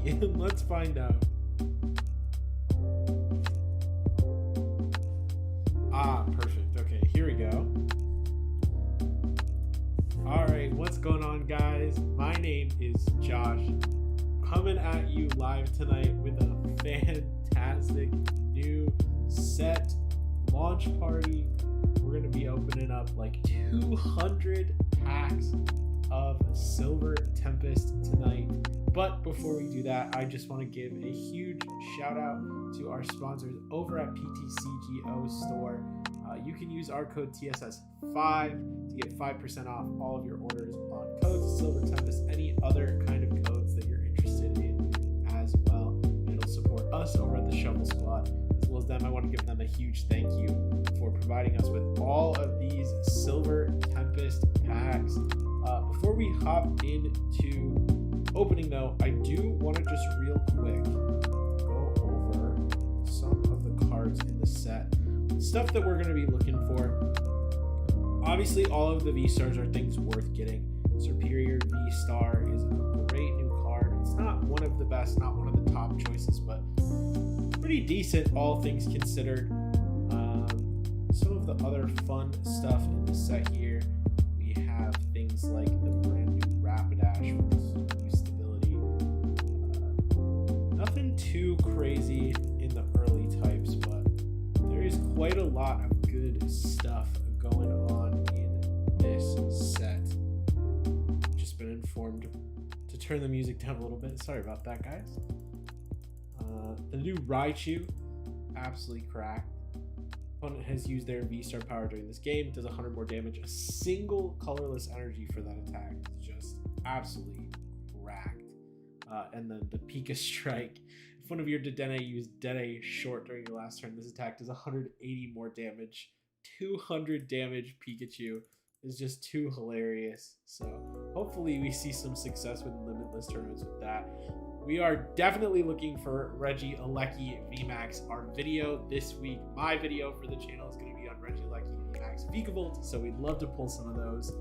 Let's find out. Ah, perfect. Okay, here we go. Alright, what's going on, guys? My name is Josh. Coming at you live tonight with a fantastic new set launch party. We're going to be opening up like 200 packs of Silver Tempest tonight. But before we do that, I just want to give a huge shout out to our sponsors over at PTCGO Store. You can use our code TSS5 to get 5% off all of your orders on codes, Silver Tempest, any other kind of codes that you're interested in as well. It'll support us over at the Shovel Squad as well as them. I want to give them a huge thank you for providing us with all of these Silver Tempest packs. Before we hop into opening though, I do want to just real quick go over some of the cards in the set. Stuff that we're going to be looking for. Obviously, all of the V-Stars are things worth getting. Superior V-Star is a great new card. It's not one of the best, not one of the top choices, but pretty decent, all things considered. Some of the other fun stuff in the set here, we have things like the brand new Rapidash with new stability. Nothing too crazy in the early types, but there is quite a lot of good stuff going on in this set. Just been informed to turn the music down a little bit. Sorry about that, guys. The new Raichu, absolutely cracked. Opponent has used their V-Star power during this game. Does 100 more damage. A single colorless energy for that attack is just absolutely cracked. And then the Pika Strike. If one of your Dedenne used Dede short during your last turn, this attack does 180 more damage. 200 damage Pikachu is just too hilarious. So hopefully we see some success with limitless tournaments with that. We are definitely looking for Reggie Alecki VMAX. Our video this week, my video for the channel, is going to be on Reggie Alecki VMAX Vikavolt. So we'd love to pull some of those.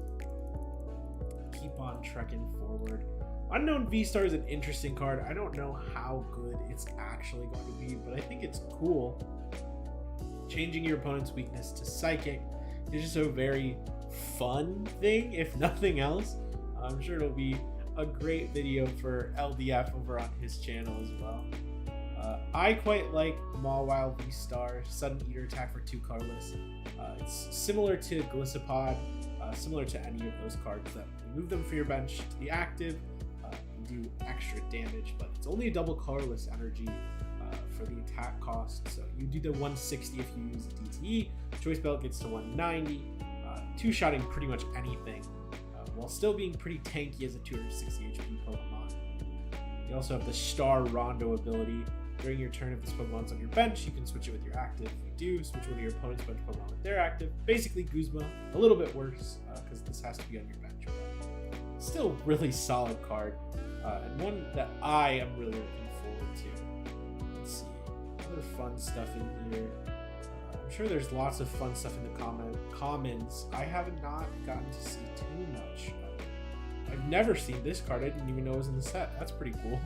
Keep on trekking forward. Unknown V-Star is an interesting card. I don't know how good it's actually going to be, but I think it's cool. Changing your opponent's weakness to Psychic is just a very fun thing, if nothing else. I'm sure it'll be a great video for LDF over on his channel as well. I quite like Mawile V-Star, Sudden Eater attack for 2 colorless. It's similar to Gliscopod, similar to any of those cards that remove them from your bench to the active. Do extra damage, but it's only a double colorless energy for the attack cost. So you do the 160 if you use DTE. Choice Belt gets to 190, two-shotting pretty much anything, while still being pretty tanky as a 260 HP Pokemon. You also have the Star Rondo ability. During your turn, if this Pokemon's on your bench, you can switch it with your active. If you do, switch one of your opponent's bench Pokemon with their active. Basically Guzma, a little bit worse, because this has to be on your bench. Still really solid card. And one that I am really looking forward to. Let's see. Other fun stuff in here. I'm sure there's lots of fun stuff in the commons. I have not gotten to see too much. I've never seen this card. I didn't even know it was in the set. That's pretty cool.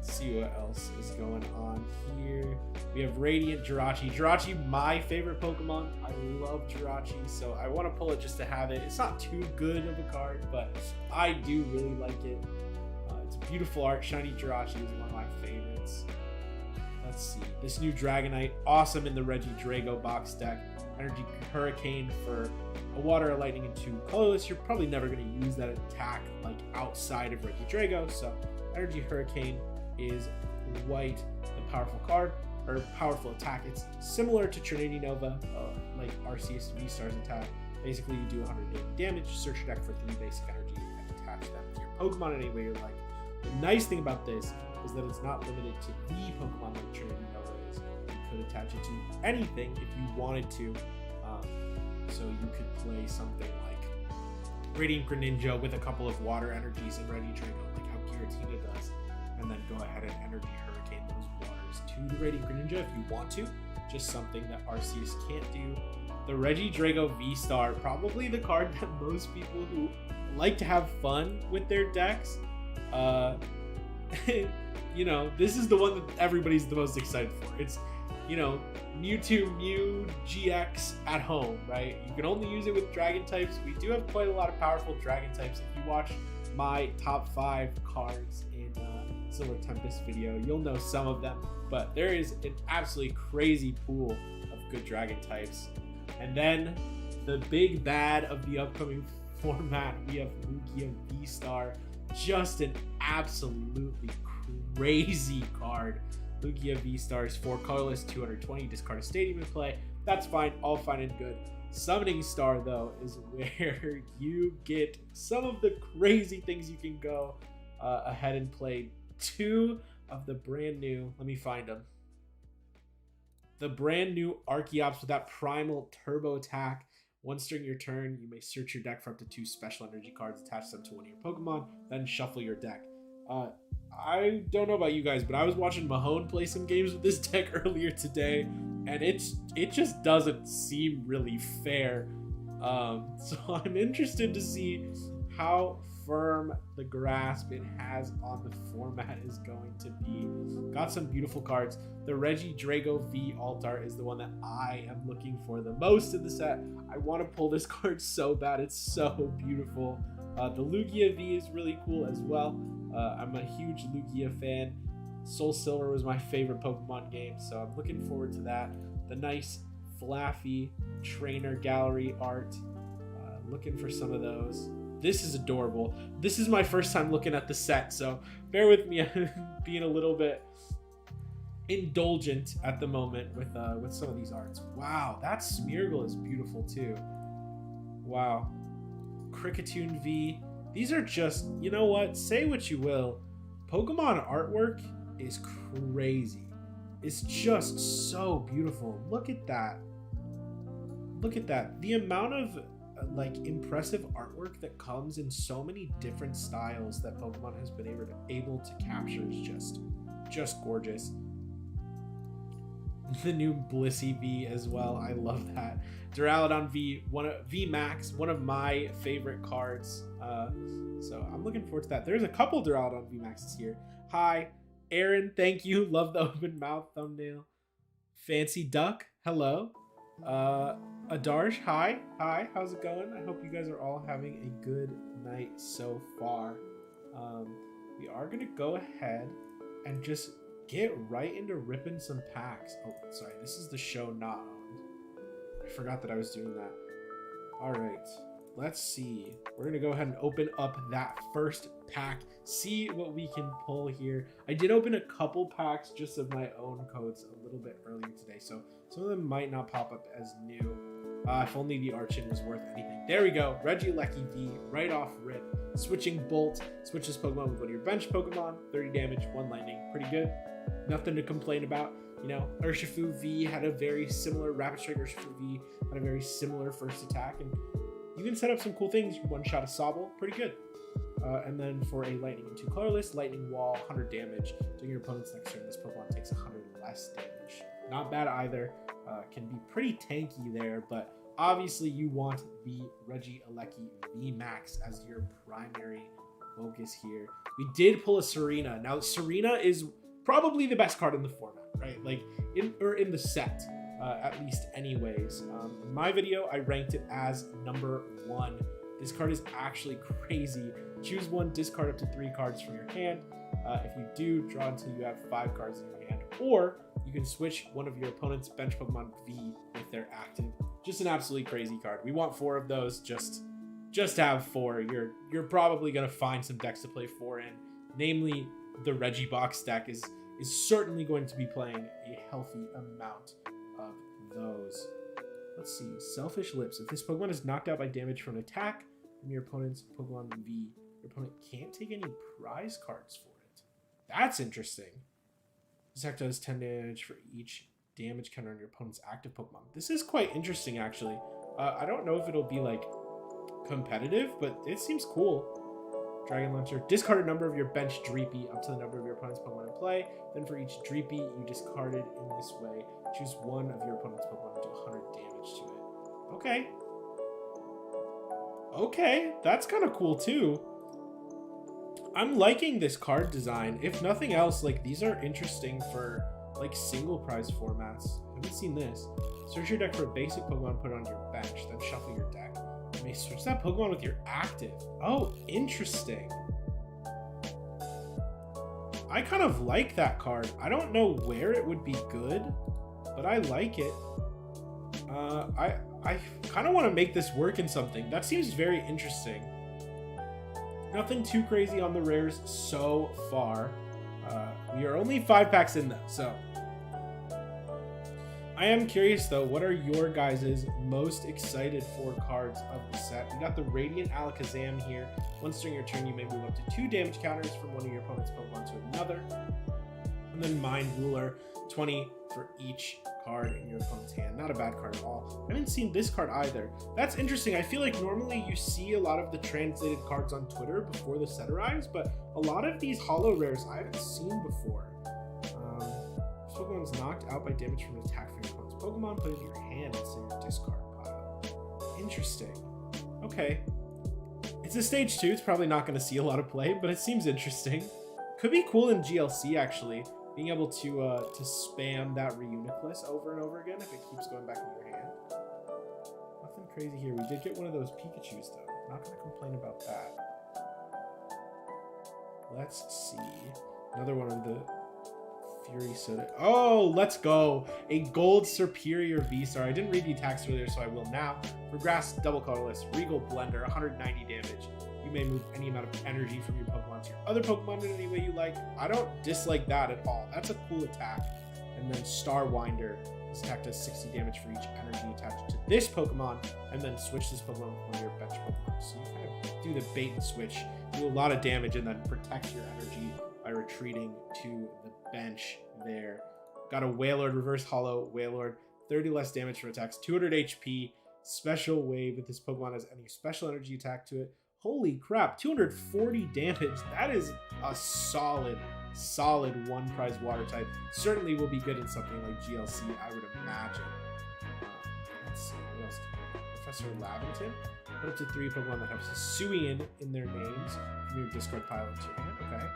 Let's see what else is going on here. We have Radiant Jirachi. Jirachi, my favorite Pokemon. I love Jirachi, so I want to pull it just to have it. It's not too good of a card, but I do really like it. It's beautiful art. Shiny Jirachi is one of my favorites. Let's see. This new Dragonite, awesome in the Reggie Drago box deck. Energy Hurricane for a Water, a Lightning, and 2 colorless. You're probably never going to use that attack like outside of Reggie Drago, so Energy Hurricane is quite a powerful card, or powerful attack. It's similar to Trinity Nova, like Arceus V-Star's attack. Basically, you do 180 damage, search your deck for 3 basic energy, and attach them to your Pokemon in any way you like. The nice thing about this is that it's not limited to the Pokemon like Trinity Nova is. You could attach it to anything if you wanted to. So you could play something like Radiant Greninja with a couple of water energies and Reggie Drago, like how Giratina does, and then go ahead and Energy Hurricane those waters to the Radiant Greninja if you want to. Just something that Arceus can't do. The Reggie Drago V-Star, probably the card that most people who like to have fun with their decks you know, this is the one that everybody's the most excited for. It's, you know, Mewtwo Mew GX at home, right? You can only use it with dragon types. We do have quite a lot of powerful dragon types. If you watch my top 5 cards in Silver Tempest video, you'll know some of them, but there is an absolutely crazy pool of good dragon types. And then the big bad of the upcoming format, we have Lugia V-Star, just an absolutely crazy card. Lugia V-Star is 4 colorless, 220, discard a stadium in play. That's fine, all fine and good. Summoning Star, though, is where you get some of the crazy things you can go ahead and play 2 of the brand new, let me find them. The brand new Archeops with that primal turbo attack. Once during your turn, you may search your deck for up to 2 special energy cards, attach them to one of your Pokemon, then shuffle your deck. I don't know about you guys, but I was watching Mahone play some games with this deck earlier today, and it just doesn't seem really fair. So I'm interested to see how firm the grasp it has on the format is going to be. Got some beautiful cards. The Regidrago V Altar is the one that I am looking for the most in the set. I want to pull this card so bad. It's so beautiful. The Lugia V is really cool as well. I'm a huge Lugia fan. Soul Silver was my favorite Pokemon game, so I'm looking forward to that. The nice Flaffy trainer gallery art. Looking for some of those. This is adorable. This is my first time looking at the set, so bear with me. I'm being a little bit indulgent at the moment with some of these arts. Wow, that Smeargle is beautiful too. Wow. Cricketune V. These are just, you know what? Say what you will. Pokemon artwork is crazy. It's just so beautiful. Look at that. Look at that. The amount of like impressive artwork that comes in so many different styles that Pokemon has been able to capture is just gorgeous. The new Blissey V as well. I love that. Duraludon V, V Max, one of my favorite cards. So I'm looking forward to that. There's a couple Duraludon V Maxes here. Hi, Aaron. Thank you. Love the open mouth thumbnail. Fancy Duck. Hello. Adarsh. Hi. Hi. How's it going? I hope you guys are all having a good night so far. We are gonna go ahead and just get right into ripping some packs. Oh, sorry. This is the show not owned. I forgot that I was doing that. All right. Let's see. We're going to go ahead and open up that first pack. See what we can pull here. I did open a couple packs just of my own codes a little bit earlier today. So some of them might not pop up as new. If only the Archon was worth anything. There we go. Regieleki V right off rip. Switching Bolt. Switches Pokemon with one of your bench Pokemon. 30 damage, 1 lightning. Pretty good. Nothing to complain about. You know, Urshifu V had a very similar, Rapid Strike Urshifu V had a very similar first attack. And you can set up some cool things. One shot a Sobble. Pretty good. And then for a Lightning and 2 colorless, Lightning Wall, 100 damage. During your opponent's next turn, this Pokemon takes 100 less damage. Not bad either. Can be pretty tanky there, but obviously you want the Regieleki V Max as your primary focus here. We did pull a Serena. Now, Serena is probably the best card in the format, right? Like, in the set, at least anyways. In my video, I ranked it as number 1. This card is actually crazy. Choose one, discard up to 3 cards from your hand. If you do, draw until you have 5 cards in your hand. Or you can switch one of your opponent's bench Pokemon V if they're active. Just an absolutely crazy card. We want 4 of those. Just have 4. You're probably gonna find some decks to play 4 in. Namely, the Regibox deck is certainly going to be playing a healthy amount of those. Let's see. Selfish Lips. If this Pokemon is knocked out by damage from an attack from your opponent's Pokemon V, your opponent can't take any prize cards for it. That's interesting. This attack does 10 damage for each damage counter on your opponent's active Pokemon. This is quite interesting, actually. I don't know if it'll be, like, competitive, but it seems cool. Dragon Launcher. Discard a number of your bench Dreepy up to the number of your opponent's Pokemon in play. Then for each Dreepy you discarded in this way, choose one of your opponent's Pokemon and do 100 damage to it. Okay. Okay, that's kind of cool too. I'm liking this card design. If nothing else, like these are interesting for like single prize formats. I haven't seen this. Search your deck for a basic Pokemon, put it on your bench, then shuffle your deck. You may switch that Pokemon with your active. Oh, interesting. I kind of like that card. I don't know where it would be good, but I like it. I kind of want to make this work in something. That seems very interesting. Nothing too crazy on the rares so far. We are only 5 packs in though, so. I am curious though, what are your guys' most excited for cards of the set? We got the Radiant Alakazam here. Once during your turn, you may move up to 2 damage counters from one of your opponent's Pokemon to another. And then Mind Ruler, 20 for each card in your opponent's hand. Not a bad card at all. I haven't seen this card either. That's interesting. I feel like normally you see a lot of the translated cards on Twitter before the set arrives, but a lot of these holo rares I haven't seen before. This Pokemon's knocked out by damage from an attack from your opponent's Pokemon. Put it in your hand instead of your discard pile. Interesting. Okay. It's a stage 2. It's probably not going to see a lot of play, but it seems interesting. Could be cool in GLC actually. Being able to spam that Reuniclus over and over again if it keeps going back in your hand. Nothing crazy here. We did get one of those Pikachus though. Not going to complain about that. Let's see. Another one of the Fury Soda. Oh, let's go. A Gold Superior V-Star. I didn't read the attacks earlier, so I will now. For Grass, Double Colorless, Regal Blender, 190 damage. You may move any amount of energy from your Pokemon to your other Pokemon in any way you like. I don't dislike that at all. That's a cool attack. And then Star Winder. This attack does 60 damage for each energy attached to this Pokemon, and then switch this Pokemon with one of your bench Pokemon. So you kind of do the bait and switch, do a lot of damage, and then protect your energy by retreating to the bench there. Got a Wailord, reverse holo Wailord, 30 less damage for attacks, 200 HP, special wave if this Pokemon has any special energy attack to it. Holy crap, 240 damage. That is a solid one prize water type. Certainly will be good in something like GLC, I would imagine. Let's see, what else? Professor Lavington. Put up to 3 Pokemon that have Hisuian in their names from your discard pile into your hand. Okay.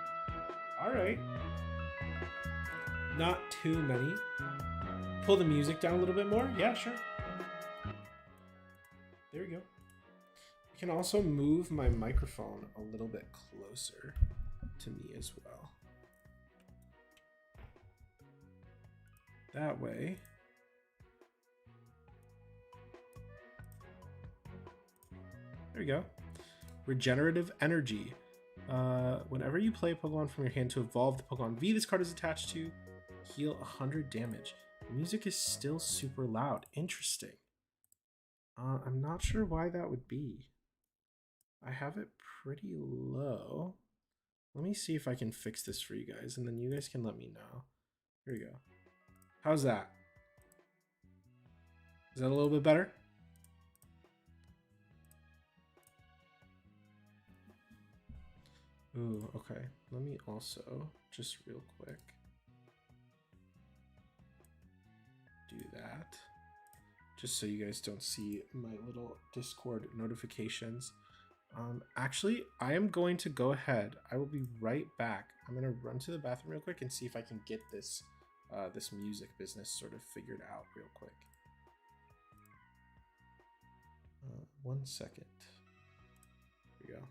Alright. Not too many. Pull the music down a little bit more. Yeah, sure. There we go. I can also move my microphone a little bit closer to me as well. That way. There we go. Regenerative Energy. Whenever you play a Pokemon from your hand to evolve the Pokemon V this card is attached to, heal 100 damage. The music is still super loud. Interesting. I'm not sure why that would be. I have it pretty low. Let me see if I can fix this for you guys, and then you guys can let me know. Here we go. How's that? Is that a little bit better? Ooh, okay. Let me also, just real quick, do that. Just so you guys don't see my little Discord notifications. Actually, I am going to go ahead. I will be right back. I'm going to run to the bathroom real quick and see if I can get this this music business sort of figured out real quick. 1 second. Here we go.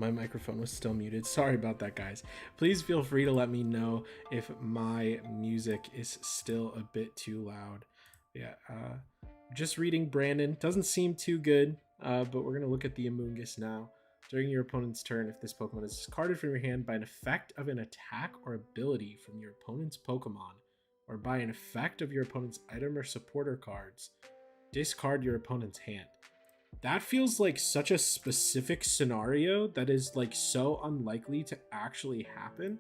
My microphone was still muted. Sorry about that, guys. Please feel free to let me know if my music is still a bit too loud. Yeah, just reading Brandon. Doesn't seem too good, but we're going to look at the Amoonguss now. During your opponent's turn, if this Pokemon is discarded from your hand by an effect of an attack or ability from your opponent's Pokemon, or by an effect of your opponent's item or supporter cards, discard your opponent's hand. That feels like such a specific scenario that is like so unlikely to actually happen.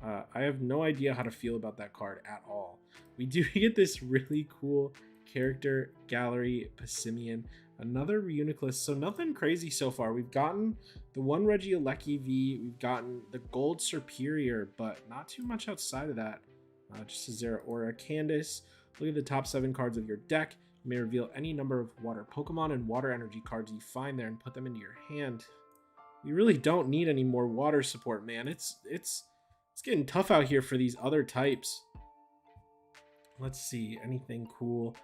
I have no idea how to feel about that card at all. We do get this really cool character gallery Passimian, another Reuniclus, so nothing crazy so far. We've gotten the one Regieleki V, we've gotten the Gold Superior, but not too much outside of that. Just a Zeraora Candace. Look at the top 7 cards of your deck. You may reveal any number of water Pokemon and water energy cards you find there and put them into your hand. We really don't need any more water support, man. It's getting tough out here for these other types. Let's see, anything cool.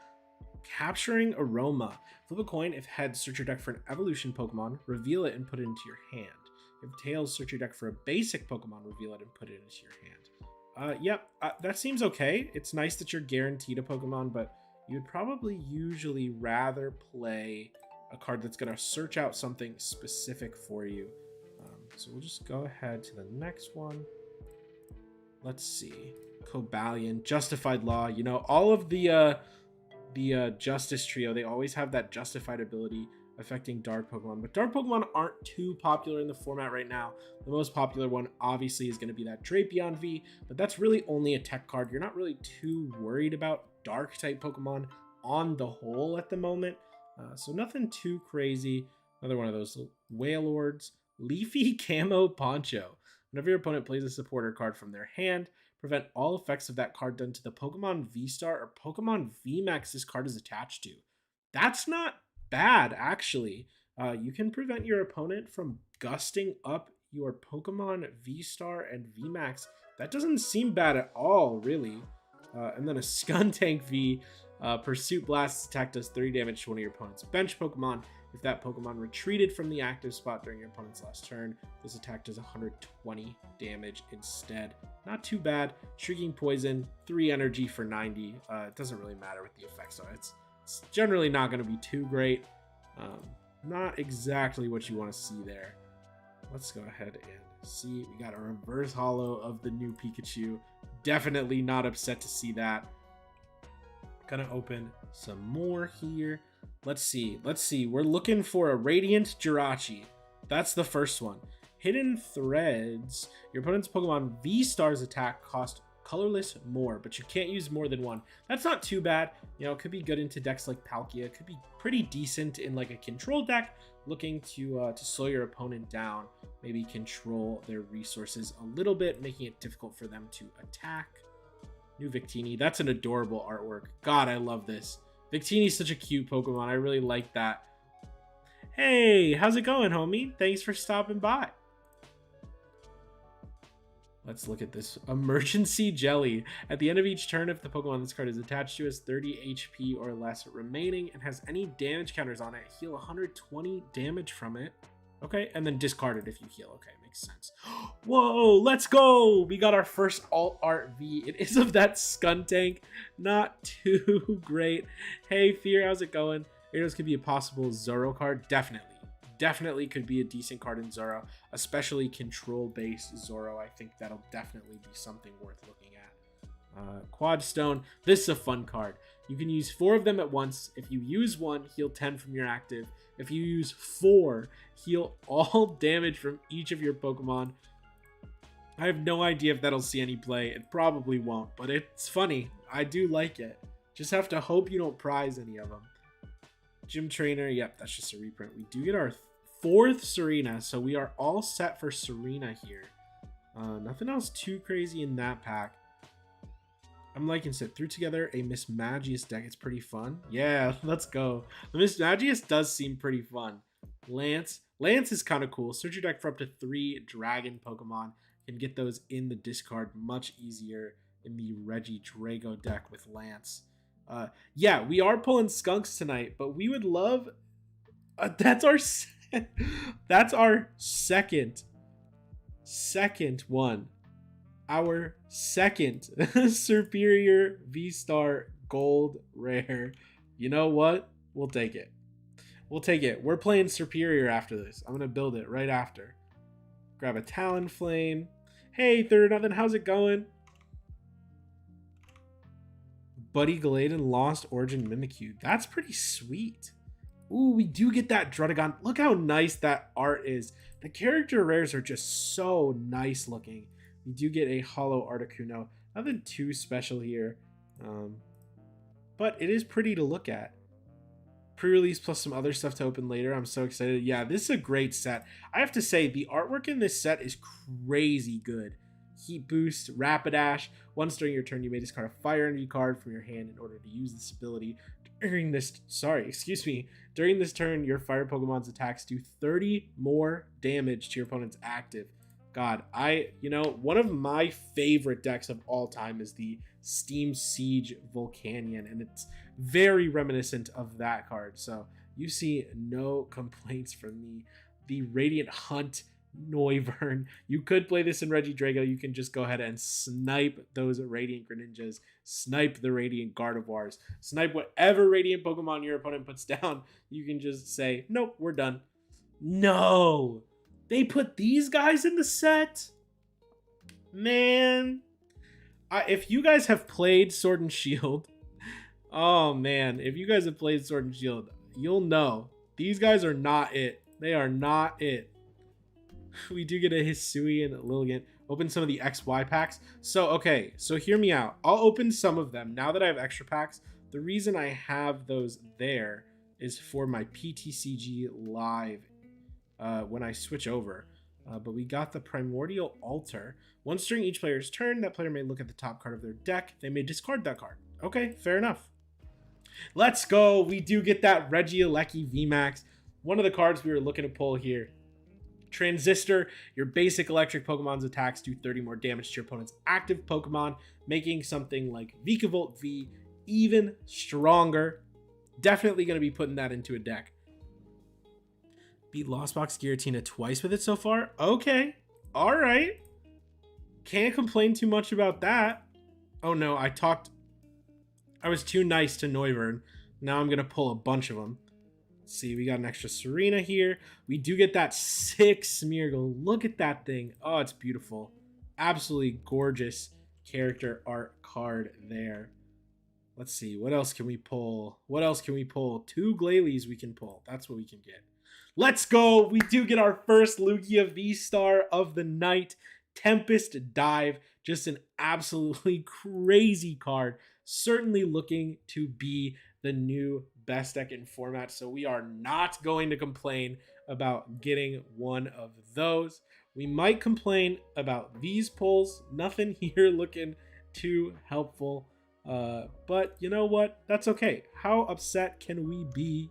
Capturing Aroma. Flip a coin. If heads, search your deck for an evolution Pokemon, reveal it and put it into your hand. If tails, search your deck for a basic Pokemon, reveal it and put it into your hand. Yep, that seems okay. It's nice that you're guaranteed a Pokemon, but you'd probably usually rather play a card that's going to search out something specific for you. So we'll just go ahead to the next one. Let's see. Cobalion, Justified Law. You know, all of the Justice Trio, they always have that Justified ability affecting Dark Pokemon. But Dark Pokemon aren't too popular in the format right now. The most popular one, obviously, is going to be that Drapion V. But that's really only a tech card. You're not really too worried about Dark-type Pokemon on the whole at the moment. So nothing too crazy. Another one of those Wailords. Leafy Camo Poncho. Whenever your opponent plays a supporter card from their hand, prevent all effects of that card done to the Pokemon V-Star or Pokemon VMAX this card is attached to. That's not bad, actually. You can prevent your opponent from gusting up your Pokemon V-Star and VMAX. That doesn't seem bad at all, really. And then a Skuntank V. Pursuit Blast attack does 30 damage to one of your opponent's bench Pokemon. If that Pokemon retreated from the active spot during your opponent's last turn, this attack does 120 damage instead. Not too bad. Shrieking Poison, 3 energy for 90. It doesn't really matter what the effects are. It's generally not going to be too great. Not exactly what you want to see there. Let's go ahead and see. We got a reverse holo of the new Pikachu. Definitely not upset to see that. Gonna open some more here. Let's see. We're looking for a Radiant Jirachi. That's the first one. Hidden Threads. Your opponent's Pokemon V-Star's attack cost colorless more, but you can't use more than one. That's not too bad. You know, it could be good into decks like Palkia. It could be pretty decent in like a control deck looking to slow your opponent down. Maybe control their resources a little bit, making it difficult for them to attack. New Victini. That's an adorable artwork. God, I love this. Victini's such a cute Pokemon. I really like that. Hey, how's it going, homie? Thanks for stopping by. Let's look at this. Emergency Jelly. At the end of each turn, if the Pokemon this card is attached to has 30 HP or less remaining and has any damage counters on it, heal 120 damage from it. Okay, and then discard it if you heal. Okay, makes sense. Whoa, let's go! We got our first Alt Art V. It is of that Skuntank. Not too great. Hey, Fear, how's it going? Gyarados could be a possible Zoro card. Definitely could be a decent card in Zoro, especially control-based Zoro. I think that'll definitely be something worth looking at. Quad Stone. This is a fun card. You can use 4 of them at once. If you use 1, heal 10 from your active. If you use 4, heal all damage from each of your Pokemon. I have no idea if that'll see any play. It probably won't, but it's funny. I do like it. Just have to hope you don't prize any of them. Gym Trainer. Yep, that's just a reprint. We do get our 4th Serena, so we are all set for Serena here. Nothing else too crazy in that pack. I'm liking it. Threw together a Miss Magius deck. It's pretty fun. Yeah, let's go. The Miss Magius does seem pretty fun. Lance is kind of cool. Search your deck for up to 3 Dragon Pokemon. You can get those in the discard much easier in the Regidrago deck with Lance. Yeah, we are pulling Skunks tonight, but we would love... that's our That's our second one. Our second superior V-Star gold rare. You know what? We'll take it. We'll take it. We're playing superior after this. I'm going to build it right after. Grab a Talonflame. Hey, 3-0, how's it going? Buddy Galaden Lost Origin Mimikyu. That's pretty sweet. Ooh, we do get that Drudagon. Look how nice that art is. The character rares are just so nice looking. We do get a Hollow Articuno. Nothing too special here. But it is pretty to look at. Pre-release plus some other stuff to open later. I'm so excited. Yeah, this is a great set. I have to say, the artwork in this set is crazy good. Heat Boost, Rapidash. Once during your turn, you may discard a Fire Energy card from your hand in order to use this ability. During this turn, your Fire Pokemon's attacks do 30 more damage to your opponent's active. God, one of my favorite decks of all time is the Steam Siege Volcanion, and it's very reminiscent of that card. So you see no complaints from me. The Radiant Hunt Noivern. You could play this in Regidrago. You can just go ahead and snipe those Radiant Greninjas, snipe the Radiant Gardevoirs, snipe whatever Radiant Pokemon your opponent puts down. You can just say, nope, we're done. No! They put these guys in the set? Man. If you guys have played Sword and Shield, oh man, if you guys have played Sword and Shield, you'll know. These guys are not it. They are not it. We do get a Hisuian Lilligant. Open some of the XY packs. So hear me out. I'll open some of them now that I have extra packs. The reason I have those there is for my PTCG Live when I switch over. But we got the Primordial Altar. Once during each player's turn, that player may look at the top card of their deck. They may discard that card. Okay, fair enough. Let's go. We do get that Regieleki VMAX. One of the cards we were looking to pull here. Transistor, your basic electric Pokemon's attacks do 30 more damage to your opponent's active Pokemon, making something like Vikavolt V even stronger. Definitely going to be putting that into a deck. Beat Lost Box Giratina twice with it so far. Okay. All right. Can't complain too much about that. Oh no, I was too nice to Noivern. Now I'm going to pull a bunch of them. See, we got an extra Serena here. We do get that 6 Smeargle. Look at that thing. Oh, it's beautiful. Absolutely gorgeous character art card there. Let's see. What else can we pull? 2 Glalie we can pull. That's what we can get. Let's go. We do get our first Lugia V-Star of the night. Tempest Dive. Just an absolutely crazy card. Certainly looking to be the new best deck in format, so we are not going to complain about getting one of those. We might complain about these pulls. Nothing here looking too helpful, but you know what? That's okay. How upset can we be?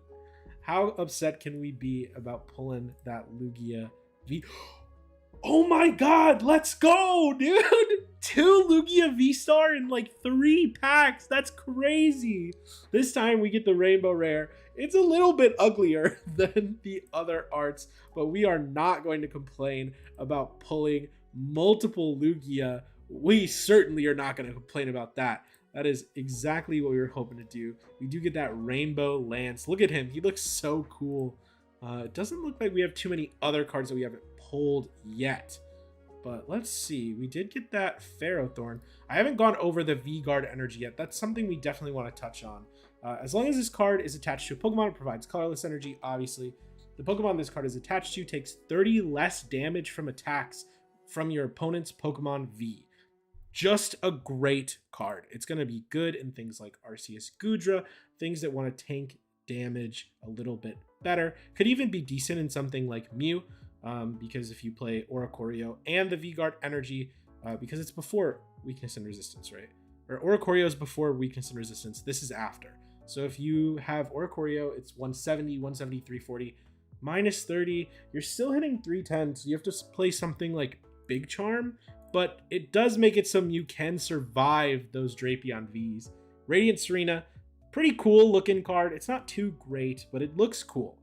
How upset can we be about pulling that Lugia V? Oh my god, let's go, dude! 2 Lugia V-Star in like 3 packs. That's crazy. This time we get the Rainbow Rare. It's a little bit uglier than the other arts, but we are not going to complain about pulling multiple Lugia. We certainly are not going to complain about that. That is exactly what we were hoping to do. We do get that Rainbow Lance. Look at him. He looks so cool. It doesn't look like we have too many other cards that we haven't pulled yet. But let's see. We did get that Ferrothorn. I haven't gone over the V-Guard energy yet. That's something we definitely want to touch on. As long as this card is attached to a Pokemon, it provides colorless energy, obviously. The Pokemon this card is attached to takes 30 less damage from attacks from your opponent's Pokemon V. Just a great card. It's going to be good in things like Arceus Gudra, things that want to tank damage a little bit better. Could even be decent in something like Mew. Because if you play Oricorio and the V-Guard energy, because it's before weakness and resistance, right? Or Oricorio is before weakness and resistance. This is after. So if you have Oricorio, it's 170, 170, 340, minus 30. You're still hitting 310, so you have to play something like Big Charm, but it does make it so you can survive those Drapion Vs. Radiant Serena, pretty cool looking card. It's not too great, but it looks cool.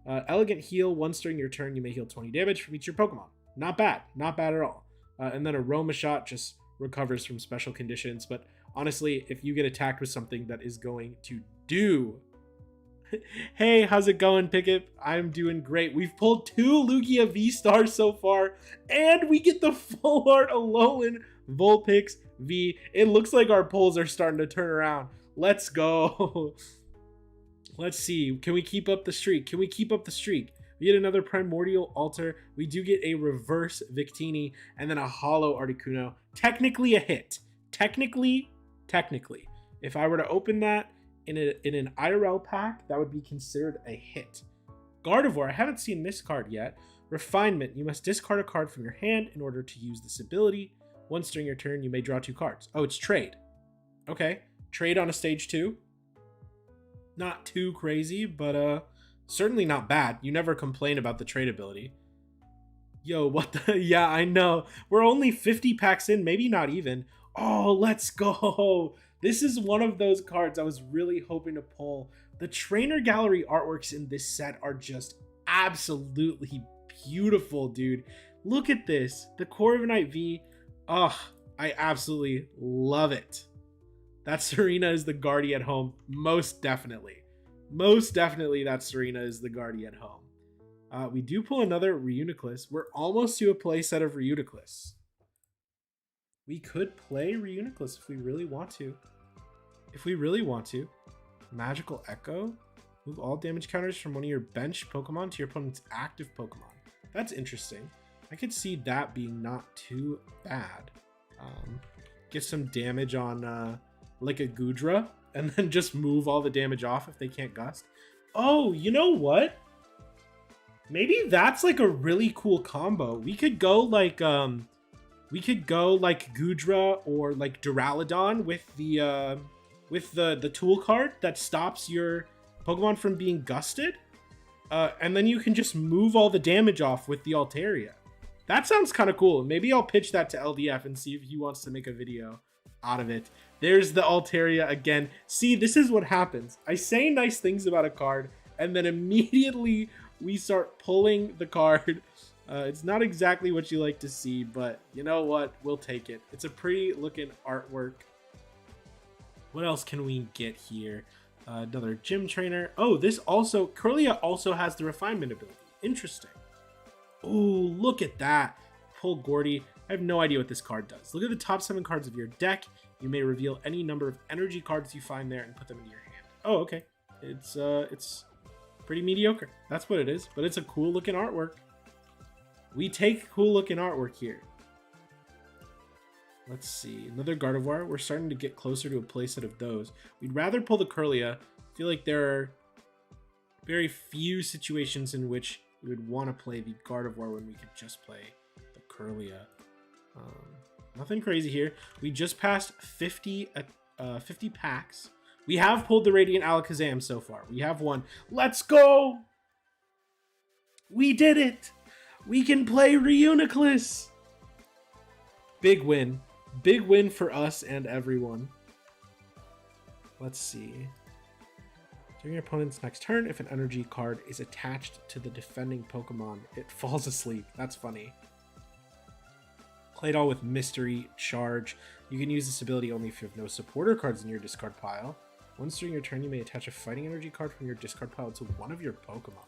Elegant Heal. Once during your turn, you may heal 20 damage from each of your Pokemon. Not bad. Not bad at all. And then Aroma Shot just recovers from special conditions. But honestly, if you get attacked with something that is going to do... Hey, how's it going, Pickett? I'm doing great. We've pulled 2 Lugia V-Stars so far, and we get the full art Alolan Vulpix V. It looks like our pulls are starting to turn around. Let's go. Let's see. Can we keep up the streak? Can we keep up the streak? We get another Primordial Altar. We do get a reverse Victini and then a hollow Articuno. Technically a hit. Technically. If I were to open that in an IRL pack, that would be considered a hit. Gardevoir, I haven't seen this card yet. Refinement, you must discard a card from your hand in order to use this ability. Once during your turn, you may draw 2 cards. Oh, it's trade. Okay, trade on a stage 2. Not too crazy, but certainly not bad. You never complain about the trade ability. Yo, what the? Yeah, I know. We're only 50 packs in, maybe not even. Oh, let's go. This is one of those cards I was really hoping to pull. The trainer gallery artworks in this set are just absolutely beautiful, dude. Look at this. The Corviknight V. Oh, I absolutely love it. That Serena is the Guardy at home. Most definitely. Most definitely that Serena is the Guardy at home. We do pull another Reuniclus. We're almost to a playset of Reuniclus. We could play Reuniclus if we really want to. Magical Echo. Move all damage counters from one of your bench Pokemon to your opponent's active Pokemon. That's interesting. I could see that being not too bad. Get some damage on like a Goodra, and then just move all the damage off if they can't gust. Oh, you know what? Maybe that's like a really cool combo. We could go like Goodra or like Duraludon with the tool card that stops your Pokemon from being gusted. And then you can just move all the damage off with the Altaria. That sounds kind of cool. Maybe I'll pitch that to LDF and see if he wants to make a video out of it. There's the Altaria again. See, this is what happens. I say nice things about a card, and then immediately we start pulling the card. It's not exactly what you like to see, but you know what? We'll take it. It's a pretty looking artwork. What else can we get here? Another gym trainer. Oh, this also, Kirlia also has the refinement ability. Interesting. Oh, look at that. Pull Gordy. I have no idea what this card does. Look at the top 7 cards of your deck. You may reveal any number of energy cards you find there and put them in your hand. Oh, okay. It's pretty mediocre. That's what it is, but it's a cool looking artwork. We take cool looking artwork here. Let's see. Another Gardevoir. We're starting to get closer to a playset of those. We'd rather pull the Kirlia. I feel like there are very few situations in which we would want to play the Gardevoir when we could just play the Kirlia. Nothing crazy here. We just passed 50 packs. We have pulled the Radiant Alakazam so far. We have one. Let's go! We did it! We can play Reuniclus! Big win. Big win for us and everyone. Let's see. During your opponent's next turn, if an energy card is attached to the defending Pokemon, it falls asleep. That's funny. Played all with Mystery Charge. You can use this ability only if you have no supporter cards in your discard pile. Once during your turn, you may attach a fighting energy card from your discard pile to one of your Pokemon.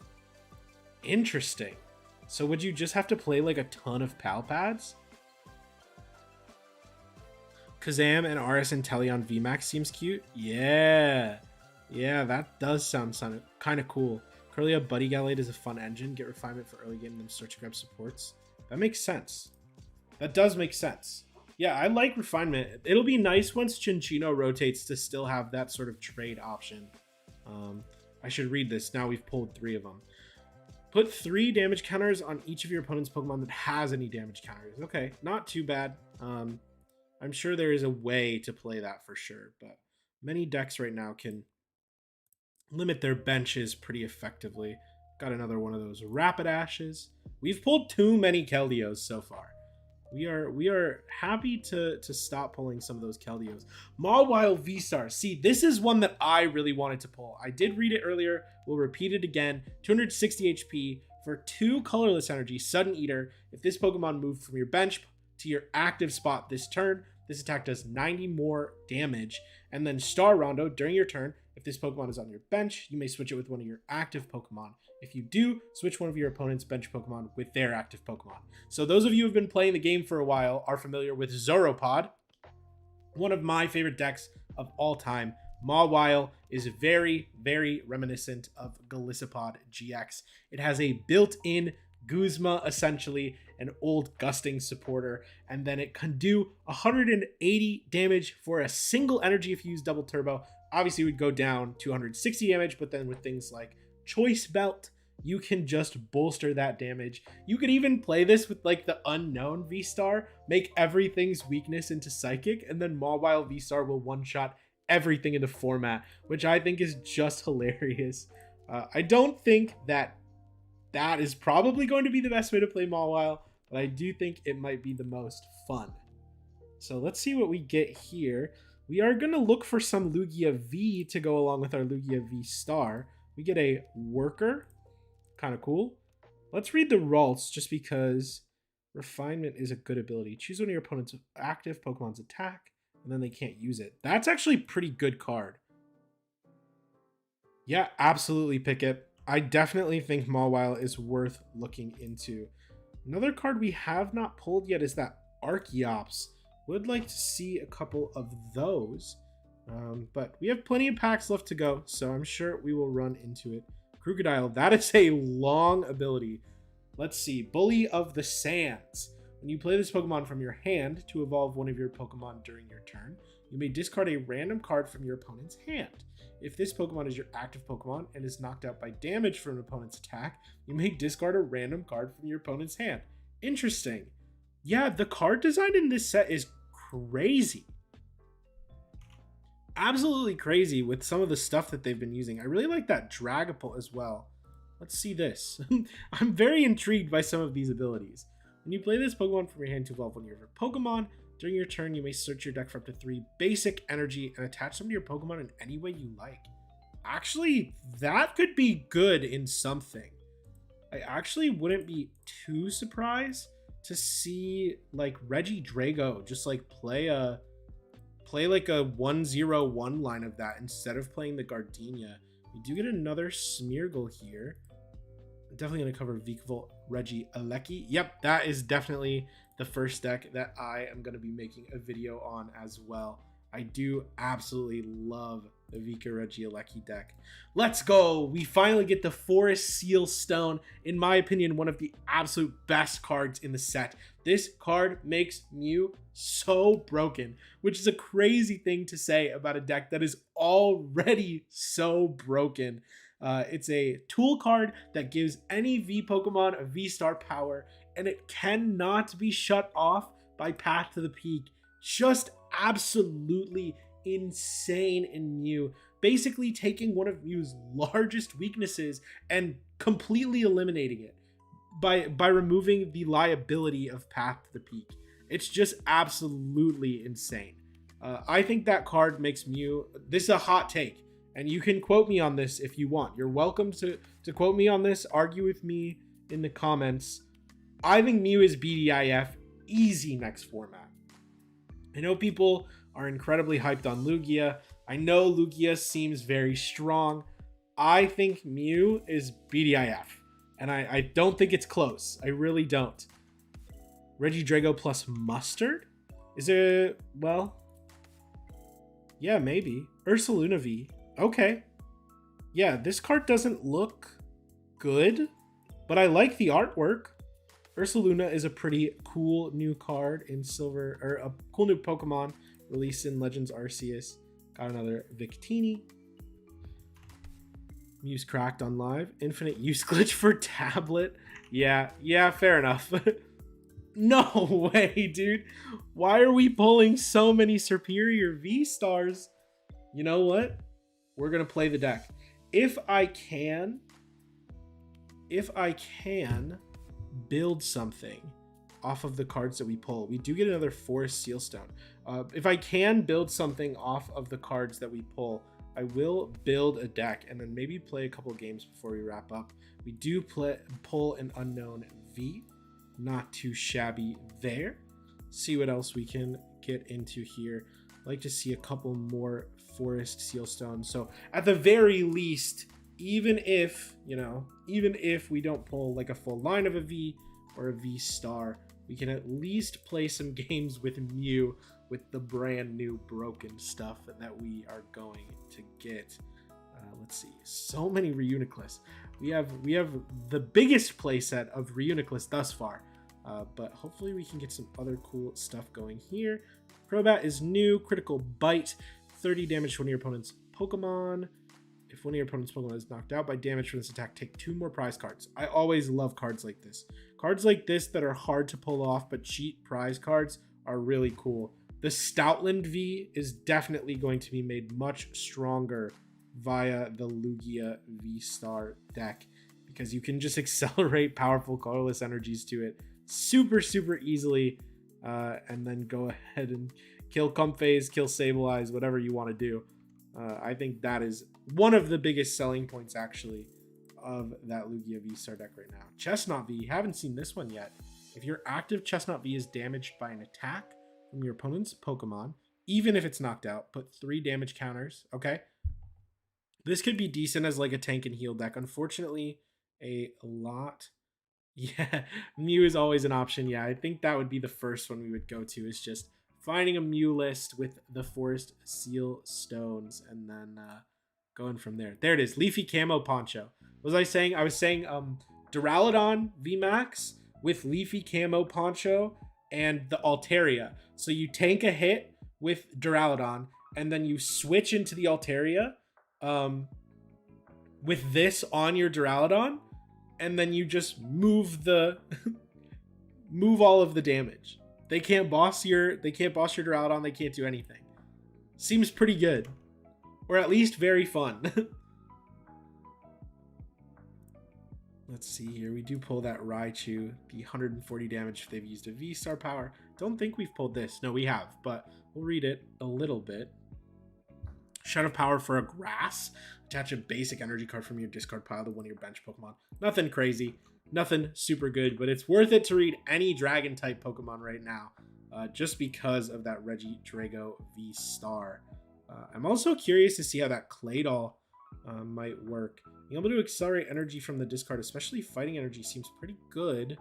Interesting. So would you just have to play like a ton of Pal Pads? Kazam and RS Inteleon VMAX seems cute. Yeah, that does sound kind of cool. Kirlia Buddy Gallade is a fun engine. Get refinement for early game and then start to grab supports. That makes sense. That does make sense. Yeah, I like refinement. It'll be nice once Chinchino rotates to still have that sort of trade option. I should read this. Now we've pulled 3 of them. Put 3 damage counters on each of your opponent's Pokemon that has any damage counters. Okay, not too bad. I'm sure there is a way to play that for sure, but many decks right now can limit their benches pretty effectively. Got another one of those Rapidaches. We've pulled too many Keldeos so far. We are happy to stop pulling some of those Keldeos. Mawile V-Star. See, this is one that I really wanted to pull. I did read it earlier. We'll repeat it again. 260 HP for 2 colorless energy, Sudden Eater. If this Pokemon moved from your bench to your active spot this turn, this attack does 90 more damage. And then Star Rondo, during your turn, if this Pokemon is on your bench, you may switch it with one of your active Pokemon. If you do, switch one of your opponent's bench Pokemon with their active Pokemon. So those of you who have been playing the game for a while are familiar with Zoropod, one of my favorite decks of all time. Mawile is very, very reminiscent of Golisopod GX. It has a built-in Guzma, essentially an old Gusting supporter, and then it can do 180 damage for a single energy if you use double turbo. Obviously it would go down to 160 damage, but then with things like Choice Belt, you can just bolster that damage. You could even play this with like the unknown V-Star, make everything's weakness into Psychic, and then Mawile V-Star will one-shot everything in the format, which I think is just hilarious. I don't think that is probably going to be the best way to play Mawile, but I do think it might be the most fun. So let's see what we get here. We are going to look for some Lugia V to go along with our Lugia V-Star. We get a Worker. Kind of cool. Let's read the Ralts just because Refinement is a good ability. Choose one of your opponent's active Pokemon's attack, and then they can't use it. That's actually a pretty good card. Yeah, absolutely pick it. I definitely think Mawile is worth looking into. Another card we have not pulled yet is that Archeops. Would like to see a couple of those. But we have plenty of packs left to go, so I'm sure we will run into it. Crocodile, that is a long ability. Let's see. Bully of the Sands. When you play this Pokemon from your hand to evolve one of your Pokemon during your turn, you may discard a random card from your opponent's hand. If this Pokemon is your active Pokemon and is knocked out by damage from an opponent's attack, you may discard a random card from your opponent's hand. Interesting. Yeah, the card design in this set is crazy. Absolutely crazy with some of the stuff that they've been using. I really like that Dragapult as well. Let's see this. I'm very intrigued by some of these abilities. When you play this Pokemon from your hand to evolve one of your Pokemon, during your turn you may search your deck for up to 3 basic energy and attach them to your Pokemon in any way you like. Actually, that could be good in something. I actually wouldn't be too surprised to see like Regidrago just like play like a 1-0-1 line of that instead of playing the Gardenia. We do get another Smeargle here. I'm definitely going to cover Vikavolt Regieleki. Yep, that is definitely the first deck that I am going to be making a video on as well. I do absolutely love the Vika Regieleki deck. Let's go! We finally get the Forest Seal Stone. In my opinion, one of the absolute best cards in the set. This card makes Mew so broken, which is a crazy thing to say about a deck that is already so broken. It's a tool card that gives any V Pokemon a V-Star power, and it cannot be shut off by Path to the Peak. Just absolutely insane in Mew. Basically taking one of Mew's largest weaknesses and completely eliminating it by removing the liability of Path to the Peak. It's just absolutely insane. I think that card makes Mew... This is a hot take, and you can quote me on this if you want. You're welcome to quote me on this, argue with me in the comments. I think Mew is BDIF easy next format. I know people are incredibly hyped on Lugia. I know Lugia seems very strong. I think Mew is BDIF, and I don't think it's close. I really don't. Regidrago plus Mustard? Is it, well, yeah, maybe. Ursaluna V. Okay. Yeah, this card doesn't look good, but I like the artwork. Ursaluna is a pretty cool new card in Silver, or a cool new Pokemon released in Legends Arceus. Got another Victini. Mew's cracked on live. Infinite use glitch for tablet. Yeah, fair enough. No way, dude. Why are we pulling so many superior V-Stars? You know what? We're going to play the deck. If I can build something, off of the cards that we pull. We do get another Forest Sealstone. If I can build something off of the cards that we pull, I will build a deck and then maybe play a couple games before we wrap up. We do pull an Unknown V. Not too shabby there. See what else we can get into here. I'd like to see a couple more Forest Sealstones. So at the very least, even if we don't pull like a full line of a V or a V star, we can at least play some games with Mew with the brand new broken stuff that we are going to get. Let's see, so many Reuniclus. We have the biggest playset of Reuniclus thus far, but hopefully we can get some other cool stuff going here. Crobat is new, critical bite, 30 damage to one of your opponent's Pokemon. If one of your opponent's Pokemon is knocked out by damage from this attack, take 2 more prize cards. I always love cards like this. Cards like this that are hard to pull off but cheat prize cards are really cool. The Stoutland V is definitely going to be made much stronger via the Lugia V-Star deck, because you can just accelerate powerful colorless energies to it super easily, and then go ahead and kill Comphase, kill Sableye, whatever you want to do. I think that is one of the biggest selling points actually of that Lugia V-Star deck right now. Chestnut V, haven't seen this one yet. If your active Chestnut V is damaged by an attack from your opponent's Pokemon, even if it's knocked out, put 3 damage counters. Okay, this could be decent as like a tank and heal deck. Unfortunately, a lot. Yeah, Mew is always an option. Yeah, I think that would be the first one we would go to, is just finding a Mew list with the Forest Seal Stones and then going from there. There it is, Leafy Camo Poncho. What was I saying? I was saying Duraludon VMAX with Leafy Camo Poncho and the Altaria. So you tank a hit with Duraludon and then you switch into the Altaria with this on your Duraludon, and then you just move the move all of the damage. They can't boss your Duraludon, they can't do anything. Seems pretty good. Or at least very fun. Let's see here. We do pull that Raichu, the 140 damage if they've used a V-Star power. Don't think we've pulled this. No, we have, but we'll read it a little bit. Shot of Power for a Grass. Attach a basic energy card from your discard pile to one of your bench Pokemon. Nothing crazy. Nothing super good, but it's worth it to read any Dragon-type Pokemon right now, just because of that Regidrago V-Star. I'm also curious to see how that Claydol might work. Being able to accelerate energy from the discard, especially fighting energy, seems pretty good,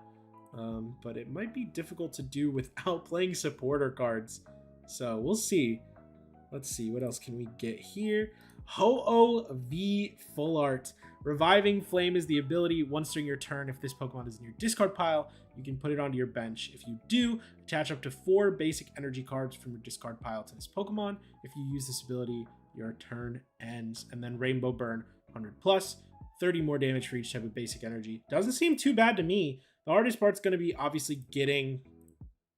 but it might be difficult to do without playing supporter cards. So we'll see. Let's see, what else can we get here? Ho-Oh V Full Art. Reviving Flame is the ability once during your turn. If this Pokemon is in your discard pile, you can put it onto your bench. If you do, attach up to 4 basic energy cards from your discard pile to this Pokemon. If you use this ability, your turn ends. And then Rainbow Burn, 100 plus, 30 more damage for each type of basic energy. Doesn't seem too bad to me. The hardest part's going to be obviously getting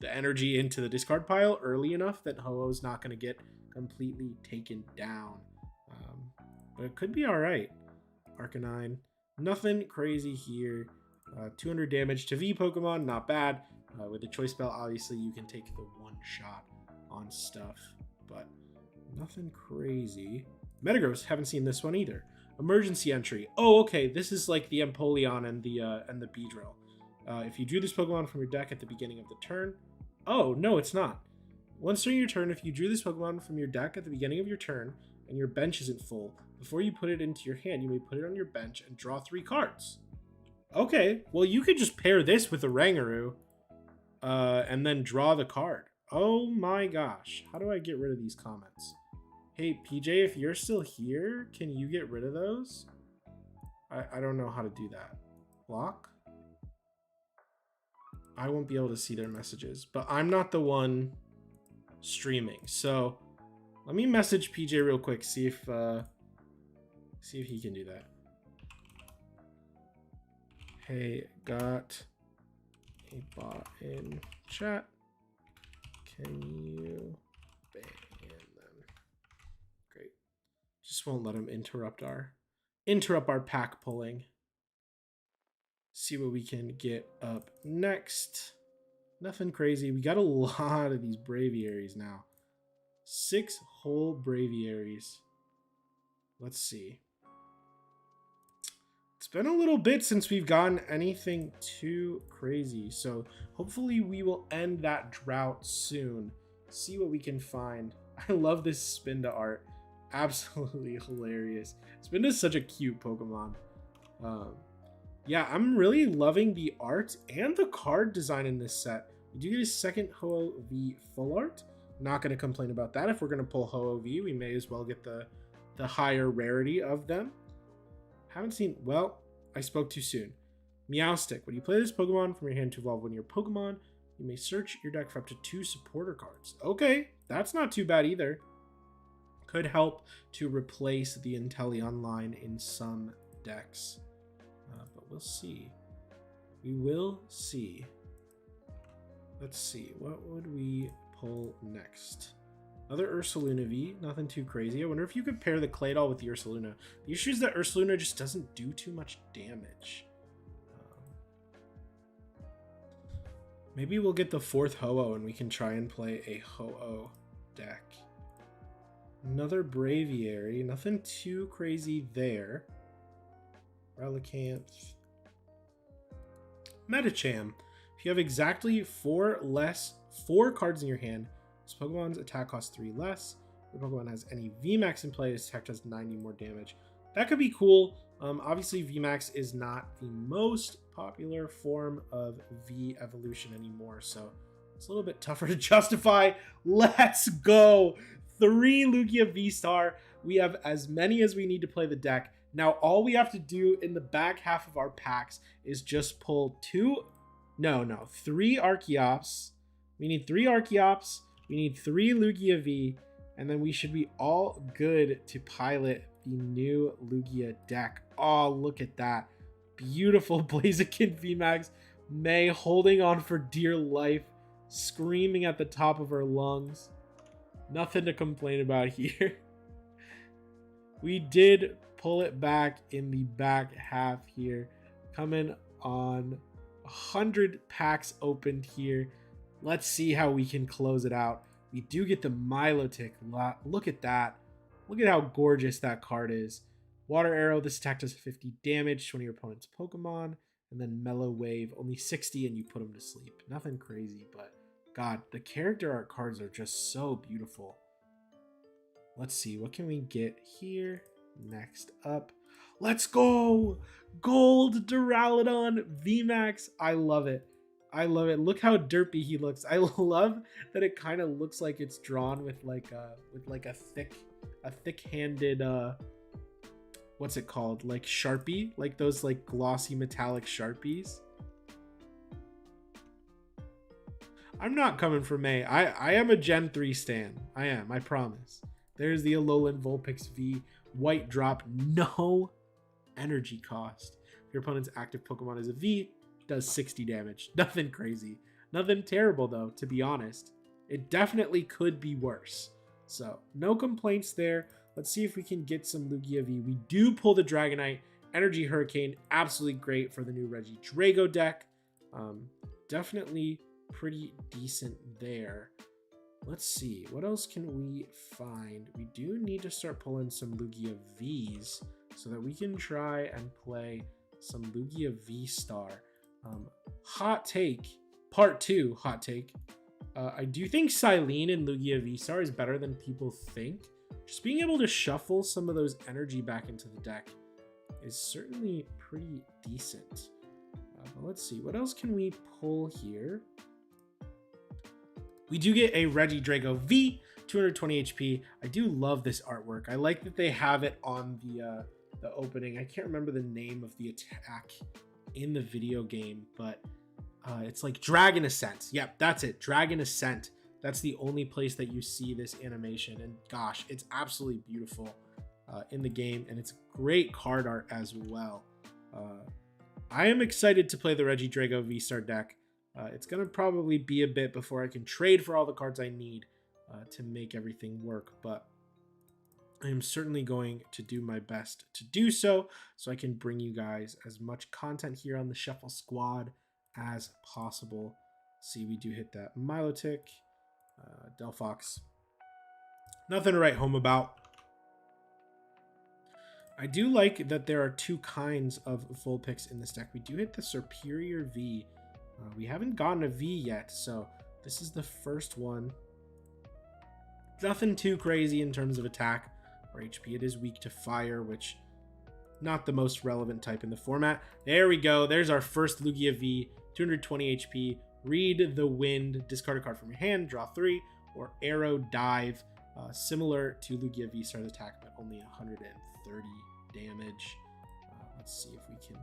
the energy into the discard pile early enough that Ho-Oh's not going to get completely taken down. But it could be all right. Arcanine, nothing crazy here. 200 damage to V Pokemon, not bad. With the Choice Bell, obviously you can take the one shot on stuff, but nothing crazy. Metagross, haven't seen this one either. Emergency entry. Oh, okay, this is like the Empoleon and the Beedrill. If you drew this Pokemon from your deck at the beginning of the turn. Oh, no, it's not. Once during your turn, if you drew this Pokemon from your deck at the beginning of your turn and your bench isn't full, before you put it into your hand, you may put it on your bench and draw 3 cards. Okay, well, you could just pair this with a Rangaroo and then draw the card. Oh my gosh. How do I get rid of these comments? Hey, PJ, if you're still here, can you get rid of those? I don't know how to do that. Lock? I won't be able to see their messages, but I'm not the one streaming. So let me message PJ real quick, see if he can do that. Hey, got a bot in chat. Can you ban them? Great. Just won't let him interrupt our pack pulling. See what we can get up next. Nothing crazy. We got a lot of these braviaries now. 6 whole braviaries. Let's see. It's been a little bit since we've gotten anything too crazy. So hopefully we will end that drought soon. See what we can find. I love this Spinda art. Absolutely hilarious. Spinda is such a cute Pokemon. Yeah, I'm really loving the art and the card design in this set. We do get a second Ho-Oh-V full art. Not going to complain about that. If we're going to pull Ho-Oh-V, we may as well get the higher rarity of them. Haven't seen... Well, I spoke too soon. Meowstic. When you play this Pokemon from your hand to evolve one of your Pokemon, you may search your deck for up to 2 supporter cards. Okay, that's not too bad either. Could help to replace the Inteleon line in some decks. But we'll see. We will see. Let's see. What would we pull next? Another Ursaluna V. Nothing too crazy. I wonder if you could pair the Claydol with the Ursaluna. The issue is that Ursaluna just doesn't do too much damage. Maybe we'll get the 4th Ho-Oh and we can try and play a Ho-Oh deck. Another Braviary. Nothing too crazy there. Relicanth. Medicham. If you have exactly 4 cards in your hand, this Pokemon's attack costs 3 less. If your Pokemon has any VMAX in play, its attack does 90 more damage. That could be cool. Obviously, VMAX is not the most popular form of V evolution anymore, so it's a little bit tougher to justify. Let's go! 3 Lugia V-Star. We have as many as we need to play the deck. Now, all we have to do in the back half of our packs is just pull 3 Archeops. We need 3 Archeops. We need 3 Lugia V. And then we should be all good to pilot the new Lugia deck. Oh, look at that. Beautiful Blaziken VMAX. May holding on for dear life. Screaming at the top of her lungs. Nothing to complain about here. We did pull it back in the back half here. Coming on 100 packs opened here. Let's see how we can close it out. We do get the Milotic. Look at that. Look at how gorgeous that card is. Water Arrow. This attack does 50 damage to one of your opponent's Pokemon. And then Mellow Wave. Only 60 and you put them to sleep. Nothing crazy, but God, the character art cards are just so beautiful. Let's see. What can we get here? Next up. Let's go! Gold Duraludon VMAX. I love it. I love it. Look how derpy he looks. I love that it kind of looks like it's drawn with like a thick-handed what's it called? Like Sharpie, like those like glossy metallic Sharpies. I'm not coming for May. I am a Gen 3 stan. I am, I promise. There's the Alolan Vulpix V. White drop, no energy cost. If your opponent's active Pokemon is a V, does 60 damage. Nothing crazy. Nothing terrible though, to be honest. It definitely could be worse. So, no complaints there. Let's see if we can get some Lugia V. We do pull the Dragonite. Energy Hurricane, absolutely great for the new Regidrago deck. Definitely pretty decent there. Let's see, what else can we find? We do need to start pulling some Lugia Vs so that we can try and play some Lugia V-Star. Hot take, part 2 hot take. I do think Silene and Lugia V-Star is better than people think. Just being able to shuffle some of those energy back into the deck is certainly pretty decent. But let's see, what else can we pull here? We do get a Regidrago V, 220 HP. I do love this artwork. I like that they have it on the opening. I can't remember the name of the attack in the video game, but it's like Dragon Ascent. Yep, that's it, Dragon Ascent. That's the only place that you see this animation, and gosh, it's absolutely beautiful in the game, and it's great card art as well. I am excited to play the Regidrago V-Star deck. It's going to probably be a bit before I can trade for all the cards I need to make everything work, but I am certainly going to do my best to do so I can bring you guys as much content here on the Shuffle Squad as possible. See, we do hit that Milotic, Delphox. Nothing to write home about. I do like that there are two kinds of full picks in this deck. We do hit the Superior V. We haven't gotten a V yet, so this is the first one. Nothing too crazy in terms of attack or HP. It is weak to fire, which not the most relevant type in the format. There we go. There's our first Lugia V, 220 HP. Read the Wind, discard a card from your hand, draw 3, or Arrow Dive, similar to Lugia V-Star's attack, but only 130 damage. Let's see if we can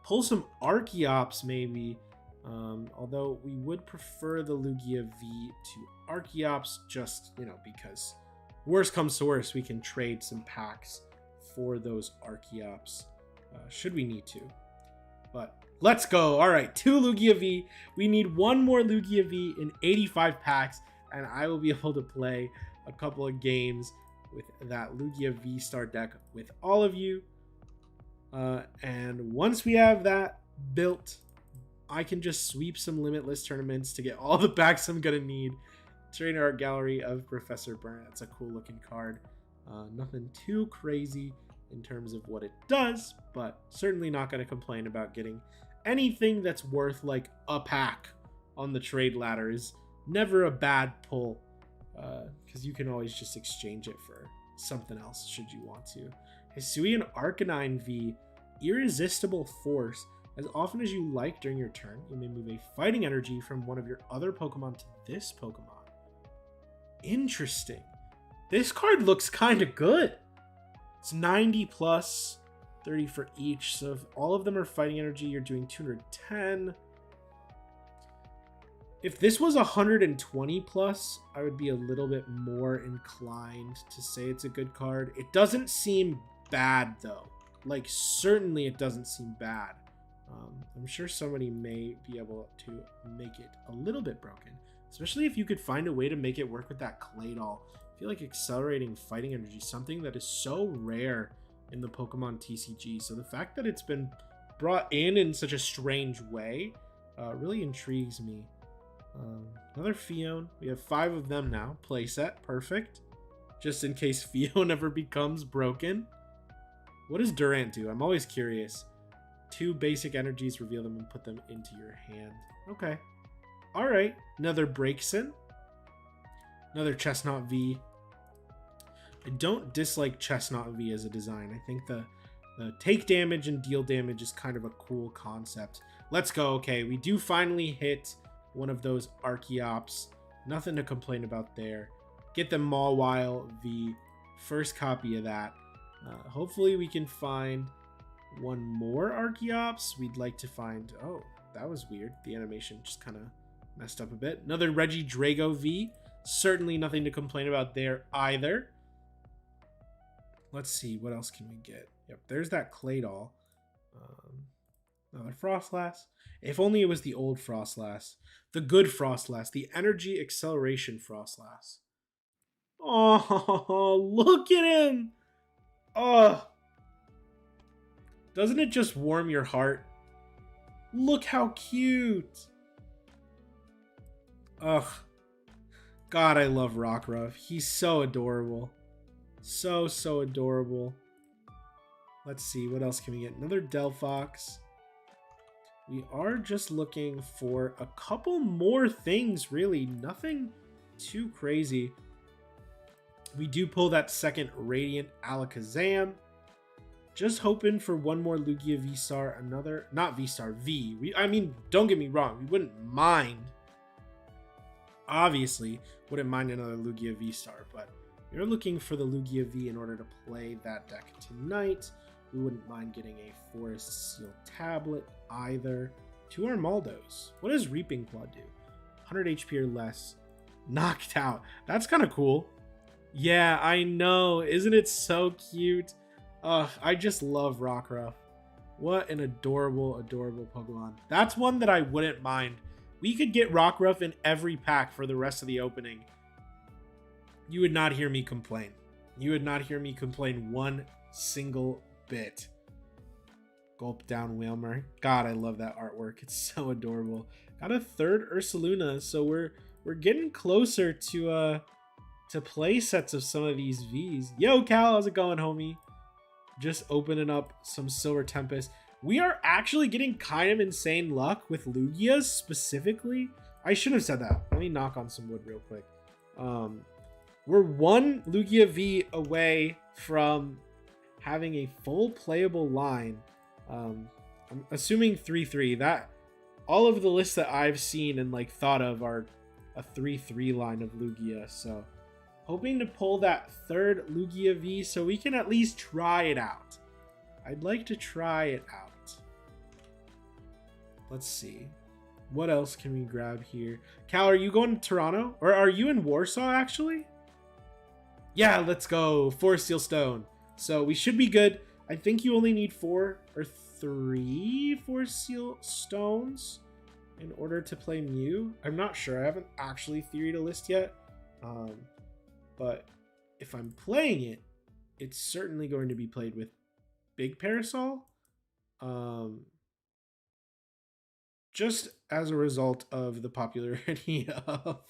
pull some Archeops maybe, although we would prefer the Lugia V to Archeops, just, you know, because worst comes to worst, we can trade some packs for those Archeops, should we need to. But let's go. All right, 2 Lugia V. We need 1 more Lugia V in 85 packs, and I will be able to play a couple of games with that Lugia V-Star deck with all of you. And once we have that built, I can just sweep some limitless tournaments to get all the packs I'm going to need. Trainer Art Gallery of Professor Burnt. That's a cool looking card. Nothing too crazy in terms of what it does, but certainly not going to complain about getting anything that's worth like a pack on the trade ladder. Is never a bad pull, because you can always just exchange it for something else should you want to. Hisuian Arcanine V, Irresistible Force. As often as you like during your turn, you may move a fighting energy from one of your other Pokemon to this Pokemon. Interesting. This card looks kind of good. It's 90 plus, 30 for each. So if all of them are fighting energy, you're doing 210. If this was 120 plus, I would be a little bit more inclined to say it's a good card. It doesn't seem bad though. Like, certainly it doesn't seem bad. I'm sure somebody may be able to make it a little bit broken, especially if you could find a way to make it work with that Clay Doll. I feel like accelerating fighting energy is something that is so rare in the Pokemon TCG. So the fact that it's been brought in such a strange way really intrigues me. Another Fion. We have 5 of them now. Playset. Perfect. Just in case Fion ever becomes broken. What does Durant do? I'm always curious. 2 basic energies, reveal them and put them into your hand. Okay. Alright. Another Braixen. Another Chestnut V. I don't dislike Chestnut V as a design. I think the take damage and deal damage is kind of a cool concept. Let's go. Okay, we do finally hit one of those Archeops. Nothing to complain about there. Get the Mawile V. First copy of that. Hopefully we can find one more Archeops. We'd like to find... Oh, that was weird. The animation just kind of messed up a bit. Another Regidrago V. Certainly nothing to complain about there either. Let's see. What else can we get? Yep, there's that Clay Doll. Another Frostlass. If only it was the old Frostlass. The good Frostlass. The Energy Acceleration Frostlass. Oh, look at him! Oh, doesn't it just warm your heart? Look how cute. Ugh. God, I love Rockruff. He's so adorable. So adorable. Let's see, what else can we get? Another Delphox. We are just looking for a couple more things, really. Nothing too crazy. We do pull that second Radiant Alakazam. Just hoping for one more Lugia V-Star, another, not V-Star, V. I mean, don't get me wrong, we wouldn't mind. Obviously, wouldn't mind another Lugia V-Star, but we're looking for the Lugia V in order to play that deck tonight. We wouldn't mind getting a Forest Seal Tablet either. 2 Armaldos. What does Reaping Claw do? 100 HP or less. Knocked out. That's kind of cool. Yeah, I know. Isn't it so cute? I just love Rockruff. What an adorable, adorable Pokemon. That's one that I wouldn't mind. We could get Rockruff in every pack for the rest of the opening. You would not hear me complain. You would not hear me complain one single bit. Gulp down Whalmer. God, I love that artwork. It's so adorable. Got a third Ursaluna, so we're getting closer to play sets of some of these Vs. Yo, Cal, how's it going, homie? Just opening up some Silver Tempest. We are actually getting kind of insane luck with Lugias specifically. I should have said that. Let me knock on some wood real quick. We're one Lugia V away from having a full playable line. I'm assuming 3-3. That all of the lists that I've seen and like thought of are a 3-3 line of Lugia. So hoping to pull that third Lugia V so we can at least try it out. I'd like to try it out. Let's see. What else can we grab here? Cal, are you going to Toronto? Or are you in Warsaw, actually? Yeah, let's go. 4 Steel Stone. So we should be good. I think you only need 4 or 3 4 Steel Stones in order to play Mew. I'm not sure. I haven't actually theoried a list yet. But if I'm playing it, it's certainly going to be played with Big Parasol. Just as a result of the popularity of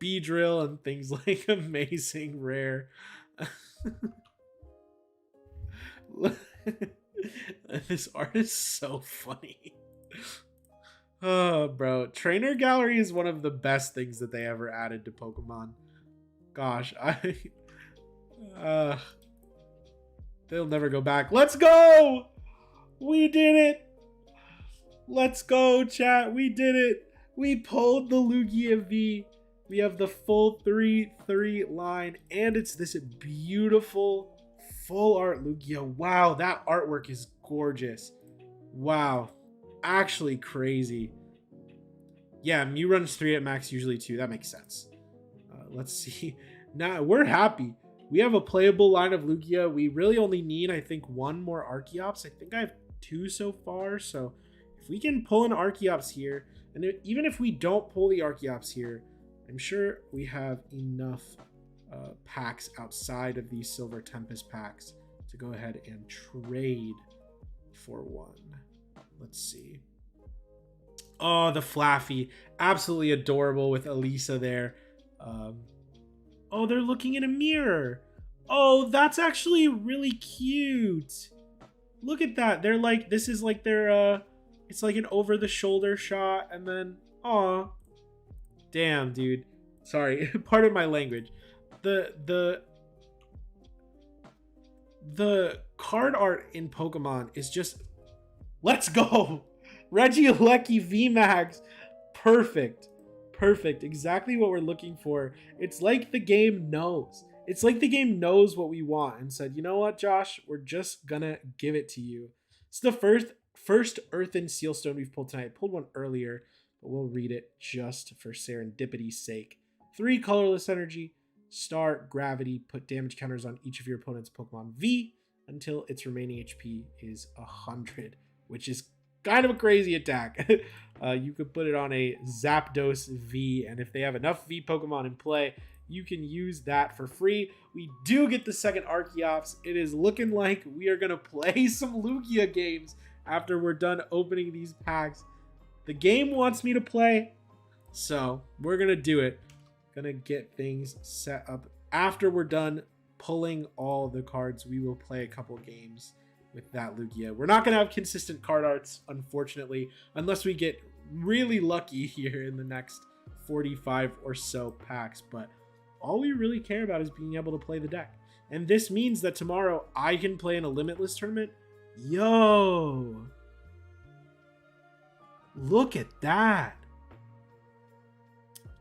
Beedrill and things like Amazing Rare. This art is so funny. Oh, bro. Trainer Gallery is one of the best things that they ever added to Pokemon. Gosh, they'll never go back. Let's go! We did it! Let's go, chat. We did it. We pulled the Lugia V. We have the full 3-3 line, and it's this beautiful full art Lugia. Wow, that artwork is gorgeous. Wow, actually crazy. Yeah, Mew runs 3 at max, usually 2. That makes sense. Let's see. Now we're happy. We have a playable line of Lugia. We really only need, I think, 1 more Archeops. I think I have 2 so far, so if we can pull an Archeops here, and even if we don't pull the Archeops here, I'm sure we have enough packs outside of these Silver Tempest packs to go ahead and trade for 1. Let's see. Oh, the Flaffy. Absolutely adorable with Elisa there. Oh, they're looking in a mirror. Oh, that's actually really cute. Look at that. They're like, this is like their, it's like an over-the-shoulder shot, and then, aw. Damn, dude. Sorry, pardon my language. The card art in Pokemon is just, let's go. Regieleki VMAX. Perfect. Perfect. Exactly what we're looking for. It's like the game knows. It's like the game knows what we want and said, you know what, Josh? We're just gonna give it to you. It's the first Earthen Sealstone we've pulled tonight. I pulled one earlier, but we'll read it just for serendipity's sake. 3 colorless energy, star, gravity, put damage counters on each of your opponent's Pokemon V until its remaining HP is 100, which is kind of a crazy attack. You could put it on a Zapdos V, and if they have enough V Pokemon in play, you can use that for free. We do get the second Archeops. It is looking like we are going to play some Lugia games after we're done opening these packs. The game wants me to play, so we're going to do it. Gonna get things set up. After we're done pulling all the cards, we will play a couple games with that Lugia. We're not gonna have consistent card arts, unfortunately, unless we get really lucky here in the next 45 or so packs, but all we really care about is being able to play the deck. And this means that tomorrow I can play in a Limitless tournament. Yo! Look at that!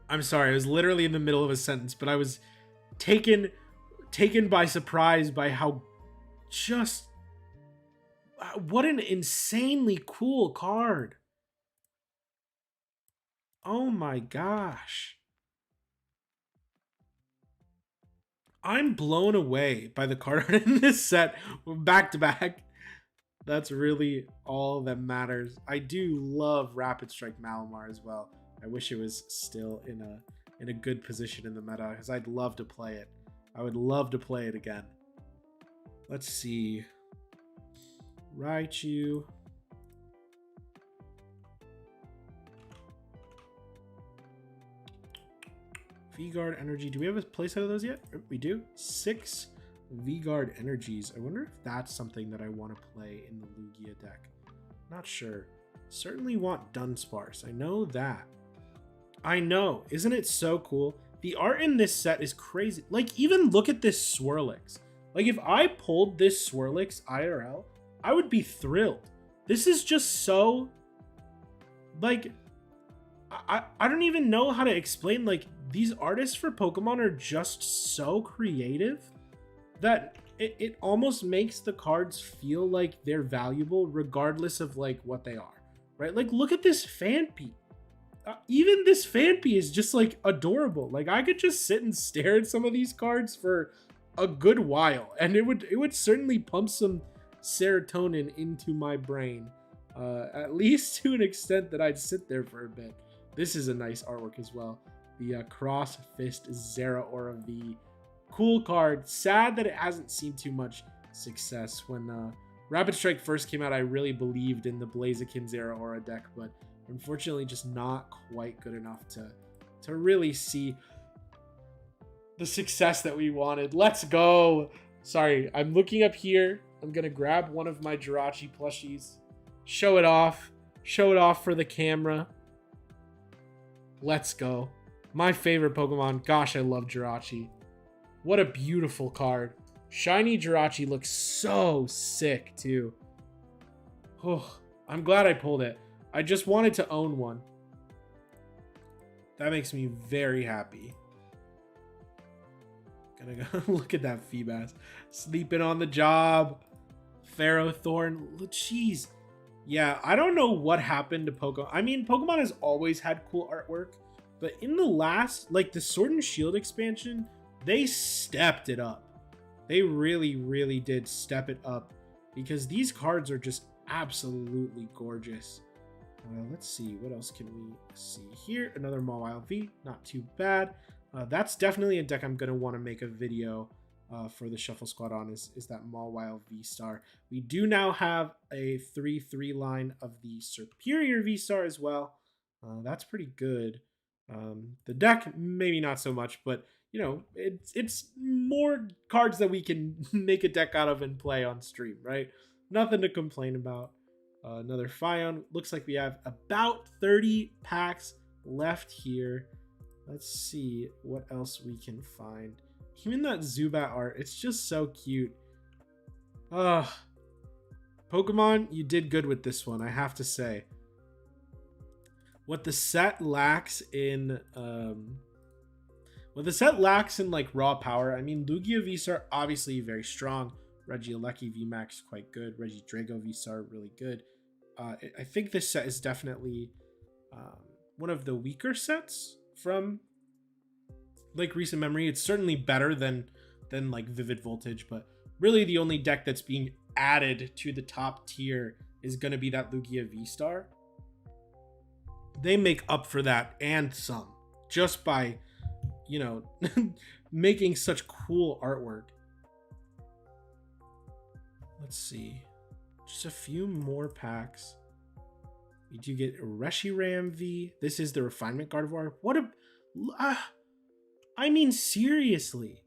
I'm sorry, I was literally in the middle of a sentence, but I was taken by surprise by how just... what an insanely cool card. Oh my gosh. I'm blown away by the card art in this set back to back. That's really all that matters. I do love Rapid Strike Malamar as well. I wish it was still in a good position in the meta because I'd love to play it. I would love to play it again. Let's see. Raichu. V-Guard Energy. Do we have a playset of those yet? We do. 6 V-Guard Energies. I wonder if that's something that I want to play in the Lugia deck. Not sure. Certainly want Dunsparce. I know that. I know. Isn't it so cool? The art in this set is crazy. Like, even look at this Swirlix. Like, if I pulled this Swirlix IRL, I would be thrilled. This is just so... Like, I don't even know how to explain. Like, these artists for Pokemon are just so creative that it almost makes the cards feel like they're valuable regardless of, like, what they are. Right? Like, look at this Phanpy. Even this Phanpy is just, like, adorable. Like, I could just sit and stare at some of these cards for a good while, and it would certainly pump some serotonin into my brain, at least to an extent that I'd sit there for a bit. This is a nice artwork as well. The Cross Fist Zeraora V. Cool card. Sad that it hasn't seen too much success. When Rapid Strike first came out, I really believed in the Blaziken Zeraora deck, but unfortunately just not quite good enough to really see the success that we wanted. Let's go. Sorry, I'm looking up here. I'm going to grab one of my Jirachi plushies. Show it off. Show it off for the camera. Let's go. My favorite Pokemon. Gosh, I love Jirachi. What a beautiful card. Shiny Jirachi looks so sick, too. Oh, I'm glad I pulled it. I just wanted to own one. That makes me very happy. Gonna go look at that Feebas. Sleeping on the job. Ferrothorn. Jeez. Yeah, I don't know what happened to Pokemon. I mean, Pokemon has always had cool artwork, but in the last, like the Sword and Shield expansion, they stepped it up. They really, really did step it up because these cards are just absolutely gorgeous. Let's see, what else can we see here? Another Mawile V, not too bad. That's definitely a deck I'm going to want to make a video for the Shuffle Squad on, is that Mawile V-Star. We do now have a 3/3 line of the Superior V-Star as well. That's pretty good. The deck, maybe not so much, but you know, it's more cards that we can make a deck out of and play on stream, right? Nothing to complain about. Another Phione. Looks like we have about 30 packs left here. Let's see what else we can find. Even that Zubat art, it's just so cute. Pokemon, you did good with this one, I have to say. What the set lacks in like raw power, I mean, Lugia V-Star obviously very strong. Regieleki VMAX quite good. Regidrago V-Star really good. I think this set is definitely one of the weaker sets from like recent memory. It's certainly better than like Vivid Voltage, but really the only deck that's being added to the top tier is going to be that Lugia V-Star. They make up for that and some just by, you know, making such cool artwork. Let's see. Just a few more packs. We do get Reshiram V. This is the Refinement Gardevoir. What a... I mean, seriously.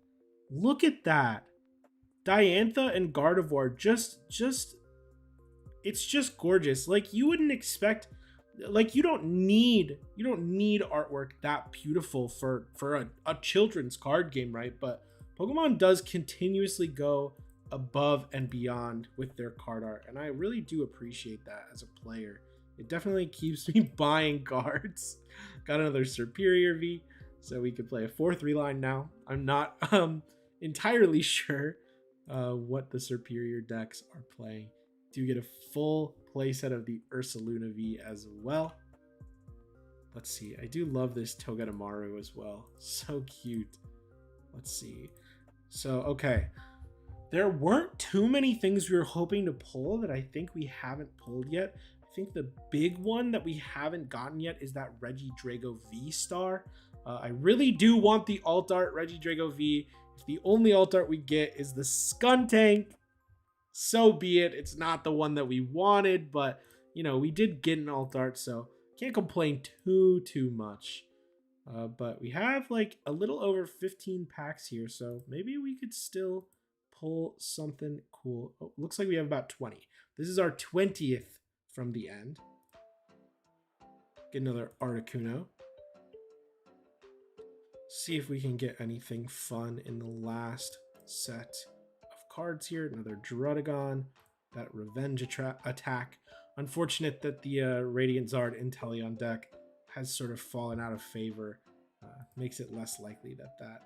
Look at that. Diantha and Gardevoir. It's just gorgeous. Like, you wouldn't expect... Like, you don't need artwork that beautiful for a children's card game, right? But Pokemon does continuously go above and beyond with their card art, and I really do appreciate that as a player. It definitely keeps me buying cards. Got another Superior V, so we could play a 4/3 line now. I'm not entirely sure what the Superior decks are playing. Do get a full playset of the Ursaluna V as well. Let's see. I do love this Togedemaru as well. So cute. Let's see. So, okay. There weren't too many things we were hoping to pull that I think we haven't pulled yet. I think the big one that we haven't gotten yet is that Regidrago V-Star. I really do want the alt art Regidrago V. If the only alt art we get is the Skuntank So be it. It's not the one that we wanted, but you know, we did get an alt art, so can't complain too much. But we have like a little over 15 packs here, so maybe we could still pull something cool. Oh, looks like we have about 20. This is our 20th from the end. Get another Articuno. See if we can get anything fun in the last set of cards here. Another Druddigon, that Revenge attack. Unfortunate that the Radiant Zard Inteleon deck has sort of fallen out of favor. Makes it less likely that that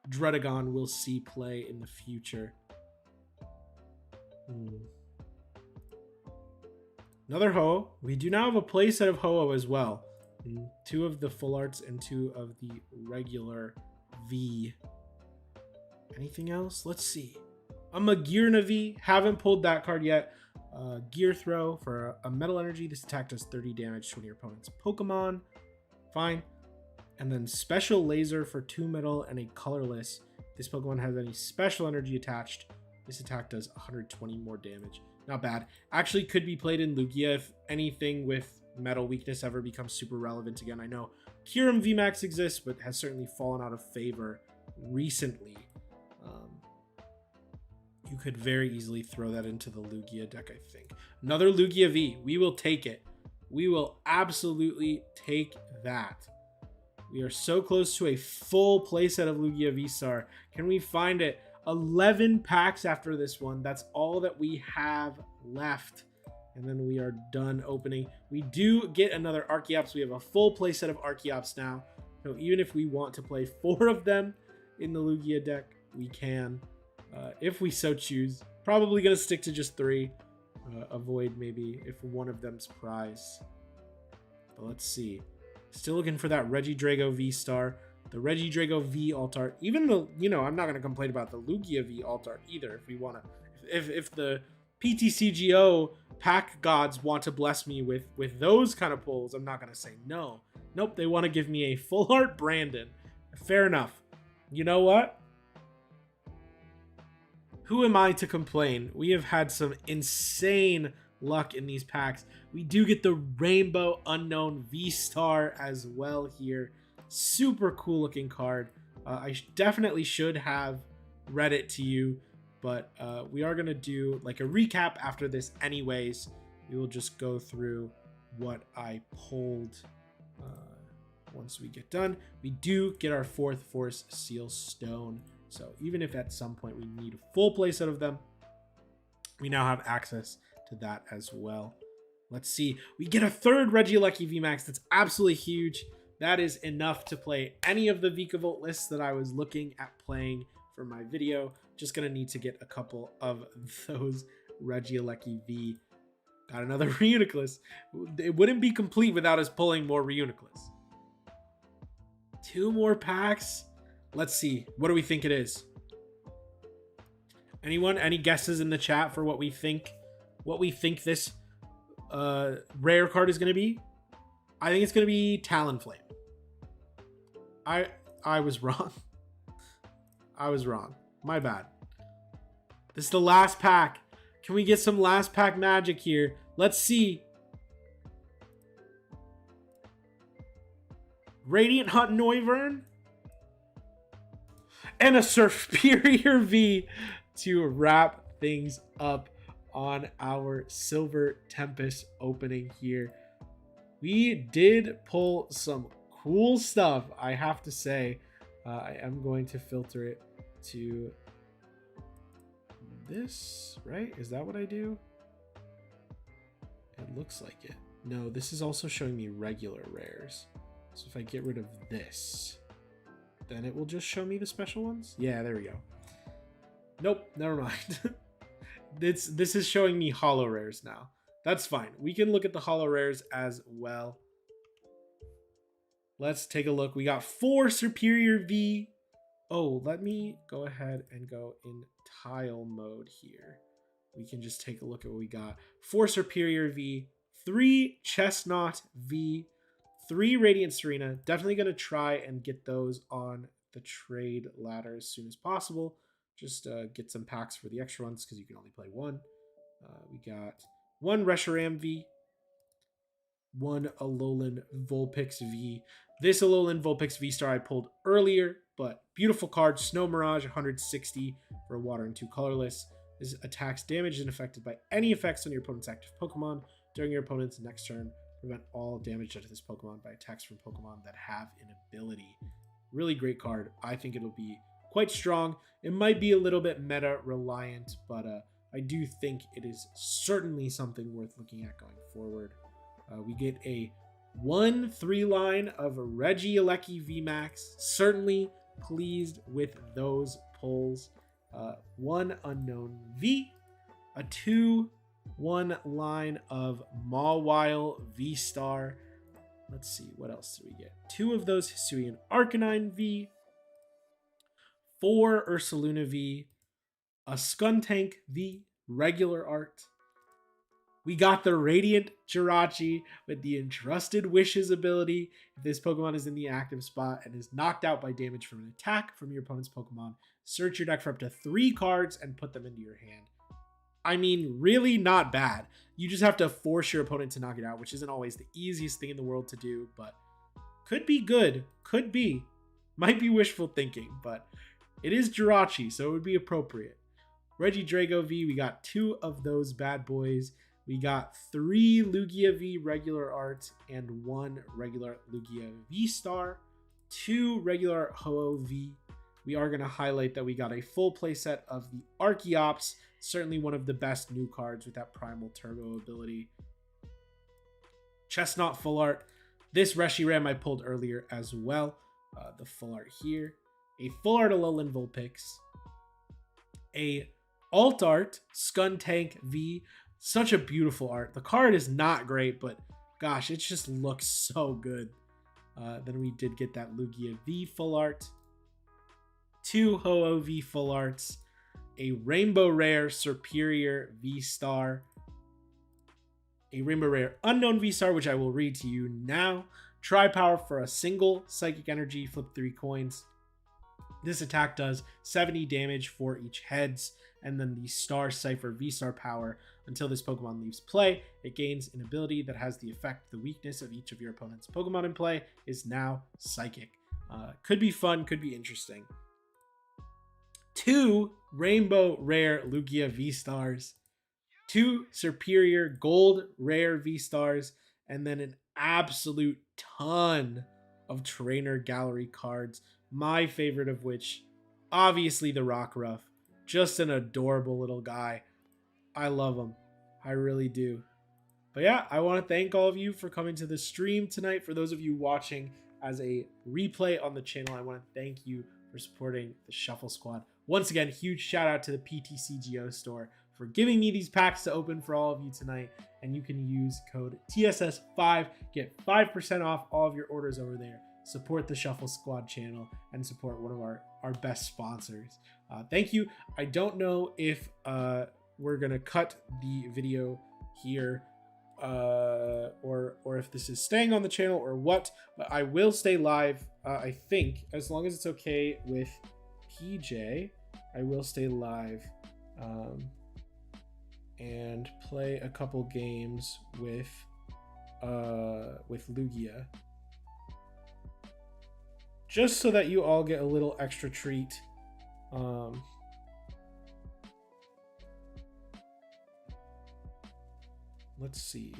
Druddigon will see play in the future. Another Ho-Oh. We do now have a playset of Ho-Oh as well. 2 of the full arts and 2 of the regular V. Anything else? Let's see. A Magearna V. Haven't pulled that card yet. Gear Throw for a Metal Energy. This attack does 30 damage to one of your opponent's Pokemon. Fine. And then Special Laser for 2 metal and a colorless. If this Pokemon has any special energy attached, this attack does 120 more damage. Not bad. Actually could be played in Lugia if anything with metal weakness ever becomes super relevant again. I know Kyurem VMAX exists, but has certainly fallen out of favor recently. You could very easily throw that into the Lugia deck, I think. Another Lugia V. We will take it. We will absolutely take that. We are so close to a full playset of Lugia V-Star. Can we find it? 11 packs after this one. That's all that we have left. And then we are done opening. We do get another Archeops. We have a full playset of Archeops now. So even if we want to play 4 of them in the Lugia deck, we can. If we so choose. Probably going to stick to just 3. Avoid maybe if one of them's prize. But let's see. Still looking for that Regidrago V-Star. The Regidrago V alt art. Even though, you know, I'm not going to complain about the Lugia V alt art either. If we want to. If the PTCGO pack gods want to bless me with those kind of pulls, I'm not going to say no. Nope, they want to give me a full art Brandon. Fair enough. You know what? Who am I to complain? We have had some insane luck in these packs. We do get the Rainbow Unknown V-Star as well here. Super cool looking card. I definitely should have read it to you, but we are going to do like a recap after this anyways. We will just go through what I pulled once we get done. We do get our 4th Force Seal Stone. So even if at some point we need a full playset of them, we now have access to that as well. Let's see. We get a 3rd Regieleki VMAX. That's absolutely huge. That is enough to play any of the Vikavolt lists that I was looking at playing for my video. Just going to need to get a couple of those Regieleki V. Got another Reuniclus. It wouldn't be complete without us pulling more Reuniclus. 2 more packs. Let's see. What do we think it is? Anyone? Any guesses in the chat for what we think? What we think this rare card is going to be? I think it's going to be Talonflame. I was wrong. I was wrong. My bad. This is the last pack. Can we get some last pack magic here? Let's see. Radiant Hunt Noivern. And a Superior V to wrap things up on our Silver Tempest opening here. We did pull some cool stuff, I have to say. I am going to filter it to this, right? Is that what I do? It looks like it. No, this is also showing me regular rares. So if I get rid of this, then it will just show me the special ones. Yeah, there we go. Nope, never mind. This is showing me holo rares now. That's fine. We can look at the holo rares as well. Let's take a look. We got 4 Superior V. Oh, let me go ahead and go in tile mode here. We can just take a look at what we got. 4 Superior V, 3 Chestnut V, 3 Radiant Serena. Definitely going to try and get those on the trade ladder as soon as possible. Just get some packs for the extra ones because you can only play 1. We got one Reshiram V, one Alolan Vulpix V. This Alolan Vulpix V-Star I pulled earlier, but beautiful card. Snow Mirage, 160 for a water and 2 colorless. This attacks damage and affected by any effects on your opponent's active Pokemon during your opponent's next turn. Prevent all damage done to this Pokemon by attacks from Pokemon that have an ability. Really great card. I think it'll be quite strong. It might be a little bit meta reliant, but I do think it is certainly something worth looking at going forward. We get a 1-3 line of Regieleki VMAX. Certainly pleased with those pulls. 1 unknown V, a 2-1 line of Mawile V-Star. Let's see, what else do we get? 2 of those Hisuian Arcanine V, 4 Ursaluna V, a Skuntank V, regular art. We got the Radiant Jirachi with the Entrusted Wishes ability. If this Pokemon is in the active spot and is knocked out by damage from an attack from your opponent's Pokemon, search your deck for up to 3 cards and put them into your hand. I mean, really not bad. You just have to force your opponent to knock it out, which isn't always the easiest thing in the world to do, but could be good. Could be. Might be wishful thinking, but it is Jirachi, so it would be appropriate. Regidrago V, we got 2 of those bad boys. We got 3 Lugia V regular art and 1 regular Lugia V-Star, 2 regular Ho-Oh V. We are going to highlight that we got a full playset of the Archeops, certainly one of the best new cards with that Primal Turbo ability. Chestnut full art. This Reshiram I pulled earlier as well. The full art here. A full art Alolan Vulpix. A alt art Skuntank V. Such a beautiful art. The card is not great, but gosh, it just looks so good. Then we did get that Lugia V full art. 2 Ho-Oh V full arts. A Rainbow Rare Superior V-Star. A Rainbow Rare Unknown V-Star, which I will read to you now. Tri-Power for a single Psychic Energy, flip 3 coins. This attack does 70 damage for each heads, and then the Star Cipher V-Star power. Until this Pokemon leaves play, it gains an ability that has the effect the weakness of each of your opponent's Pokemon in play is now Psychic. Could be fun, could be interesting. 2 Rainbow Rare Lugia V-Stars. 2 Superior Gold Rare V-Stars, and then an absolute ton of Trainer Gallery cards. My favorite of which, obviously the Rockruff. Just an adorable little guy. I love him. I really do. But yeah, I want to thank all of you for coming to the stream tonight. For those of you watching as a replay on the channel, I want to thank you for supporting the Shuffle Squad. Once again, huge shout out to the PTCGO store for giving me these packs to open for all of you tonight. And you can use code TSS5, get 5% off all of your orders over there. Support the Shuffle Squad channel and support one of our best sponsors. Thank you. I don't know if we're gonna cut the video here or if this is staying on the channel or what, but I will stay live. I think as long as it's okay with PJ, I will stay live and play a couple games with Lugia, just so that you all get a little extra treat. Let's see.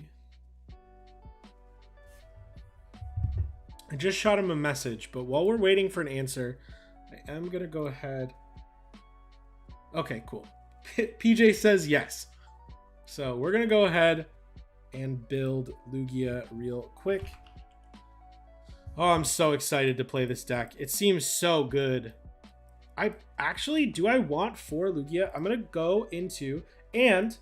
I just shot him a message, but while we're waiting for an answer, I am gonna go ahead. Okay, cool. PJ says yes. So we're gonna go ahead and build Lugia real quick. Oh, I'm so excited to play this deck. It seems so good. Do I want 4 Lugia? I'm gonna go into, and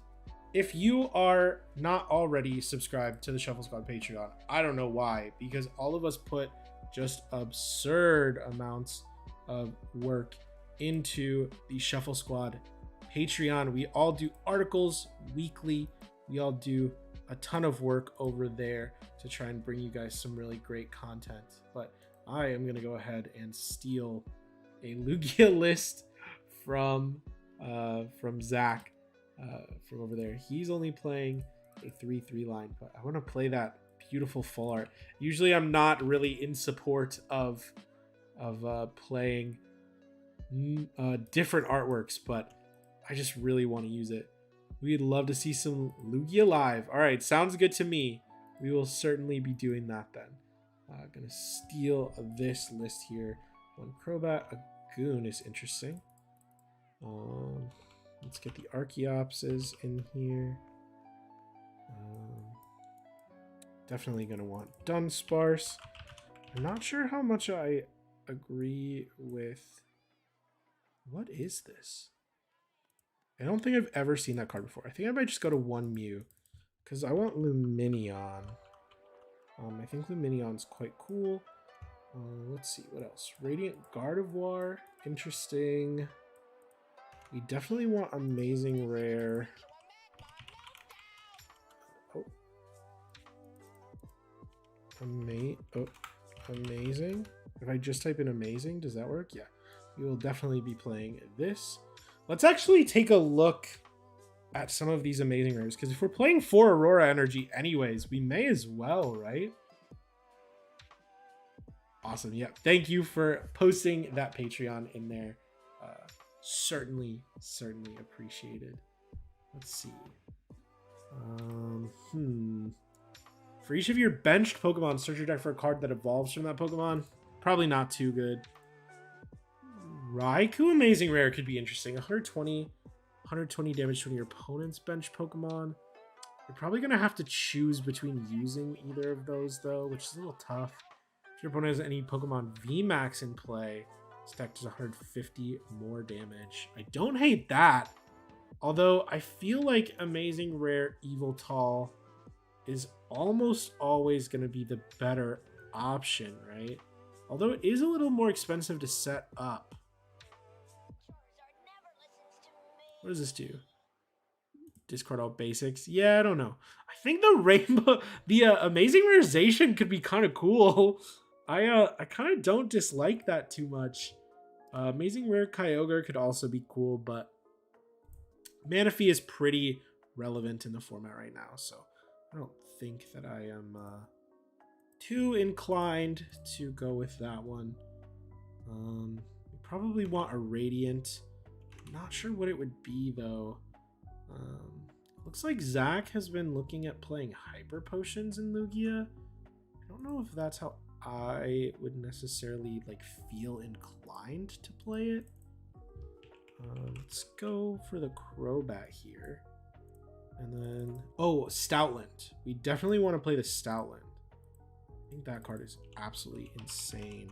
if you are not already subscribed to the Shuffle Squad Patreon, I don't know why, because all of us put just absurd amounts of work into the Shuffle Squad Patreon. We all do articles weekly. We all do a ton of work over there to try and bring you guys some really great content. But I am going to go ahead and steal a Lugia list from Zach. from over there. He's only playing a 3/3 line, but I want to play that beautiful full art. Usually I'm not really in support of playing different artworks, but I just really want to use it. We'd love to see some Lugia live. All right, sounds good to me. We will certainly be doing that then. Gonna steal this list here. One Crobat, a Goon is interesting. Let's get the Archeopses in here. Definitely gonna want Dunsparce. I'm not sure how much I agree with. What is this? I don't think I've ever seen that card before. I think I might just go to one Mew because I want Luminion. I think Luminion's quite cool. Let's see, what else? Radiant Gardevoir, interesting. We definitely want Amazing Rare. Oh. Amazing. If I just type in Amazing, does that work? Yeah. We will definitely be playing this. Let's actually take a look at some of these Amazing Rares, because if we're playing 4 Aurora Energy anyways, we may as well, right? Awesome. Yeah. Thank you for posting that Patreon in there. Certainly appreciated. Let's see. For each of your benched Pokemon, search your deck for a card that evolves from that Pokemon. Probably not too good. Raikou Amazing Rare could be interesting. 120 damage to your opponent's bench Pokemon. You're probably going to have to choose between using either of those, though, which is a little tough. If your opponent has any Pokemon VMAX in play, this deck does 150 more damage. I don't hate that. Although, I feel like Amazing Rare Yveltal is almost always going to be the better option, right? Although it is a little more expensive to set up. What does this do? Discard all basics? Yeah, I don't know. I think the Amazing Rareization could be kind of cool. I kind of don't dislike that too much. Amazing Rare Kyogre could also be cool, but Manaphy is pretty relevant in the format right now, so I don't think that I am too inclined to go with that one. We probably want a Radiant. Not sure what it would be, though. Looks like Zach has been looking at playing Hyper Potions in Lugia. I don't know if that's how I would necessarily feel inclined to play it. Let's go for the Crobat here. And then, Stoutland. We definitely want to play the Stoutland. I think that card is absolutely insane.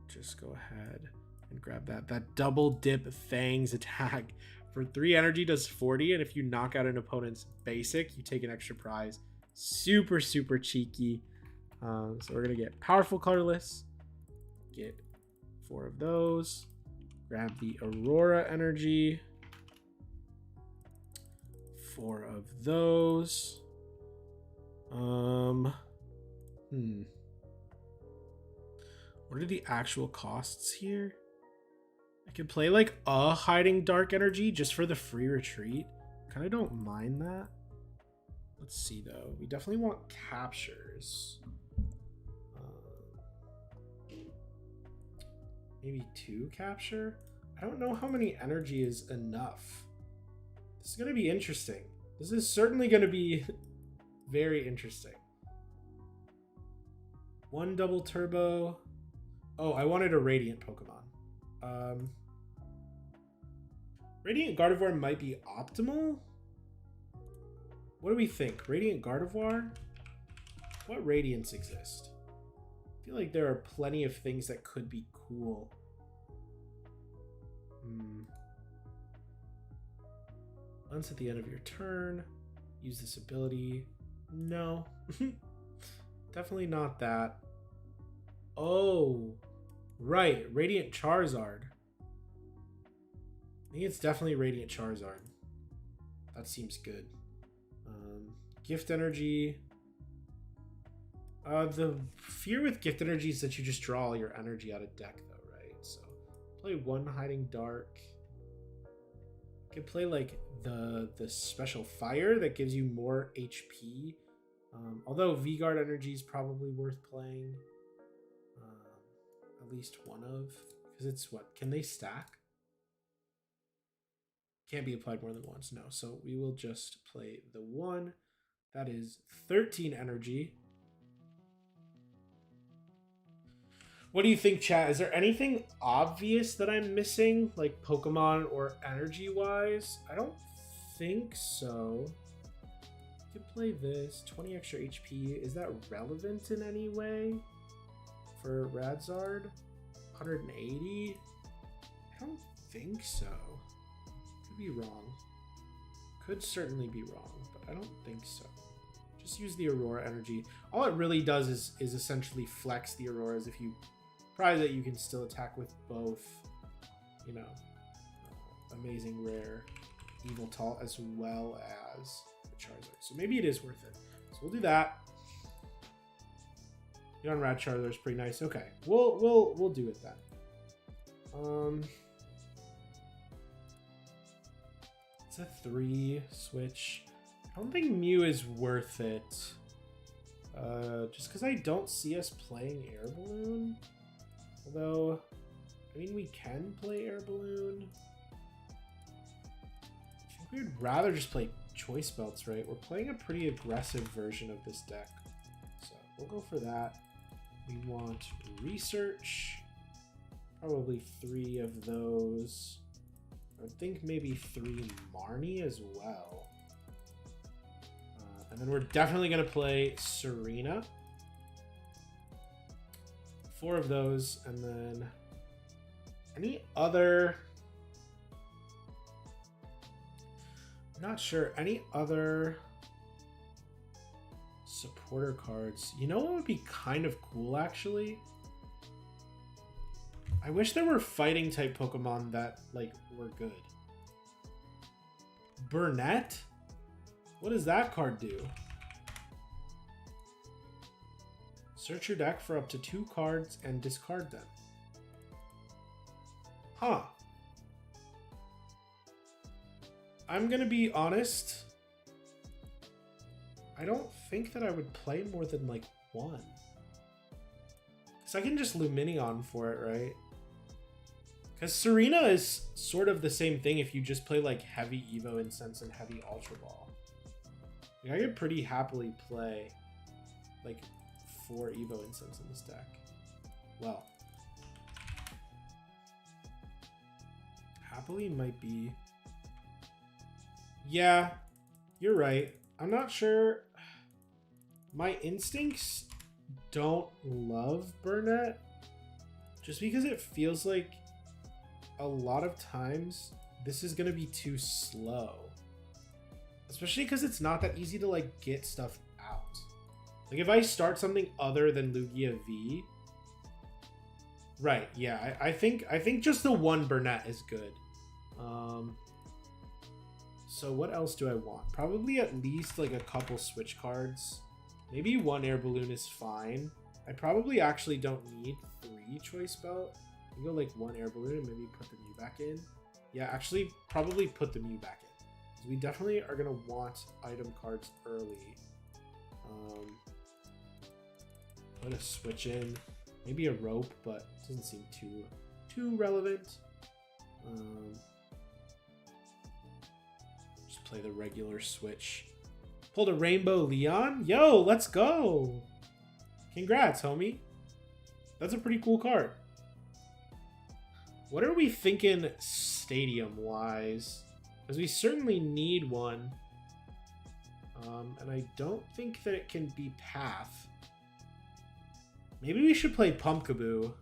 Just go ahead and grab that. That double dip Fangs attack for 3 energy does 40, and if you knock out an opponent's basic, you take an extra prize. Super cheeky. So we're gonna get powerful colorless. Get 4 of those. Grab the Aurora energy. 4 of those. What are the actual costs here? I could play a Hiding Dark Energy just for the free retreat. Kind of don't mind that. Let's see though. We definitely want captures. Maybe 2 capture? I don't know how many energy is enough. This is going to be interesting. This is certainly going to be very interesting. 1 double turbo. Oh, I wanted a Radiant Pokemon. Radiant Gardevoir might be optimal. What do we think? Radiant Gardevoir? What Radiants exist? I feel like there are plenty of things that could be cool. Once at the end of your turn, use this ability. No. Definitely not that. Oh, right. Radiant Charizard. I think it's definitely Radiant Charizard. That seems good. Gift Energy. The fear with Gift Energy is that you just draw all your energy out of deck, though, right? So play 1 Hiding Dark. could play like the special fire that gives you more HP. Although V-Guard energy is probably worth playing. At least one of. Because it's what? Can they stack? Can't be applied more than once. No. So we will just play the one. That is 13 energy. What do you think, chat? Is there anything obvious that I'm missing? Like Pokemon or energy-wise? I don't think so. You could play this. 20 extra HP. Is that relevant in any way? For Radzard? 180? I don't think so. Could be wrong. Could certainly be wrong, but I don't think so. Just use the Aurora energy. All it really does is essentially flex the Auroras. If you prize it, you can still attack with both, you know, amazing rare Eviltalt as well as the Charizard. So maybe it is worth it. So we'll do that. On Rad Charizard is pretty nice. Okay, we'll do it then. It's a 3 switch. I don't think Mew is worth it. Just because I don't see us playing Air Balloon. Although, I mean, we can play Air Balloon. I think we would rather just play Choice Belts, right? We're playing a pretty aggressive version of this deck. So we'll go for that. We want Research. Probably 3 of those. I think maybe 3 Marnie as well. And then we're definitely going to play Serena. 4 of those. And then any other... I'm not sure. Any other supporter cards? You know what would be kind of cool, actually? I wish there were fighting type Pokemon that, like, were good. Burnett? What does that card do? Search your deck for up to 2 cards and discard them. Huh. I'm gonna be honest. I don't think that I would play more than, like, 1. Because I can just Lumineon for it, right? Because Serena is sort of the same thing if you just play, like, heavy Evo Incense and heavy Ultra Ball. Like, I could pretty happily play, like, 4 Evo Incense in this deck. Well. Happily might be... Yeah, you're right. I'm not sure. My instincts don't love Burnett. Just because it feels like a lot of times this is going to be too slow. Especially because it's not that easy to, like, get stuff out. Like, if I start something other than Lugia V... Right, yeah, I think just the 1 Burnett is good. So what else do I want? Probably at least, like, a couple switch cards. Maybe 1 Air Balloon is fine. I probably actually don't need 3 Choice Belt. You go, like, 1 Air Balloon and maybe put the Mew back in. Yeah, actually, probably put the Mew back in. So we definitely are going to want item cards early. Put a switch in. Maybe a rope, but it doesn't seem too relevant. Just play the regular switch. Pulled a Rainbow Leon? Yo, let's go! Congrats, homie. That's a pretty cool card. What are we thinking stadium-wise? Because we certainly need one. And I don't think that it can be Path. Maybe we should play Pumpkaboo.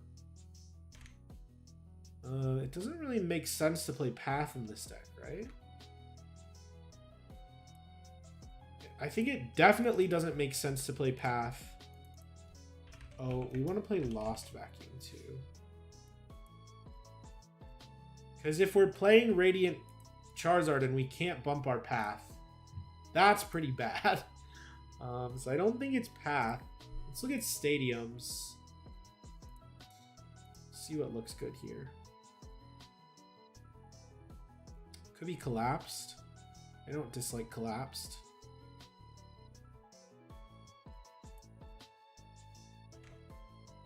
It doesn't really make sense to play Path in this deck, right? I think it definitely doesn't make sense to play Path. Oh, we want to play Lost Vacuum too. Because if we're playing Radiant Charizard and we can't bump our Path, that's pretty bad. So I don't think it's Path. Let's look at stadiums. See what looks good here. Could be collapsed. I don't dislike collapsed.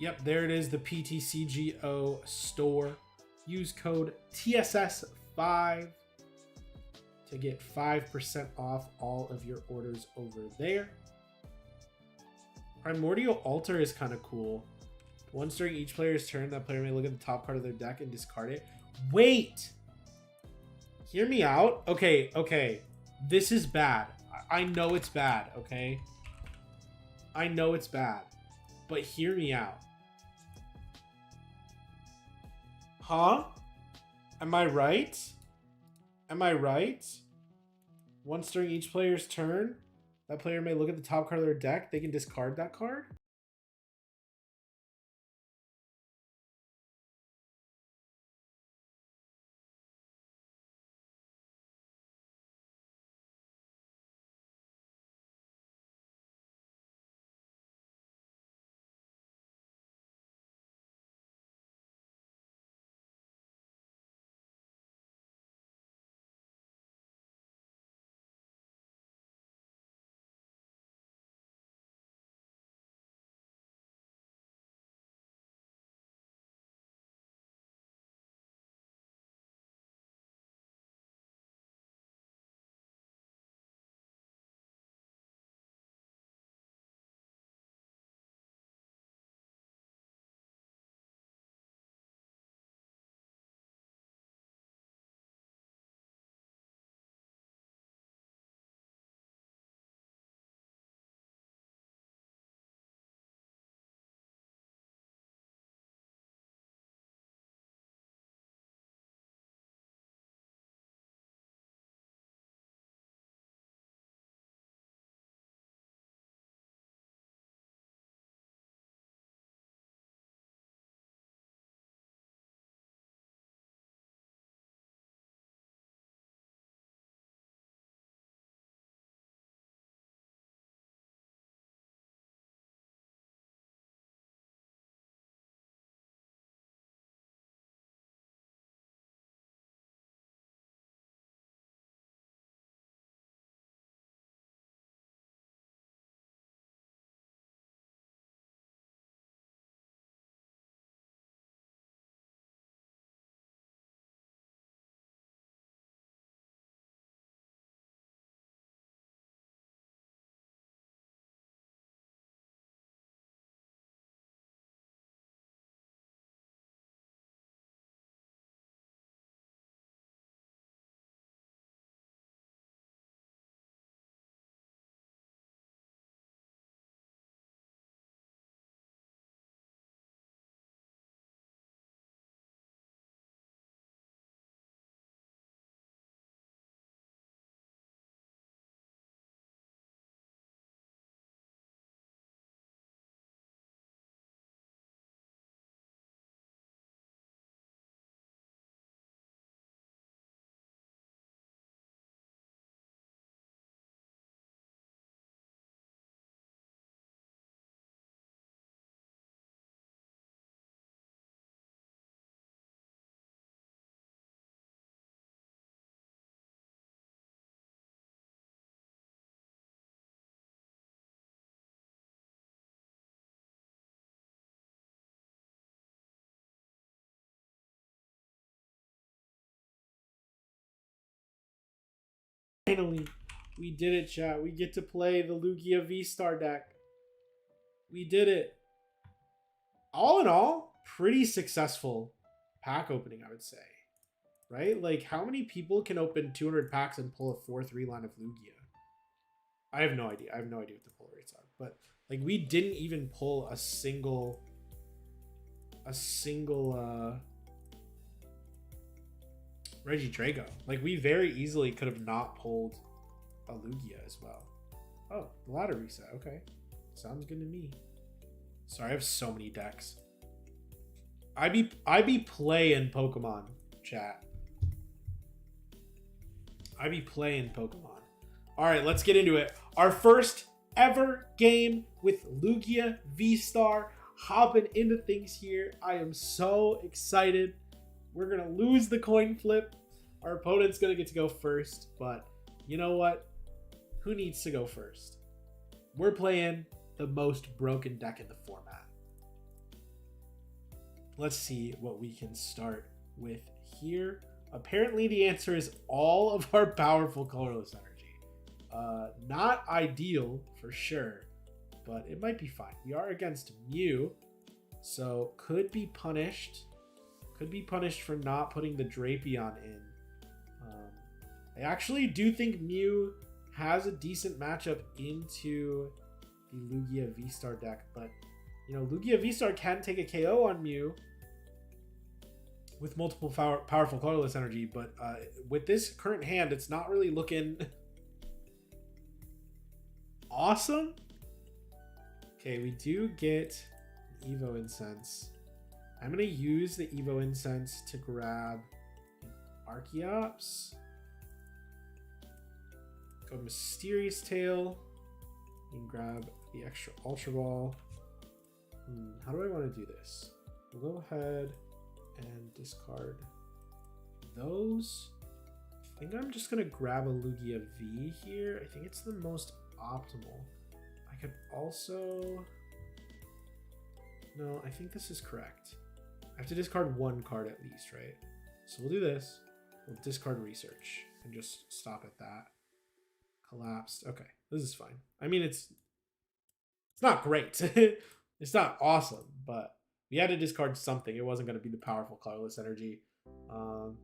Yep, there it is, the PTCGO store. Use code TSS5 to get 5% off all of your orders over there. Primordial Altar is kind of cool. Once during each player's turn, that player may look at the top card of their deck and discard it. Wait! Hear me out? Okay, okay. This is bad. I know it's bad, okay? I know it's bad. But hear me out. Huh? Am I right? Am I right? Once during each player's turn, that player may look at the top card of their deck. They can discard that card? Finally, we did it, chat. We get to play the Lugia V-Star deck. We did it. All in all, pretty successful pack opening, I would say. Right? Like, how many people can open 200 packs and pull a 4-3 line of Lugia? I have no idea. I have no idea what the pull rates are. But, like, we didn't even pull a single Reggie Drago. Like, we very easily could have not pulled a Lugia as well. Oh, the ladder reset. Okay. Sounds good to me. Sorry, I have so many decks. I be playing Pokemon, chat. I be playing Pokemon. All right, let's get into it. Our first ever game with Lugia V-Star. Hopping into things here. I am so excited. We're going to lose the coin flip. Our opponent's going to get to go first, but you know what? Who needs to go first? We're playing the most broken deck in the format. Let's see what we can start with here. Apparently the answer is all of our powerful colorless energy. Not ideal for sure, but it might be fine. We are against Mew, so could be punished. Could be punished for not putting the Drapion in. I actually do think Mew has a decent matchup into the Lugia V-Star deck, but you know, Lugia V-Star can take a KO on Mew with multiple powerful colorless energy, but with this current hand, it's not really looking awesome. Okay, we do get an Evo Incense. I'm going to use the Evo Incense to grab an Archeops. Go Mysterious Tail. And grab the extra Ultra Ball. How do I want to do this? We'll go ahead and discard those. I think I'm just going to grab a Lugia V here. I think it's the most optimal. I could also... No, I think this is correct. I have to discard one card at least, right? So we'll do this. We'll discard Research and just stop at that. Collapsed. Okay, this is fine. I mean, it's not great. It's not awesome, but we had to discard something. It wasn't going to be the powerful colorless energy. We'll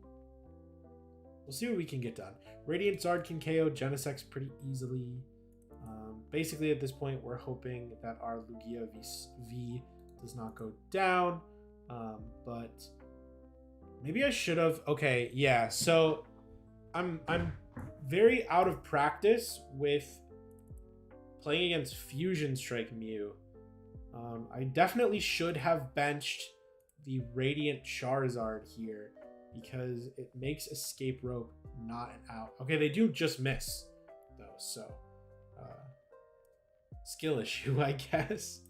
see what we can get done. Radiant Zard can KO Genesect pretty easily. Basically, at this point, we're hoping that our Lugia V does not go down. But maybe I should have. Okay, yeah. So I'm very out of practice with playing against Fusion Strike Mew. I definitely should have benched the Radiant Charizard here because it makes Escape Rope not an out. Okay, they do just miss though, so skill issue, I guess.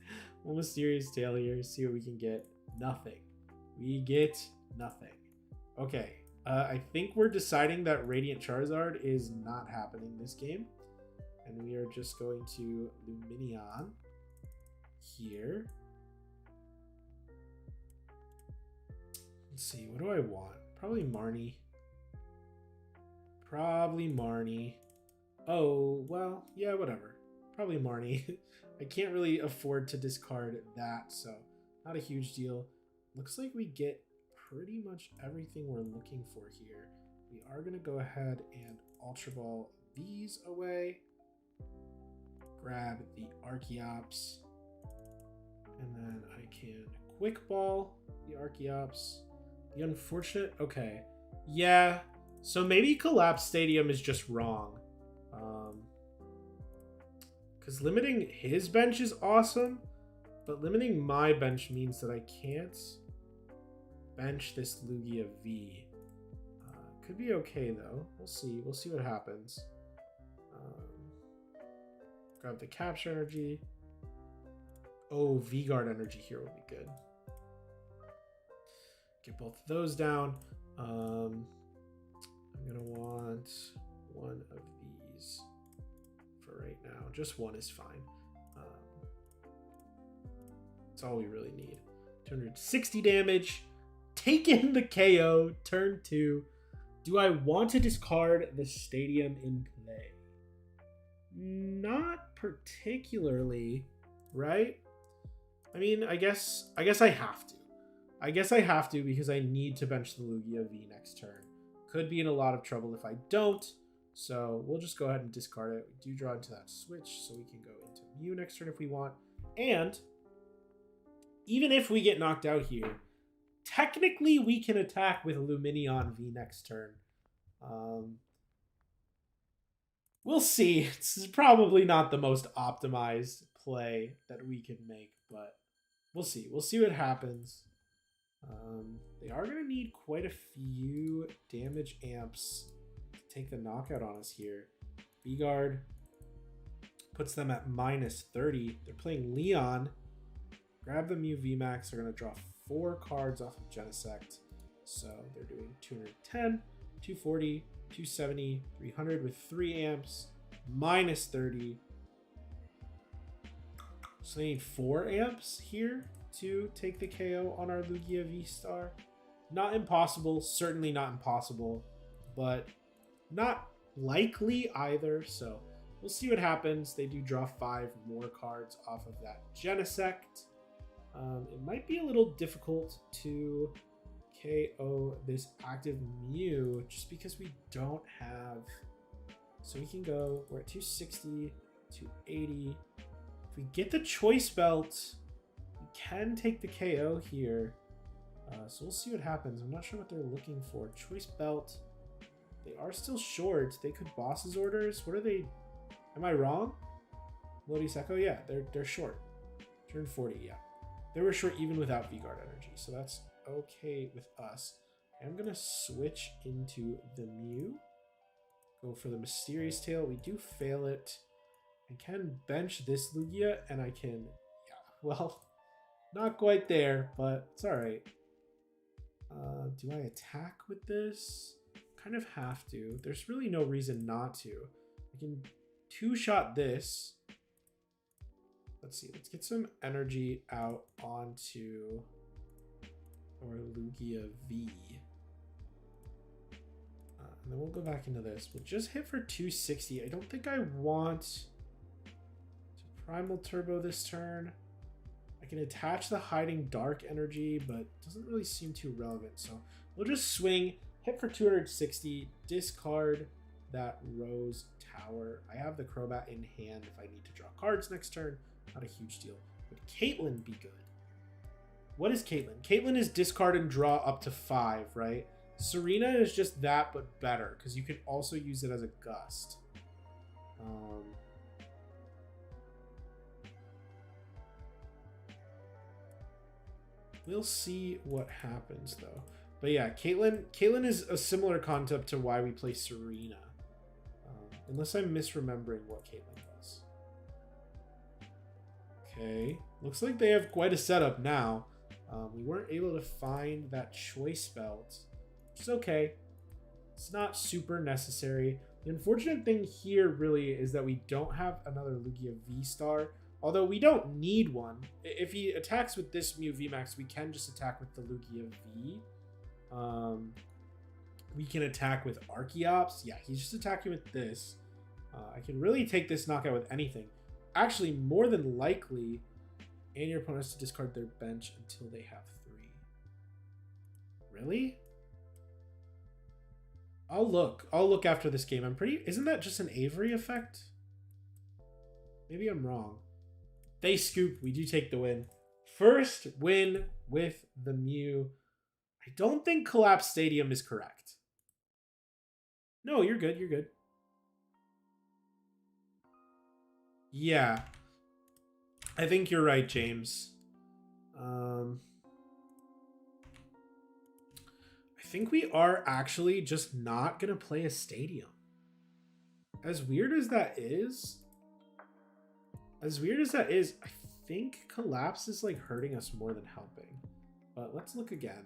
We'll Mysterious Tail here, see what we can get. Nothing. We get nothing. Okay, I think we're deciding that Radiant Charizard is not happening this game, and we are just going to Lumineon here. Let's see, what do I want? Probably Marnie. Probably Marnie. Oh, well, yeah, whatever. Probably Marnie. I can't really afford to discard that, so not a huge deal. Looks like we get pretty much everything we're looking for here. We are going to go ahead and Ultra Ball these away. Grab the Archeops. And then I can Quick Ball the Archeops. The unfortunate... Okay. Yeah. So maybe Collapse Stadium is just wrong. Because limiting his bench is awesome, but limiting my bench means that I can't bench this Lugia V. Could be okay though. We'll see. We'll see what happens. Grab the Capture Energy. Oh, V-Guard Energy here will be good. Get both of those down. I'm going to want one of these for right now. Just one is fine. That's all we really need. 260 damage. Taking the KO. Turn 2. Do I want to discard the Stadium in play? Not particularly, right? I mean, I guess I have to. I guess I have to because I need to bench the Lugia V next turn. Could be in a lot of trouble if I don't. So we'll just go ahead and discard it. We do draw into that switch, so we can go into Mew next turn if we want. And even if we get knocked out here, technically we can attack with Lumineon V next turn. We'll see. It's probably not the most optimized play that we can make, but we'll see. We'll see what happens. They are going to need quite a few damage amps to take the knockout on us here. V-Guard puts them at -30. They're playing Leon. Grab the Mew VMAX. They're going to draw 4 cards off of Genesect. So they're doing 210, 240, 270, 300 with 3 amps, minus 30. So they need 4 amps here to take the KO on our Lugia V-Star. Not impossible, certainly not impossible, but not likely either. So we'll see what happens. They do draw 5 more cards off of that Genesect. It might be a little difficult to KO this active Mew just because we don't have. So we can go, we're at 260, 280. If we get the Choice Belt, we can take the KO here. So we'll see what happens. I'm not sure what they're looking for. Choice Belt. They are still short. They could Boss's Orders. What are they? Am I wrong? Lodi Secco? Yeah, they're short. Turn 40, yeah. They were short even without V-Guard energy. So that's okay with us. I'm going to switch into the Mew. Go for the Mysterious Tail. We do fail it. I can bench this Lugia and I can, yeah, well, not quite there, but it's all right. Do I attack with this? Kind of have to. There's really no reason not to. I can 2-shot this. Let's see. Let's get some energy out onto our Lugia V. And then we'll go back into this. We'll just hit for 260. I don't think I want to Primal Turbo this turn. I can attach the Hiding Dark energy, but it doesn't really seem too relevant. So we'll just swing, hit for 260, discard that Rose Tower. I have the Crobat in hand if I need to draw cards next turn. Not a huge deal. Would Caitlyn be good? What is Caitlyn? Caitlyn is discard and draw up to 5, right? Serena is just that, but better, because you can also use it as a Gust. We'll see what happens, though. But yeah, Caitlyn is a similar concept to why we play Serena. Unless I'm misremembering what Caitlyn does. Okay, looks like they have quite a setup now. We weren't able to find that Choice Belt, which is okay. It's not super necessary. The unfortunate thing here really is that we don't have another Lugia V-Star, although we don't need one. If he attacks with this Mew VMAX, we can just attack with the Lugia V. We can attack with Archeops. Yeah, he's just attacking with this. I can really take this knockout with anything. Actually, more than likely, and your opponent has to discard their bench until they have 3. Really? I'll look after this game. Isn't that just an Avery effect? Maybe I'm wrong. They scoop. We do take the win. First win with the Mew. I don't think Collapse Stadium is correct. No, you're good. You're good. Yeah. I think you're right, James. I think we are actually just not going to play a stadium. As weird as that is, I think Collapse is like hurting us more than helping. But let's look again.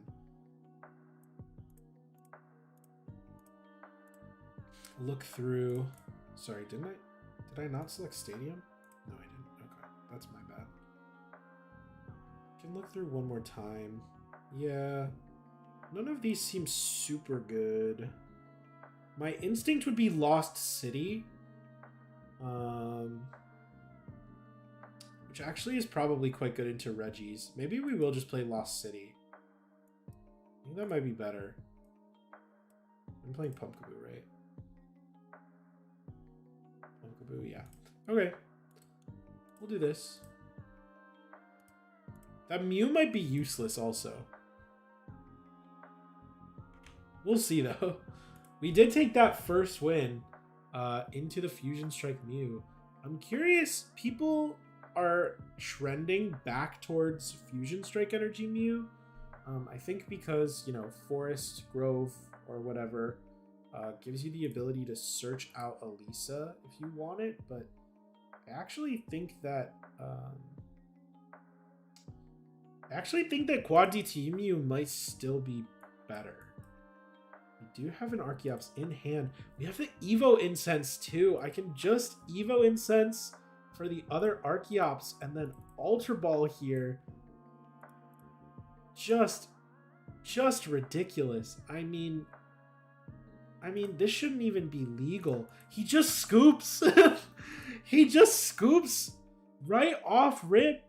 Look through. Sorry, did I not select stadium? No, I didn't. Okay, that's my bad. Can look through one more time. Yeah, none of these seem super good. My instinct would be Lost City, which actually is probably quite good into Reggie's. Maybe we will just play Lost City. I think that might be better. I'm playing Pumpkaboo, right? Pumpkaboo, yeah. Okay. We'll do this. That Mew might be useless also. We'll see though. We did take that first win into the Fusion Strike Mew. I'm curious, people are trending back towards Fusion Strike Energy Mew. I think because, you know, Forest, Grove, or whatever gives you the ability to search out Elisa if you want it, but I actually think that Quad DT Mew might still be better. We do have an Archeops in hand. We have the Evo Incense too. I can just Evo Incense for the other Archeops and then Ultra Ball here. Just ridiculous. I mean, this shouldn't even be legal. He just scoops. He just scoops right off rip.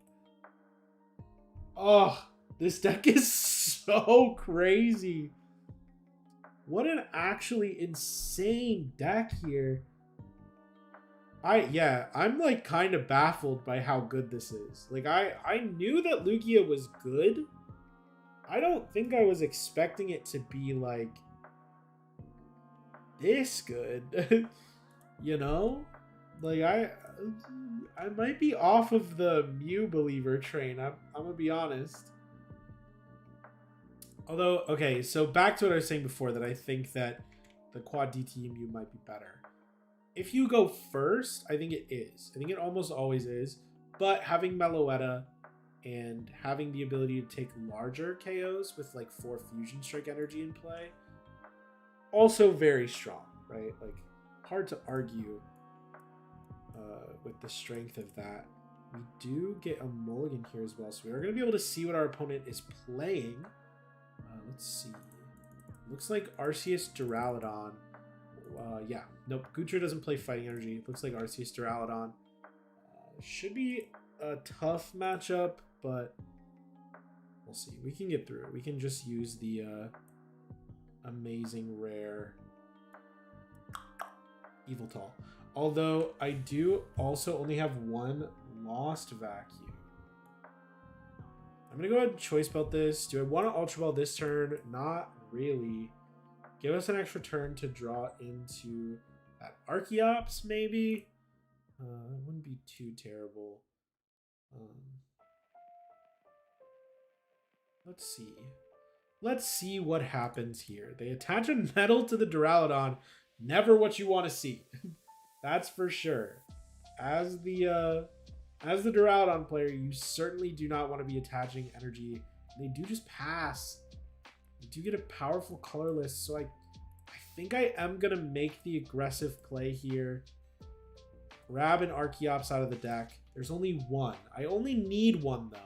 Oh, this deck is so crazy. What an actually insane deck here. I'm like kind of baffled by how good this is. Like I knew that Lugia was good. I don't think I was expecting it to be like this good. You know? Like I might be off of the Mew believer train. I'm gonna be honest. Although, okay, so back to what I was saying before, that I think that the quad DT Mew might be better. If you go first, I think it is. I think it almost always is. But having Meloetta and having the ability to take larger KOs with like 4 Fusion Strike energy in play, also very strong, right? Like, hard to argue with the strength of that. We do get a mulligan here as well, so we are going to be able to see what our opponent is playing. Let's see. Looks like Arceus Duraludon. Yeah, nope. Gutra doesn't play Fighting Energy. It looks like Arceus Duraludon. Should be a tough matchup, but we'll see. We can get through it. We can just use the amazing rare Yveltal. Although I do also only have 1 Lost Vacuum. I'm going to go ahead and Choice Belt this. Do I want to Ultra Ball this turn? Not really. Give us an extra turn to draw into that Archeops, maybe? It wouldn't be too terrible. Let's see. Let's see what happens here. They attach a medal to the Duraludon. Never what you want to see. That's for sure. As the Duraludon player, you certainly do not want to be attaching energy. They do just pass. You do get a powerful colorless, so I think I am going to make the aggressive play here. Grab an Archeops out of the deck. There's only 1. I only need 1, though.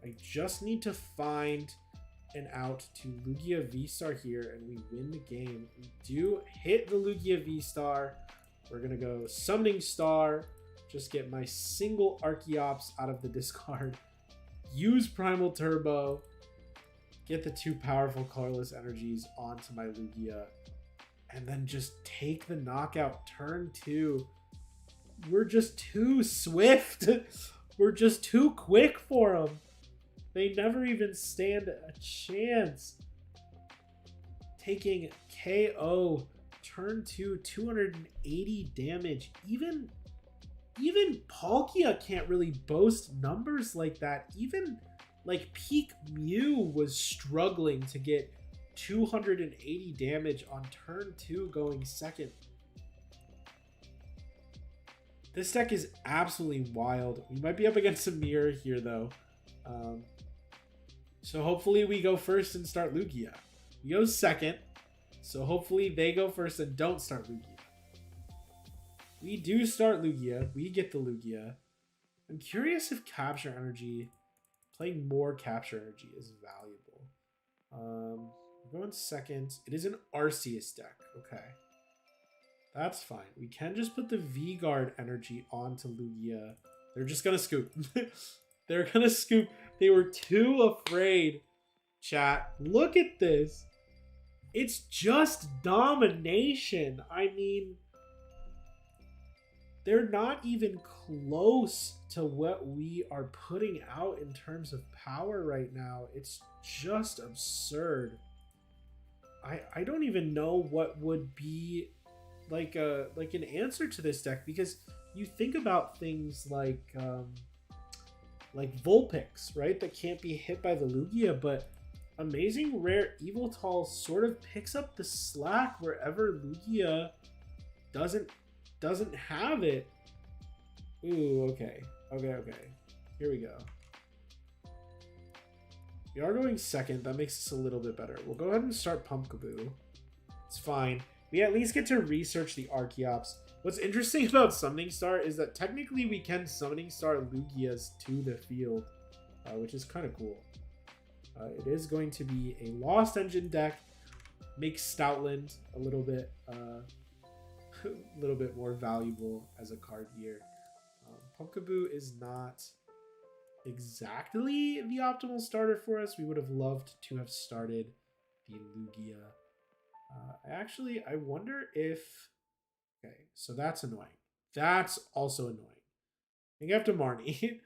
I just need to find an out to Lugia V-Star here, and we win the game. We do hit the Lugia V-Star. We're going to go Summoning Star. Just get my single Archeops out of the discard. Use Primal Turbo. Get the 2 powerful colorless energies onto my Lugia. And then just take the knockout turn 2. We're just too swift. We're just too quick for them. They never even stand a chance. Taking KO turn 2, 280 damage. Even Palkia can't really boast numbers like that. Even like peak Mew was struggling to get 280 damage on turn 2 going second. This deck is absolutely wild. We might be up against a mirror here though. So hopefully we go first and start Lugia. We go second. So hopefully they go first and don't start Lugia. We do start Lugia. We get the Lugia. I'm curious if Capture Energy, playing more Capture Energy is valuable. We're going second. It is an Arceus deck. Okay. That's fine. We can just put the V-Guard energy onto Lugia. They're just going to scoop. They're going to scoop. They were too afraid. Chat, look at this. It's just domination. I mean, they're not even close to what we are putting out in terms of power right now. It's just absurd. I don't even know what would be like an answer to this deck, because you think about things like Vulpix, right? That can't be hit by the Lugia, but Amazing Rare Yveltal sort of picks up the slack wherever Lugia doesn't have it. Ooh, okay. Here we go. We are going second. That makes us a little bit better. We'll go ahead and start Pumpkaboo. It's fine. We at least get to research the Archeops. What's interesting about Summoning Star is that technically we can Summoning Star Lugias to the field, which is kind of cool. It is going to be a Lost Engine deck. Makes Stoutland a little bit more valuable as a card here. Pumpkaboo is not exactly the optimal starter for us. We would have loved to have started the Lugia. I wonder if... Okay, so that's annoying. That's also annoying. I think I have to Marnie.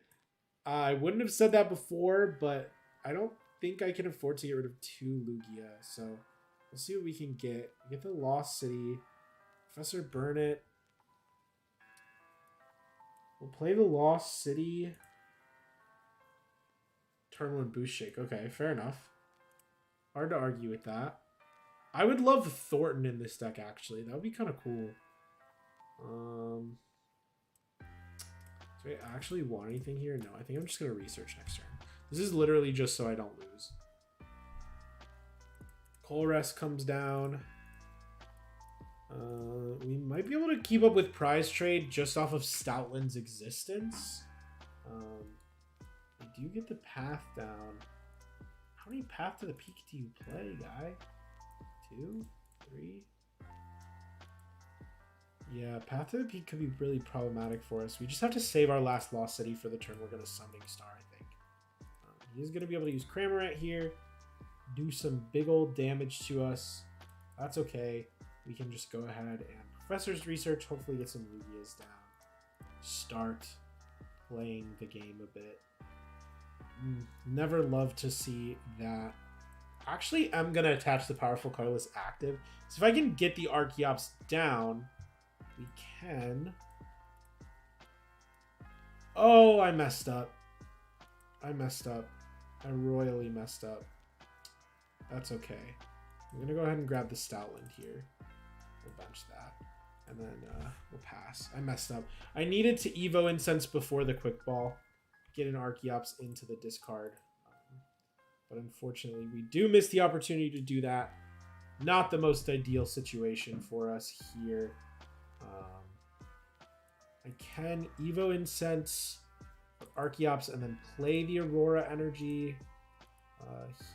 I wouldn't have said that before, but I don't think I can afford to get rid of 2 Lugia. So let's see what we can get. We get the Lost City. Professor Burnett. We'll play the Lost City. Terminal and Boost Shake. Okay, fair enough. Hard to argue with that. I would love Thornton in this deck, actually. That would be kind of cool. Do I actually want anything here? No, I think I'm just going to research next turn. This is literally just so I don't lose. Colress comes down. We might be able to keep up with Prize Trade just off of Stoutland's existence. We do get the path down. How many Path to the Peak do you play, guy? 2? 3? Yeah, Path to the Peak could be really problematic for us. We just have to save our last Lost City for the turn we're going to Summoning Star, I think. He's going to be able to use Cramorant here. Do some big old damage to us. That's okay. We can just go ahead and Professor's Research, hopefully get some Lugias down. Start playing the game a bit. Never love to see that. Actually, I'm going to attach the Powerful Colorless active. So if I can get the Archeops down, we can... Oh, I messed up. I royally messed up. That's okay. I'm going to go ahead and grab the Stoutland here. We'll bench that. And then we'll pass. I messed up. I needed to Evo Incense before the Quick Ball. Get an Archeops into the discard. But unfortunately, we do miss the opportunity to do that. Not the most ideal situation for us here. I can Evo Incense Archeops and then play the Aurora Energy.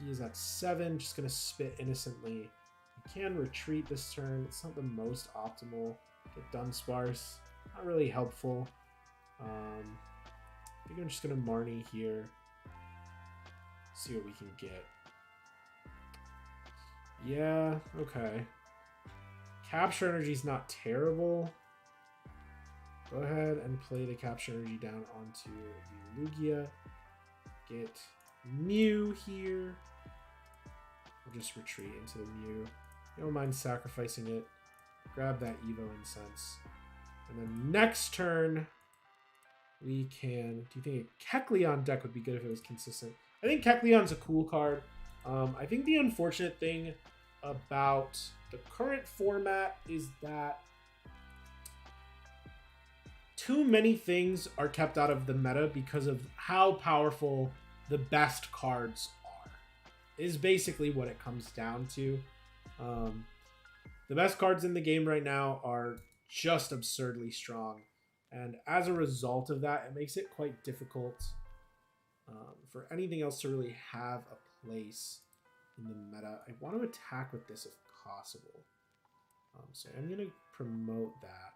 He is at 7, just going to spit innocently. We can retreat this turn. It's not the most optimal. Get Dunsparce. Not really helpful. I think I'm just going to Marnie here. See what we can get. Yeah, okay. Capture Energy is not terrible. Go ahead and play the Capture Energy down onto the Lugia. Get Mew here. We'll just retreat into the Mew. Don't mind sacrificing it. Grab that Evo Incense. And then next turn, we can... Do you think a Kecleon deck would be good if it was consistent? I think Kecleon's a cool card. I think the unfortunate thing about the current format is that too many things are kept out of the meta because of how powerful the best cards are, is basically what it comes down to. The best cards in the game right now are just absurdly strong. And as a result of that, it makes it quite difficult for anything else to really have a place in the meta. I want to attack with this if possible. So I'm going to promote that.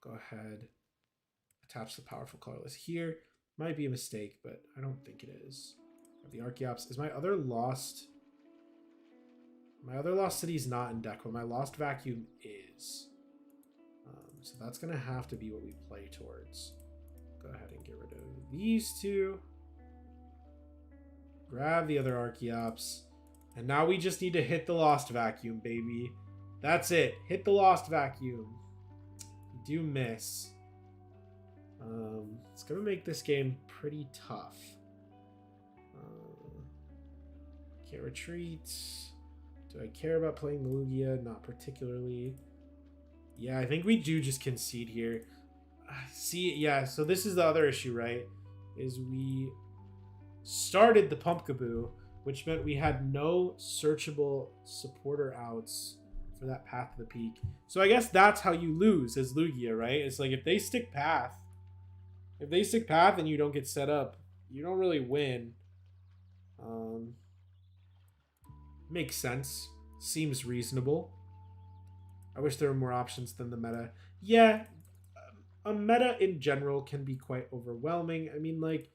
Go ahead. Attach the Powerful Colorless here. Might be a mistake, but I don't think it is. The Archeops. Is my other lost... My other Lost City is not in deck, but my Lost Vacuum is. So that's going to have to be what we play towards. Go ahead and get rid of these two. Grab the other Archeops. And now we just need to hit the Lost Vacuum, baby. That's it. Hit the Lost Vacuum. We do miss. It's going to make this game pretty tough. Can't retreat. Do I care about playing the Lugia? Not particularly. Yeah, I think we do just concede here. See, yeah, so this is the other issue, right? Is we started the Pumpkaboo, which meant we had no searchable supporter outs for that Path to the Peak. So I guess that's how you lose as Lugia, right? It's like if they stick Path and you don't get set up, you don't really win. Makes sense. Seems reasonable. I wish there were more options than the meta. Yeah, a meta in general can be quite overwhelming. I mean, like,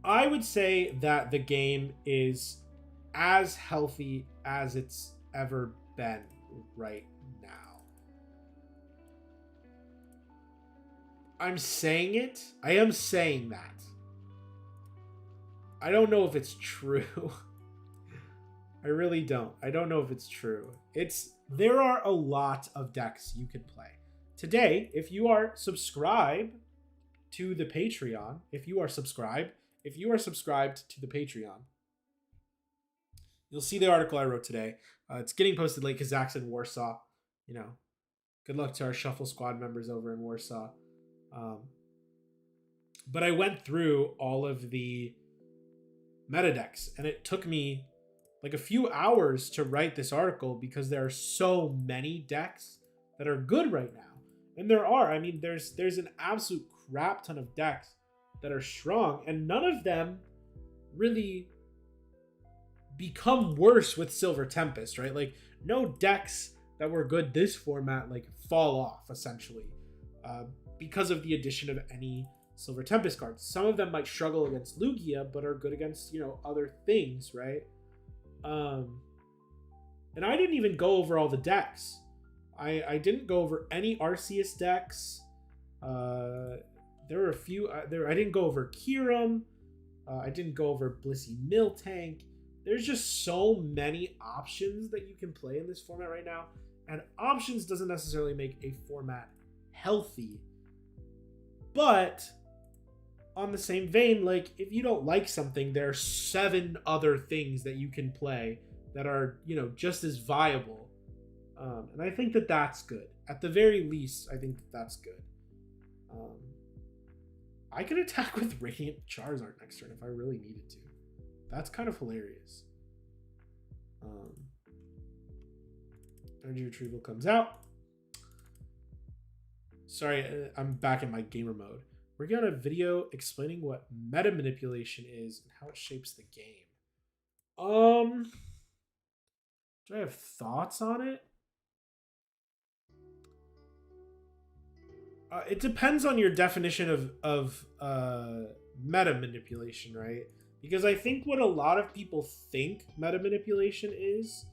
I would say that the game is as healthy as it's ever been right now. I'm saying it. I am saying that. I don't know if it's true. I really don't. I don't know if it's true. There are a lot of decks you can play. Today, if you are subscribed to the Patreon, if you are subscribed to the Patreon, you'll see the article I wrote today. It's getting posted late because Zach's in Warsaw. You know, good luck to our Shuffle Squad members over in Warsaw. But I went through all of the meta decks, and it took me like a few hours to write this article because there are so many decks that are good right now. And there are. I mean, there's an absolute crap ton of decks that are strong, and none of them really become worse with Silver Tempest, right? Like, no decks that were good this format like fall off essentially because of the addition of any Silver Tempest cards. Some of them might struggle against Lugia, but are good against, you know, other things, right? And I didn't even go over all the decks. I didn't go over any Arceus decks. There were a few. I didn't go over Kyurem. I didn't go over Blissey Miltank. There's just so many options that you can play in this format right now. And options doesn't necessarily make a format healthy. But on the same vein, like, if you don't like something, there are 7 other things that you can play that are, you know, just as viable. And I think that that's good. At the very least, I think that that's good. I could attack with Radiant Charizard next turn if I really needed to. That's kind of hilarious. Energy Retrieval comes out. Sorry, I'm back in my gamer mode. We're going to have a video explaining what meta manipulation is and how it shapes the game. Do I have thoughts on it? It depends on your definition of meta manipulation, right? Because I think what a lot of people think meta manipulation is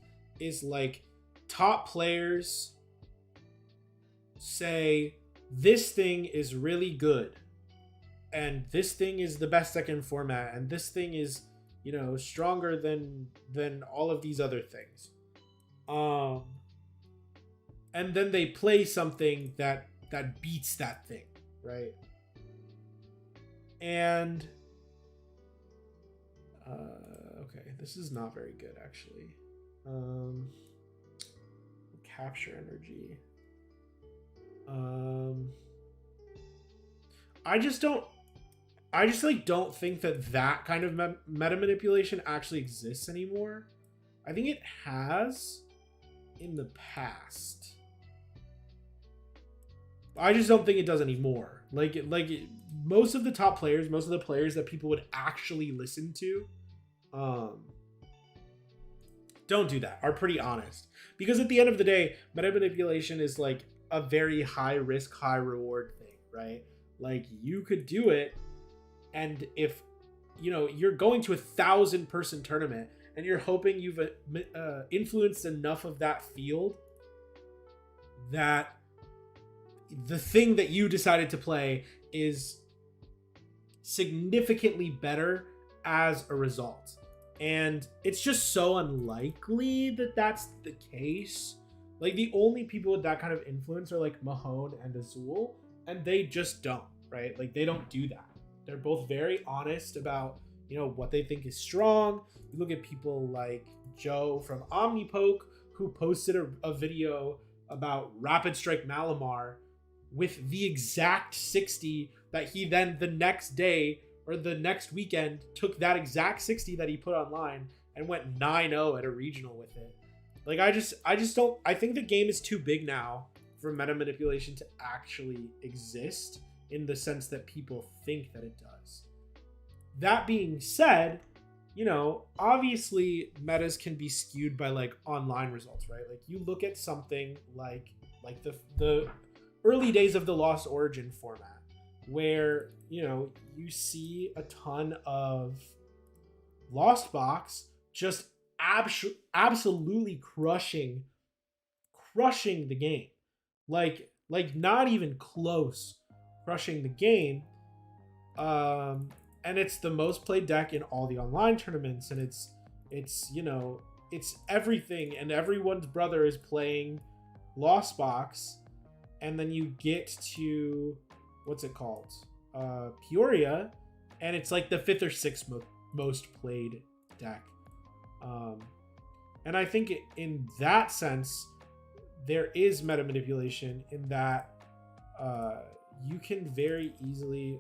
like top players say this thing is really good and this thing is the best deck in format and this thing is, you know, stronger than all of these other things. And then they play something that beats that thing, right? And okay, this is not very good actually. Capture energy. I just don't think that kind of meta manipulation actually exists anymore. I think it has in the past. I just don't think it does anymore. Most of the top players, most of the players that people would actually listen to, don't do that. Are pretty honest. Because at the end of the day, meta manipulation is like a very high risk, high reward thing, right? Like, you could do it, and if, you know, you're going to a 1,000-person tournament and you're hoping you've influenced enough of that field that the thing that you decided to play is significantly better as a result. And it's just so unlikely that that's the case. Like, the only people with that kind of influence are like Mahone and Azul, and they just don't, right? Like, they don't do that. They're both very honest about, you know, what they think is strong. You look at people like Joe from Omnipoke, who posted a video about Rapid Strike Malamar with the exact 60 that he then the next day or the next weekend took that exact 60 that he put online and went 9-0 at a regional with it. Like, I just don't, I think the game is too big now for meta manipulation to actually exist in the sense that people think that it does. That being said, you know, obviously metas can be skewed by like online results, right? Like you look at something like the early days of the Lost Origin format, where, you know, you see a ton of Lost Box just absolutely crushing the game, like not even close, crushing the game. And it's the most played deck in all the online tournaments, and it's you know, it's everything, and everyone's brother is playing Lost Box, and then you get to what's it called, Peoria, and it's like the 5th or 6th most played deck. And I think in that sense there is meta manipulation in that you can very easily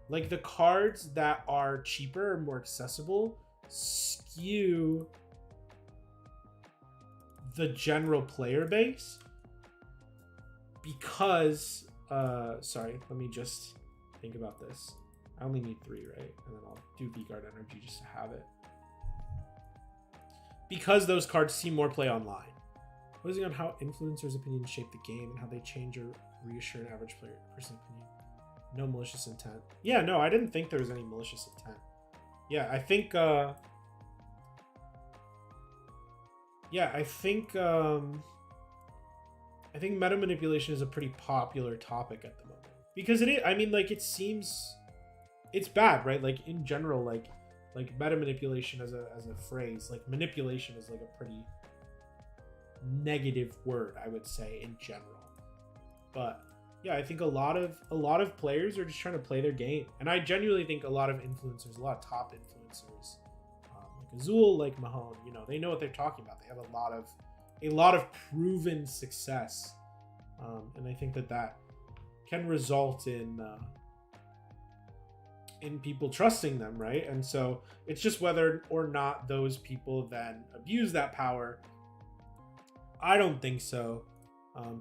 like the cards that are cheaper and more accessible skew the general player base because sorry, let me just think about this. I only need 3, right? And then I'll do V-Guard Energy just to have it. Because those cards see more play online. Focusing on how influencers' opinions shape the game and how they change or reassure an average person's opinion. No malicious intent. Yeah, no, I didn't think there was any malicious intent. Yeah, I think I think meta manipulation is a pretty popular topic at the moment. Because it is, I mean, like, it seems it's bad, right? Like in general, like meta manipulation as a phrase, like manipulation is like a pretty negative word, I would say, in general. But yeah, I think a lot of players are just trying to play their game, and I genuinely think a lot of influencers, a lot of top influencers, like Azul, like Mahone, you know, they know what they're talking about. They have a lot of proven success, and I think that can result in people trusting them, right? And so it's just whether or not those people then abuse that power. I don't think so.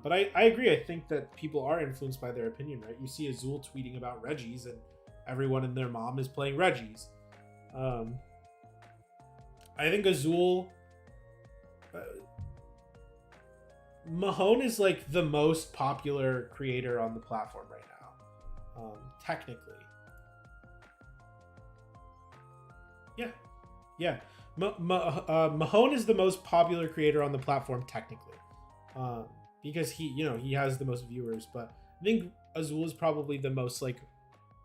But I agree. I think that people are influenced by their opinion, right? You see Azul tweeting about Regis, and everyone and their mom is playing Regis. I think Azul... Mahone is like the most popular creator on the platform right now. Technically. Yeah. Mahone is the most popular creator on the platform technically. Because he has the most viewers, but I think Azul is probably the most like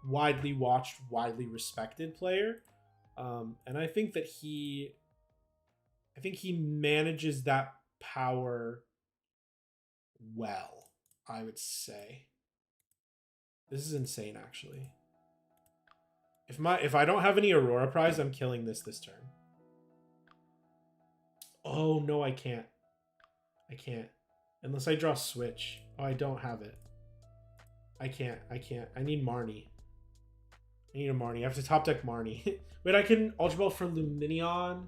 widely watched, widely respected player. And I think that he manages that power well, I would say. This is insane, actually. If I don't have any Aurora Prize, I'm killing this turn. Oh no, I can't. Unless I draw Switch. Oh, I don't have it. I can't. I need Marnie. I need a Marnie. I have to top deck Marnie. Wait, I can Ultra Ball for Luminion,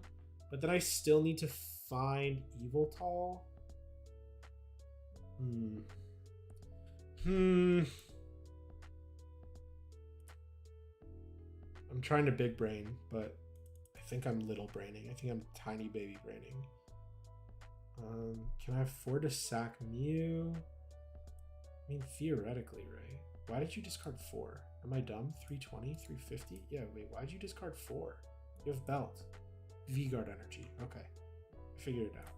but then I still need to find Yveltal. I'm trying to big brain, but I think I'm little braining. I think I'm tiny baby braining. Can I afford to sack Mew? I mean, theoretically, right? Why did you discard 4? Am I dumb? 320? 350? Yeah, wait, why'd you discard 4? You have Belt. V-Guard Energy. Okay. I figured it out.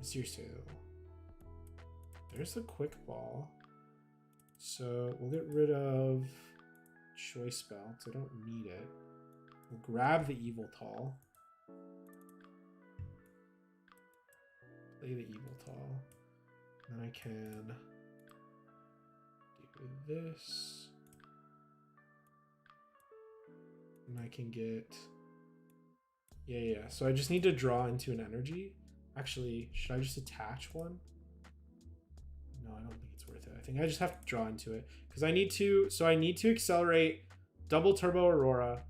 Seriously. There's a Quick Ball. So we'll get rid of Choice Belt. I don't need it. We'll grab the Yveltal. Play the Yveltal. Then I can do this. And I can get... Yeah. So I just need to draw into an energy. Actually, should I just attach one? No, I think I just have to draw into it because I need to. So I need to accelerate double turbo Aurora,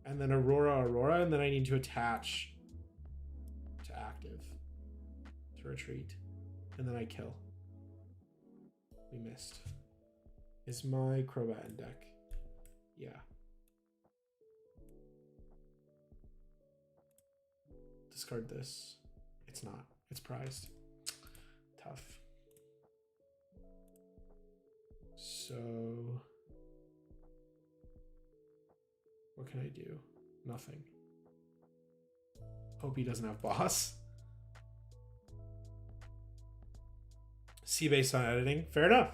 and then Aurora, and then I need to attach to active to retreat, and then I kill. We missed. Is my Crobat in deck? Yeah. Discard this. It's not. It's prized. Tough. So what can I do? Nothing. Hope he doesn't have boss. C based on editing. Fair enough.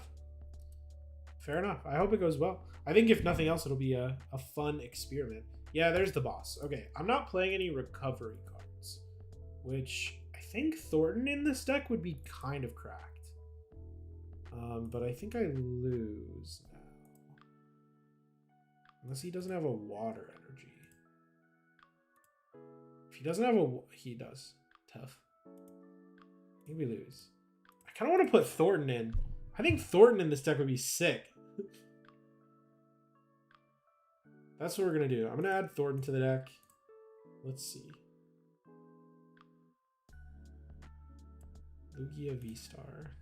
Fair enough. I hope it goes well. I think if nothing else, it'll be a fun experiment. Yeah, there's the boss. Okay, I'm not playing any recovery cards, which I think Thornton in this deck would be kind of cracked. But I think I lose now. Unless he doesn't have a water energy. If he doesn't have a... He does. Tough. I think we lose. I kind of want to put Thornton in. I think Thornton in this deck would be sick. That's what we're going to do. I'm going to add Thornton to the deck. Let's see. Lugia V-Star.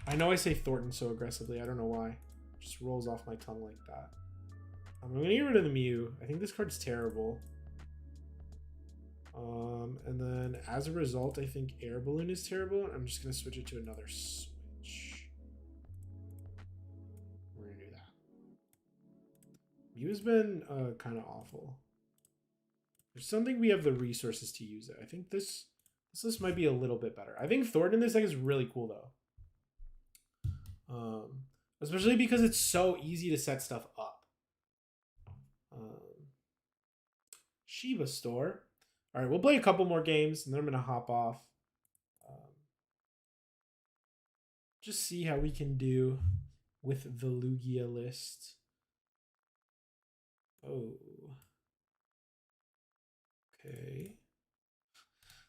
I know I say Thornton so aggressively. I don't know why. It just rolls off my tongue like that. I'm going to get rid of the Mew. I think this card's terrible. And then as a result, I think Air Balloon is terrible. I'm just going to switch it to another switch. We're going to do that. Mew has been kind of awful. There's something we have the resources to use it. I think this list might be a little bit better. I think Thornton in this deck is really cool though. Especially because it's so easy to set stuff up. Shiba Store. All right, we'll play a couple more games and then I'm going to hop off. Just see how we can do with the Lugia list. Oh. Okay.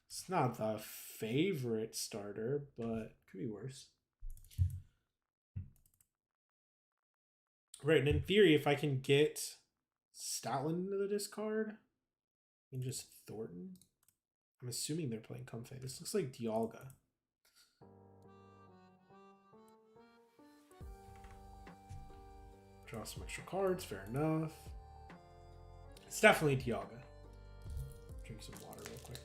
It's not the favorite starter, but could be worse. Right, and in theory, if I can get Stoutland into the discard, and just Thornton. I'm assuming they're playing Comfey. This looks like Dialga. Draw some extra cards, fair enough. It's definitely Dialga. Drink some water real quick.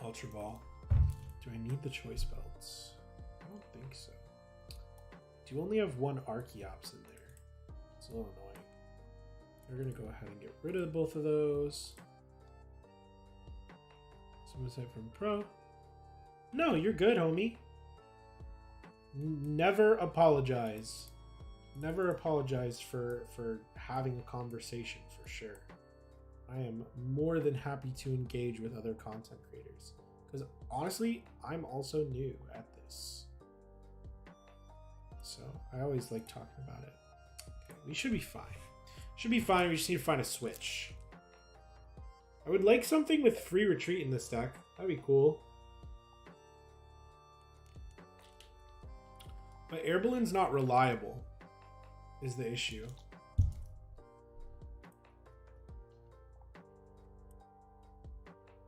Ultra Ball. Do I need the choice belts? I don't think so. Do you only have one Archeops in there? It's a little annoying. We're going to go ahead and get rid of both of those. Suicide from Pro. No, you're good, homie. Never apologize. Never apologize for having a conversation, for sure. I am more than happy to engage with other content creators. Because honestly, I'm also new at this. So I always like talking about it. Okay, we should be fine. Should be fine. We just need to find a switch. I would like something with free retreat in this deck. That'd be cool. But Air Balloon's not reliable, is the issue.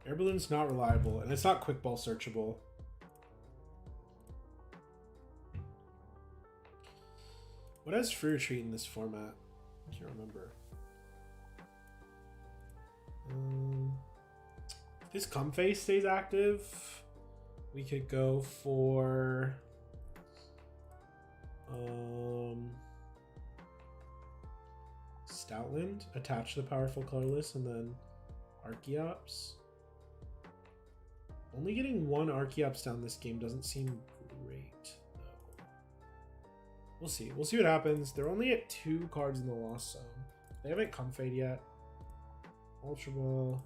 Air Balloon's not reliable, and it's not quick ball searchable. What has free retreat in this format? I can't remember. If this Comfey stays active, we could go for Stoutland, attach the powerful colorless, and then Archeops. Only getting one Archeops down this game doesn't seem great, though. We'll see. We'll see what happens. They're only at 2 cards in the Lost Zone. They haven't Comfey'd yet. Ultra Ball.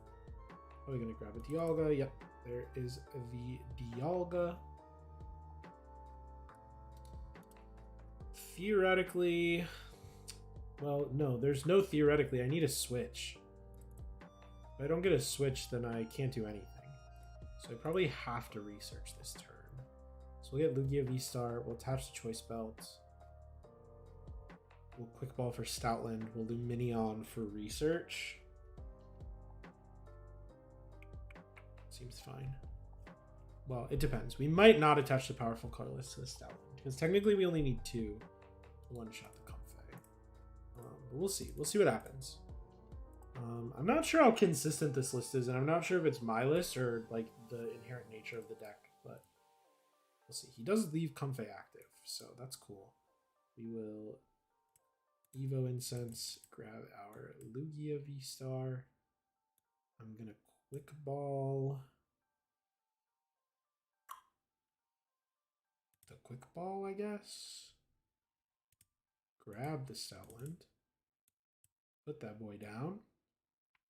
Are we going to grab a Dialga? Yep, there is the Dialga. Theoretically... Well, no, there's no theoretically. I need a switch. If I don't get a switch, then I can't do anything. So I probably have to research this turn. So we'll get Lugia V-Star. We'll attach the Choice Belt. We'll Quick Ball for Stoutland. We'll do Minion for research. Seems fine. Well, it depends. We might not attach the Powerful Colorless to the Stoutland, because technically we only need 2 to one-shot the Comfey. But we'll see. We'll see what happens. I'm not sure how consistent this list is, and I'm not sure if it's my list or like the inherent nature of the deck, but we'll see. He does leave Comfey active, so that's cool. We will Evo Incense, grab our Lugia V-Star. I'm gonna Quick Ball the Quick Ball, I guess. Grab the Stoutland. Put that boy down.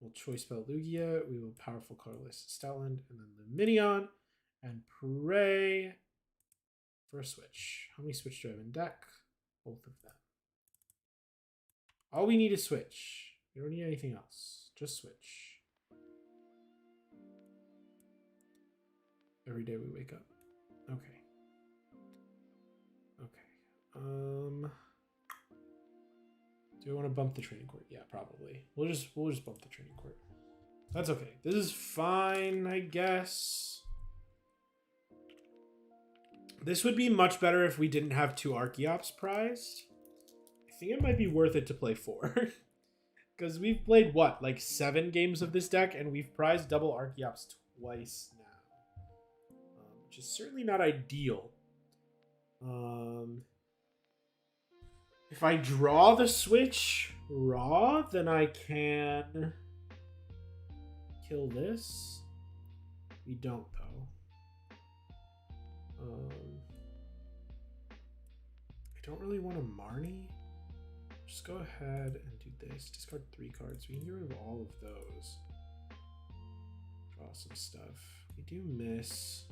We'll Choice Belt Lugia. We will Powerful Colorless Stoutland, and then the Minion, and pray for a switch. How many switch do I have in deck? Both of them. All we need is switch. We don't need anything else. Just switch. Every day we wake up. Okay. Okay. Do I want to bump the training court? Yeah, probably. We'll just bump the training court. That's okay. This is fine, I guess. This would be much better if we didn't have 2 Archeops prized. I think it might be worth it to play 4. Because we've played, what, like 7 games of this deck, and we've prized double Archeops twice now. Which is certainly not ideal. If I draw the switch raw, then I can kill this. We don't, though. I don't really want a Marnie. Just go ahead and do this. Discard 3 cards. We can get rid of all of those. Draw some stuff. We do miss.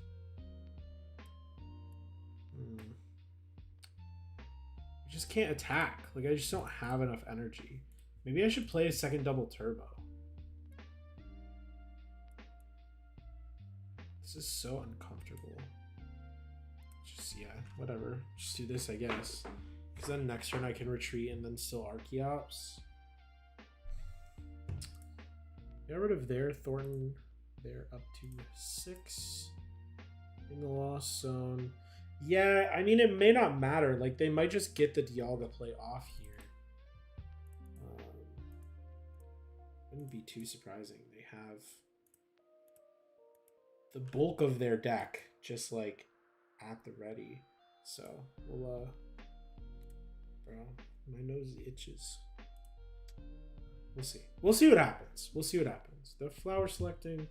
I just can't attack. Like, I just don't have enough energy. Maybe I should play a second double turbo. This is so uncomfortable. Just, yeah, whatever. Just do this, I guess. Because then next turn I can retreat and then still Archeops. Get rid of their Thornton. They're up to 6 in the lost zone. Yeah, I mean, it may not matter. Like, they might just get the Dialga play off here. Wouldn't be too surprising. They have the bulk of their deck just, like, at the ready. So, we'll, bro, my nose itches. We'll see. We'll see what happens. We'll see what happens. The flower selecting.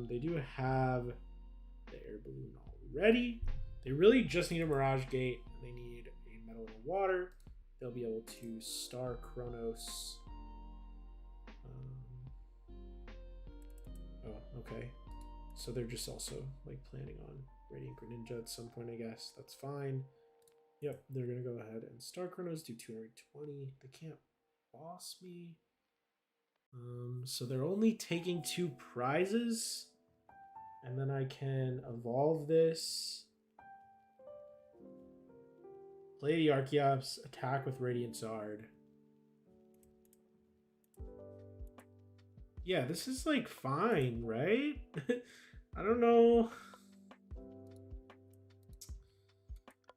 They do have the air balloon already. They really just need a Mirage Gate. And they need a Metal and Water. They'll be able to Star Chronos. Oh, okay. So they're just also like planning on Radiant Greninja at some point, I guess. That's fine. Yep, they're gonna go ahead and Star Chronos, do 220. They can't boss me. So they're only taking 2 prizes. And then I can evolve this. Play the Archeops, attack with Radiant Zard. Yeah, this is like fine, right? I don't know.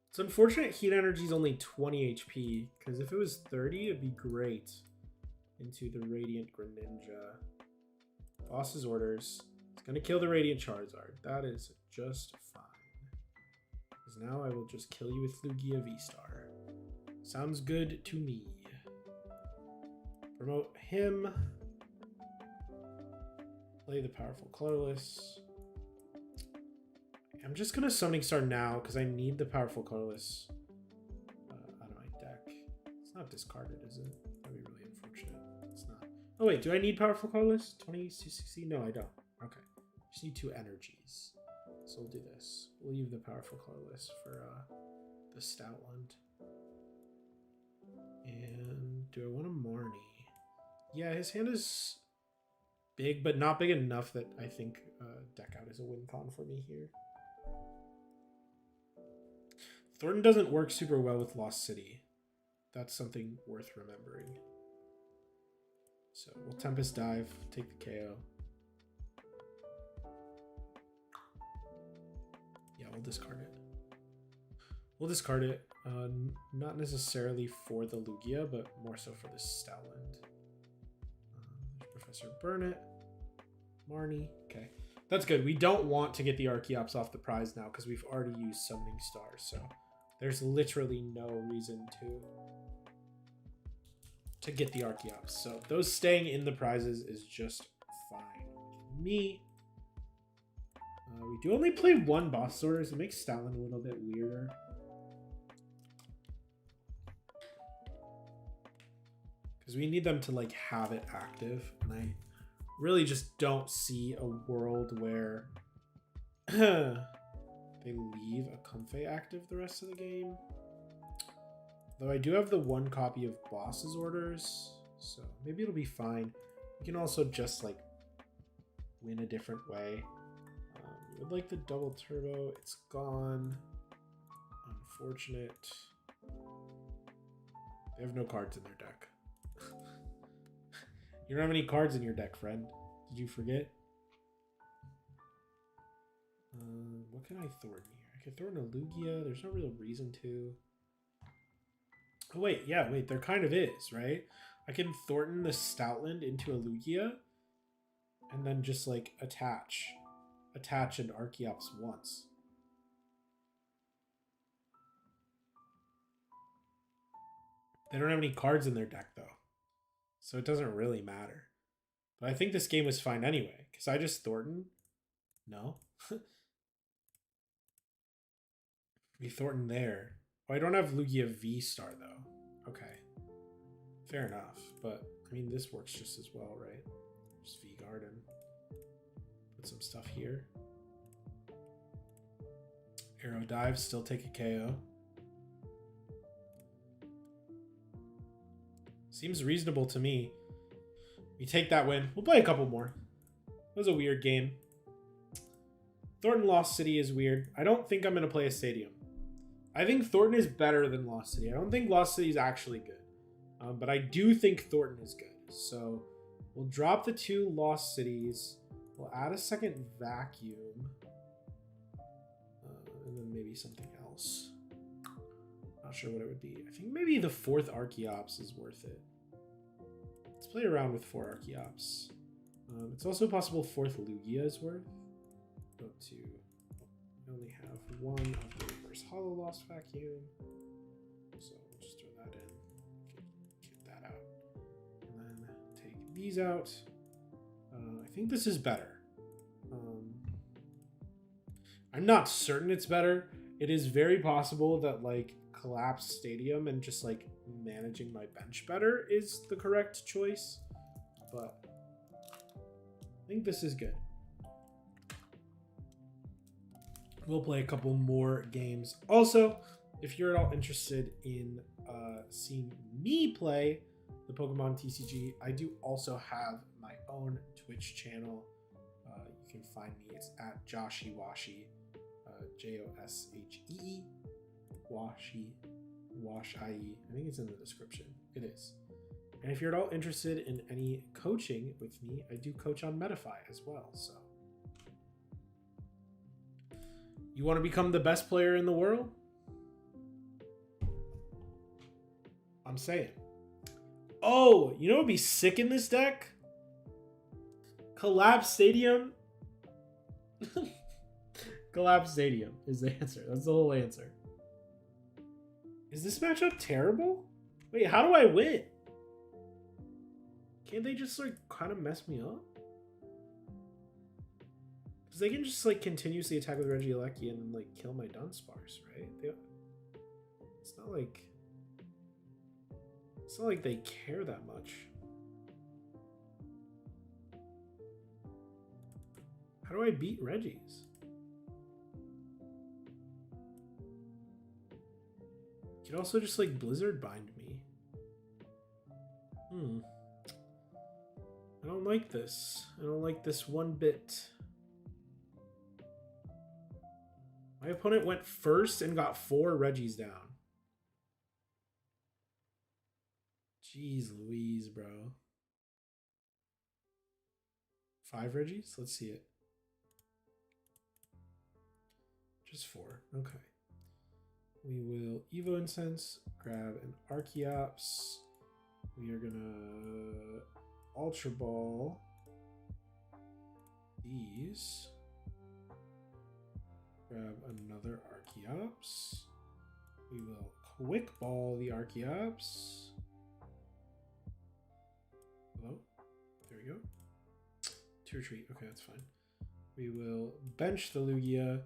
It's unfortunate Heat Energy is only 20 HP, because if it was 30, it'd be great. Into the Radiant Greninja. Boss's orders. It's going to kill the Radiant Charizard. That is just fine. Because now I will just kill you with Lugia V-Star. Sounds good to me. Promote him. Play the powerful colorless. I'm just going to Summoning Star now because I need the powerful colorless out of my deck. It's not discarded, is it? That'd be really unfortunate. It's not. Oh wait, do I need powerful colorless? 20, 60? No, I don't. Okay. Just need 2 energies. So we'll do this. We'll leave the powerful colorless for the Stoutland. And do I want a Marnie? Yeah, his hand is big, but not big enough that I think deck out is a win con for me here. Thornton doesn't work super well with Lost City. That's something worth remembering. So we'll Tempest dive, take the KO. Yeah, we'll discard it. We'll discard it, not necessarily for the Lugia, but more so for the Stoutland. Professor Burnett, Marnie. Okay, that's good. We don't want to get the Archeops off the prize now because we've already used Summoning Stars, so there's literally no reason to get the Archeops. So those staying in the prizes is just fine with me. We do only play one boss sword, so it makes Stoutland a little bit weirder. Because we need them to like have it active, and I really just don't see a world where they leave a Comfey active the rest of the game. Though I do have the one copy of Boss's Orders, so maybe it'll be fine. We can also just like win a different way. We would like the double turbo. It's gone. Unfortunate. They have no cards in their deck. You don't have any cards in your deck, friend. Did you forget? What can I Thornton here? I could Thornton a Lugia. There's no real reason to. Oh, wait. Yeah, wait. There kind of is, right? I can Thornton the Stoutland into a Lugia and then just, like, attach an Archeops once. They don't have any cards in their deck, though. So it doesn't really matter. But I think this game was fine anyway. Because I just Thornton? No. We Thornton there. Oh, I don't have Lugia V-Star, though. Okay. Fair enough. But, I mean, this works just as well, right? Just V-Garden. Put some stuff here. Arrow Dive, still take a KO. Seems reasonable to me. We take that win. We'll play a couple more. It was a weird game. Thornton Lost City is weird. I don't think I'm going to play a Stadium. I think Thornton is better than Lost City. I don't think Lost City is actually good. But I do think Thornton is good. So we'll drop the 2 Lost Cities. We'll add a second Vacuum. And then maybe something else. Not sure what it would be. I think maybe the 4th Archeops is worth it. Let's play around with 4 Archeops. It's also possible 4th Lugia is worth. Go to. We only have 1 of the Reverse Hollow Lost Vacuum. So we'll just throw that in. Get that out. And then take these out. I think this is better. I'm not certain it's better. It is very possible that like Collapse Stadium and just like managing my bench better is the correct choice, but I think this is good. We'll play a couple more games. Also, if you're at all interested in seeing me play the Pokemon TCG, I do also have my own Twitch channel. You can find me. It's at Joshie Washi, Joshee. Wash IE. I think it's in the description. It is. And if you're at all interested in any coaching with me, I do coach on Metafy as well. So you want to become the best player in the world? I'm saying. Oh, you know what would be sick in this deck? Collapse Stadium. Collapse Stadium is the answer. That's the whole answer. Is this matchup terrible? Wait, how do I win? Can't they just like kind of mess me up? Because they can just like continuously attack with Regieleki and then like kill my Dunsparce, right? It's not like they care that much. How do I beat Regis? You could also just like Blizzard Bind me. I don't don't like this. I don't like this one bit. My opponent went first and got 4 Reggies down. Jeez Louise, bro. 5 Reggies? Let's see it. Just 4. Okay. We will Evo Incense, grab an Archeops. We are gonna Ultra Ball these. Grab another Archeops. We will Quick Ball the Archeops. Hello? There we go. To retreat. Okay, that's fine. We will bench the Lugia.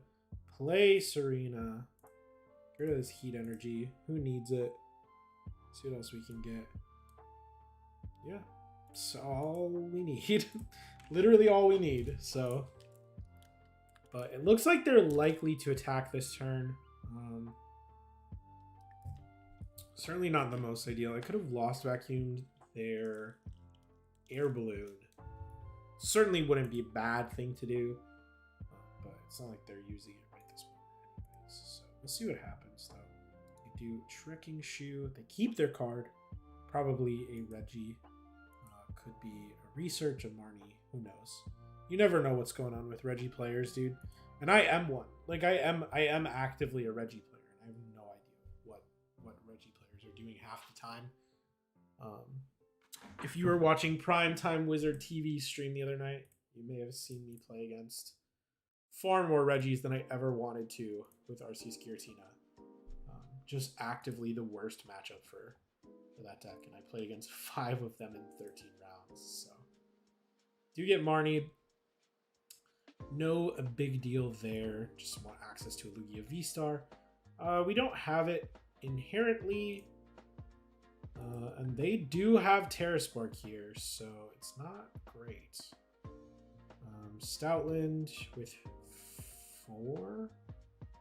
Play Serena. Get rid of this heat energy. Who needs it? See what else we can get. Yeah. That's all we need. Literally all we need. So. But it looks like they're likely to attack this turn. Certainly not the most ideal. I could have lost vacuumed their air balloon. Certainly wouldn't be a bad thing to do. But it's not like they're using it right this moment anyways. So we'll see what happens though. They do Trekking Shoe. They keep their card. Probably a Reggie. Could be a Research, a Marnie. Who knows? You never know what's going on with Reggie players, dude. And I am one. Like I am actively a Reggie player, and I have no idea what Reggie players are doing half the time. If you were watching Primetime Wizard TV stream the other night, you may have seen me play against far more Reggies than I ever wanted to with Arceus Giratina. Just actively the worst matchup for that deck, and I played against 5 of them in 13 rounds. So do get Marnie. No big deal there. Just want access to a Lugia V-Star. We don't have it inherently. And they do have Terraspark here, so it's not great. Stoutland with 4?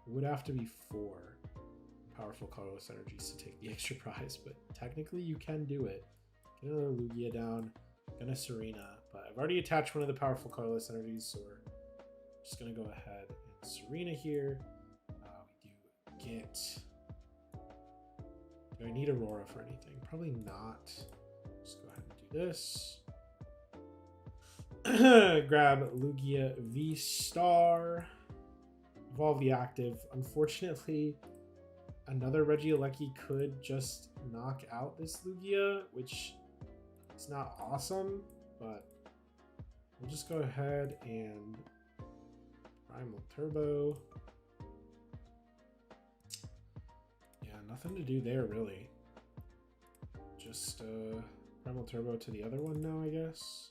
It would have to be 4 powerful colorless energies to take the extra prize, but technically you can do it. Get another Lugia down. Gonna Serena, but I've already attached one of the powerful colorless energies, so we're just gonna go ahead and Serena here. We do get. Do I need Aurora for anything? Probably not. Just go ahead and do this. Grab Lugia V-Star. Evolve the active. Unfortunately, another Regieleki could just knock out this Lugia, which is not awesome, but we'll just go ahead and Primal Turbo. Yeah, nothing to do there, really. Just Primal Turbo to the other one now, I guess.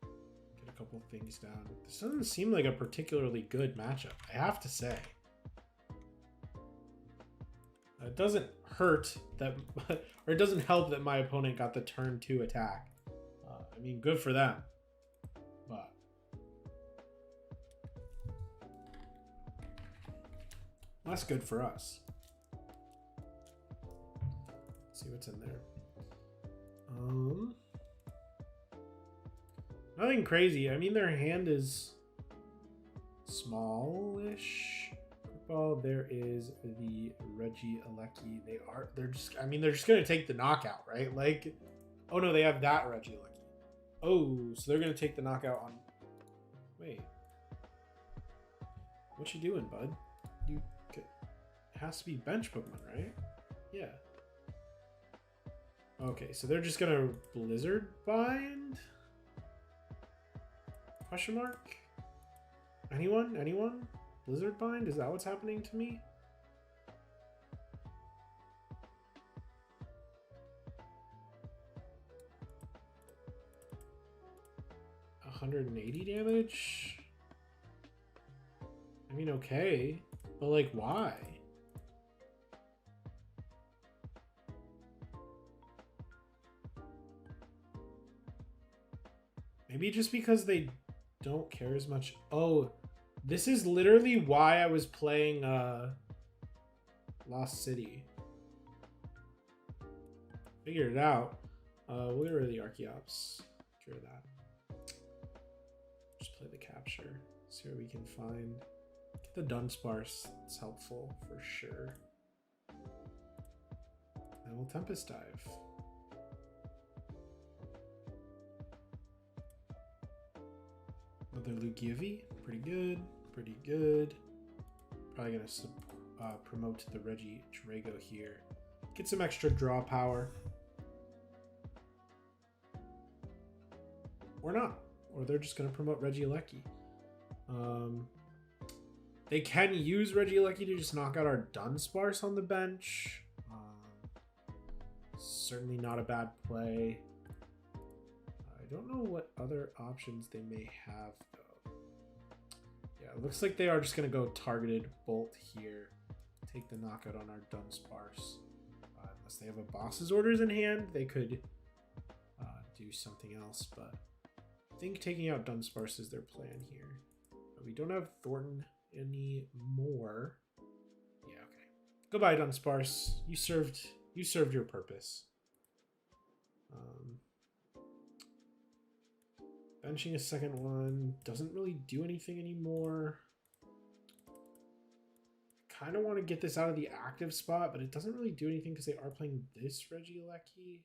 Get a couple things down. This doesn't seem like a particularly good matchup, I have to say. It doesn't hurt that, or it doesn't help that my opponent got the turn 2 attack. I mean, good for them, but less good for us. Let's see what's in there. Nothing crazy. I mean, their hand is smallish. Well, there is the Regieleki. They're just gonna take the knockout, right? Like, oh no, they have that Regieleki. Oh, so they're gonna take the knockout on. Wait, what you doing, bud? It has to be bench Pokemon, right? Yeah. Okay, so they're just gonna Blizzard Bind? Question mark? Anyone? Anyone? Blizzard Bind? Is that what's happening to me? $180 damage? I mean, okay. But, like, why? Maybe just because they don't care as much. Oh, this is literally why I was playing Lost City. Figured it out. We'll get rid of the Archeops. Cure that. Just play the capture. See what we can find. Get the Dunsparce. It's helpful for sure. And we'll Tempest dive. Another Lugia. Pretty good. Pretty good. Probably gonna promote the Reggie Drago here. Get some extra draw power. Or not. Or they're just gonna promote Regieleki. They can use Regieleki to just knock out our Dunsparce on the bench. Certainly not a bad play. I don't know what other options they may have though. Yeah, it looks like they are just gonna go targeted bolt here. Take the knockout on our Dunsparce. Unless they have a boss's orders in hand, they could do something else, but I think taking out Dunsparce is their plan here. But we don't have Thornton anymore. Yeah, okay. Goodbye, Dunsparce. You served your purpose. Benching a second one doesn't really do anything anymore. Kind of want to get this out of the active spot, but it doesn't really do anything because they are playing this Regieleki.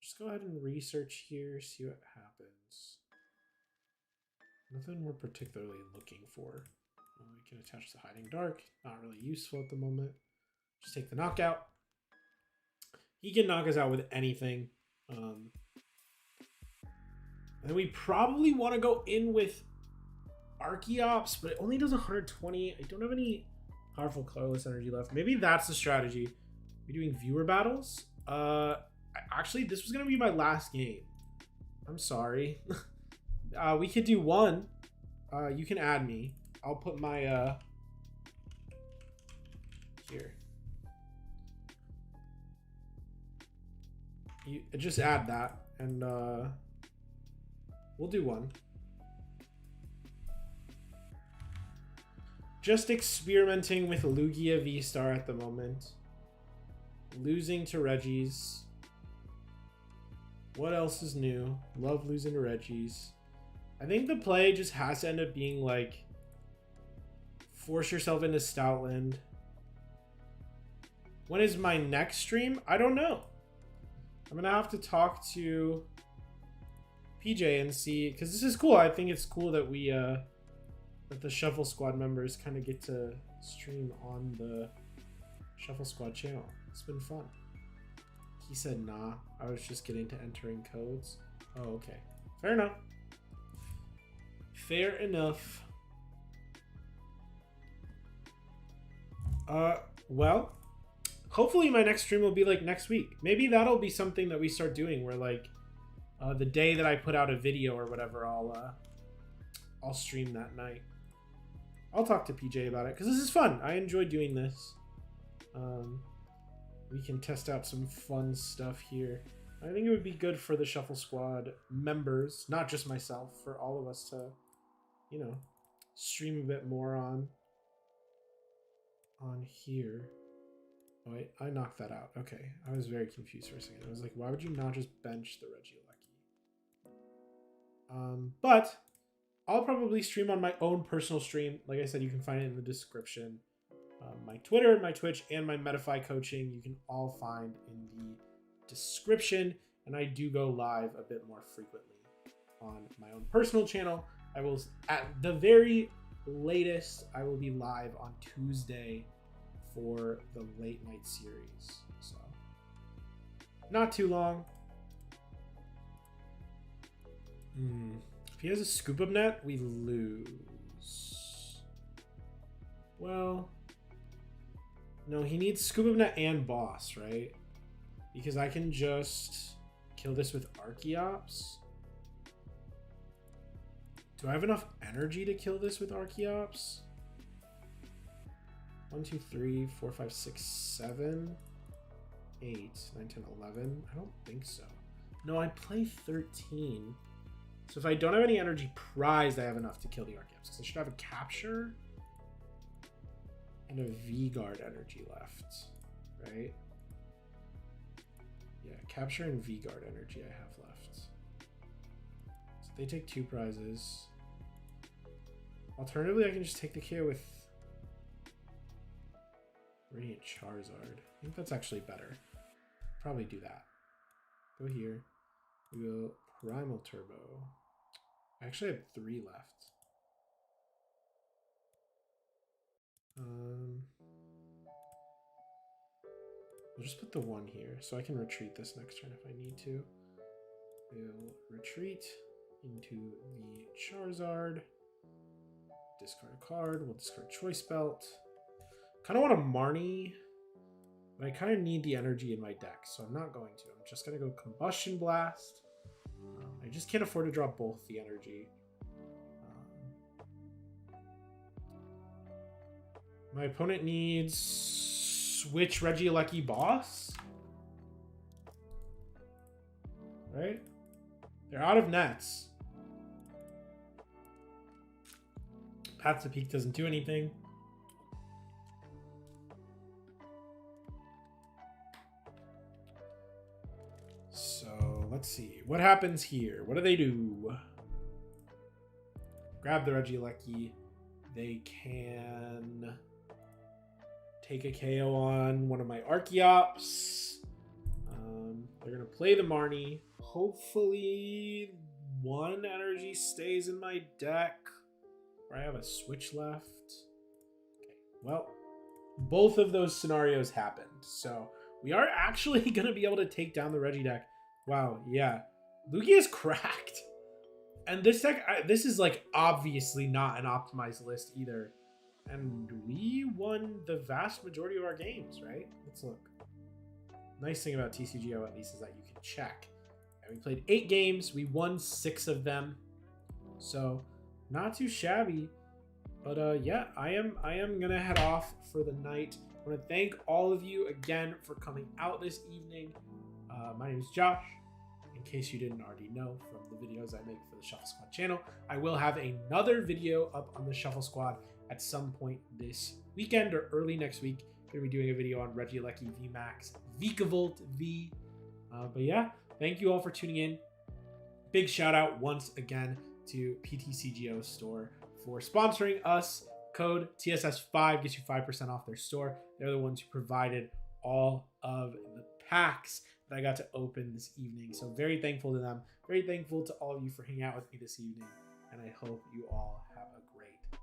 Just go ahead and research here, see what happens. Nothing we're particularly looking for. We can attach the Hiding Dark. Not really useful at the moment. Just take the knockout. He can knock us out with anything. And we probably want to go in with Archeops, but it only does 120. I don't have any powerful colorless energy left. Maybe that's the strategy. We're doing viewer battles. Actually, this was going to be my last game. I'm sorry. We could do one. You can add me. I'll put my... here. You just add that, and we'll do one. Just experimenting with Lugia V-Star at the moment. Losing to Regis. What else is new? Love losing to Regis. I think the play just has to end up being like, force yourself into Stoutland. When is my next stream? I don't know. I'm gonna have to talk to PJ and see, because this is cool. I think it's cool that we that the Shuffle Squad members kind of get to stream on the Shuffle Squad channel. It's been fun. He said nah. I was just getting to entering codes. Oh, okay. Fair enough. Fair enough. Well, hopefully my next stream will be like next week. Maybe that'll be something that we start doing where like the day that I put out a video or whatever, I'll stream that night. I'll talk to PJ about it because this is fun. I enjoy doing this. We can test out some fun stuff here. I think it would be good for the Shuffle Squad members, not just myself, for all of us to, you know, stream a bit more on here. Oh, wait, I knocked that out. Okay, I was very confused for a second. I was like, why would you not just bench the Regieleki? But I'll probably stream on my own personal stream. Like I said, you can find it in the description. My Twitter, my Twitch, and my Metafy coaching, you can all find in the description. And I do go live a bit more frequently on my own personal channel. I will, at the very latest, I will be live on Tuesday for the late night series. So not too long. If he has a scoop up net, we lose. Well, no, he needs scoop up net and boss, right? Because I can just kill this with Archeops. Do I have enough energy to kill this with Archeops? 1, 2, 3, 4, 5, 6, 7, 8, 9, 10, 11. I don't think so. No, I play 13. So if I don't have any energy prized, I have enough to kill the Archeops. Because I should have a capture and a V-Guard energy left, right? Yeah, capture and V-Guard energy I have left. They take 2 prizes. Alternatively, I can just take the KO with Radiant Charizard. I think that's actually better. Probably do that. Go here. We go Primal Turbo. I actually have 3 left. We'll just put the 1 here so I can retreat this next turn if I need to. We'll retreat into the Charizard. Discard a card. We'll discard Choice Belt. Kind of want a Marnie, but I kind of need the energy in my deck, so I'm not going to. I'm just going to go Combustion Blast. I just can't afford to drop both the energy. My opponent needs switch Regieleki Boss. Right? They're out of nets. Path to Peak doesn't do anything. So let's see. What happens here? What do they do? Grab the Regieleki. They can take a KO on one of my Archeops. They're going to play the Marnie. Hopefully 1 energy stays in my deck. Or I have a switch left. Okay, well, both of those scenarios happened. So we are actually going to be able to take down the Regi deck. Wow, yeah. Lugia is cracked. And this deck, this is like obviously not an optimized list either. And we won the vast majority of our games, right? Let's look. Nice thing about TCGO at least is that you can check. And we played 8 games. We won 6 of them. So not too shabby. But yeah, I am gonna head off for the night. I want to thank all of you again for coming out this evening. My name is Josh. In case you didn't already know from the videos I make for the Shuffle Squad channel, I will have another video up on the Shuffle Squad at some point this weekend or early next week. Going to be doing a video on Regieleki VMAX Vikavolt V. But yeah, thank you all for tuning in. Big shout out once again to PTCGO Store for sponsoring us. Code TSS5 gets you 5% off their store. They're the ones who provided all of the packs that I got to open this evening. So very thankful to them. Very thankful to all of you for hanging out with me this evening. And I hope you all have a great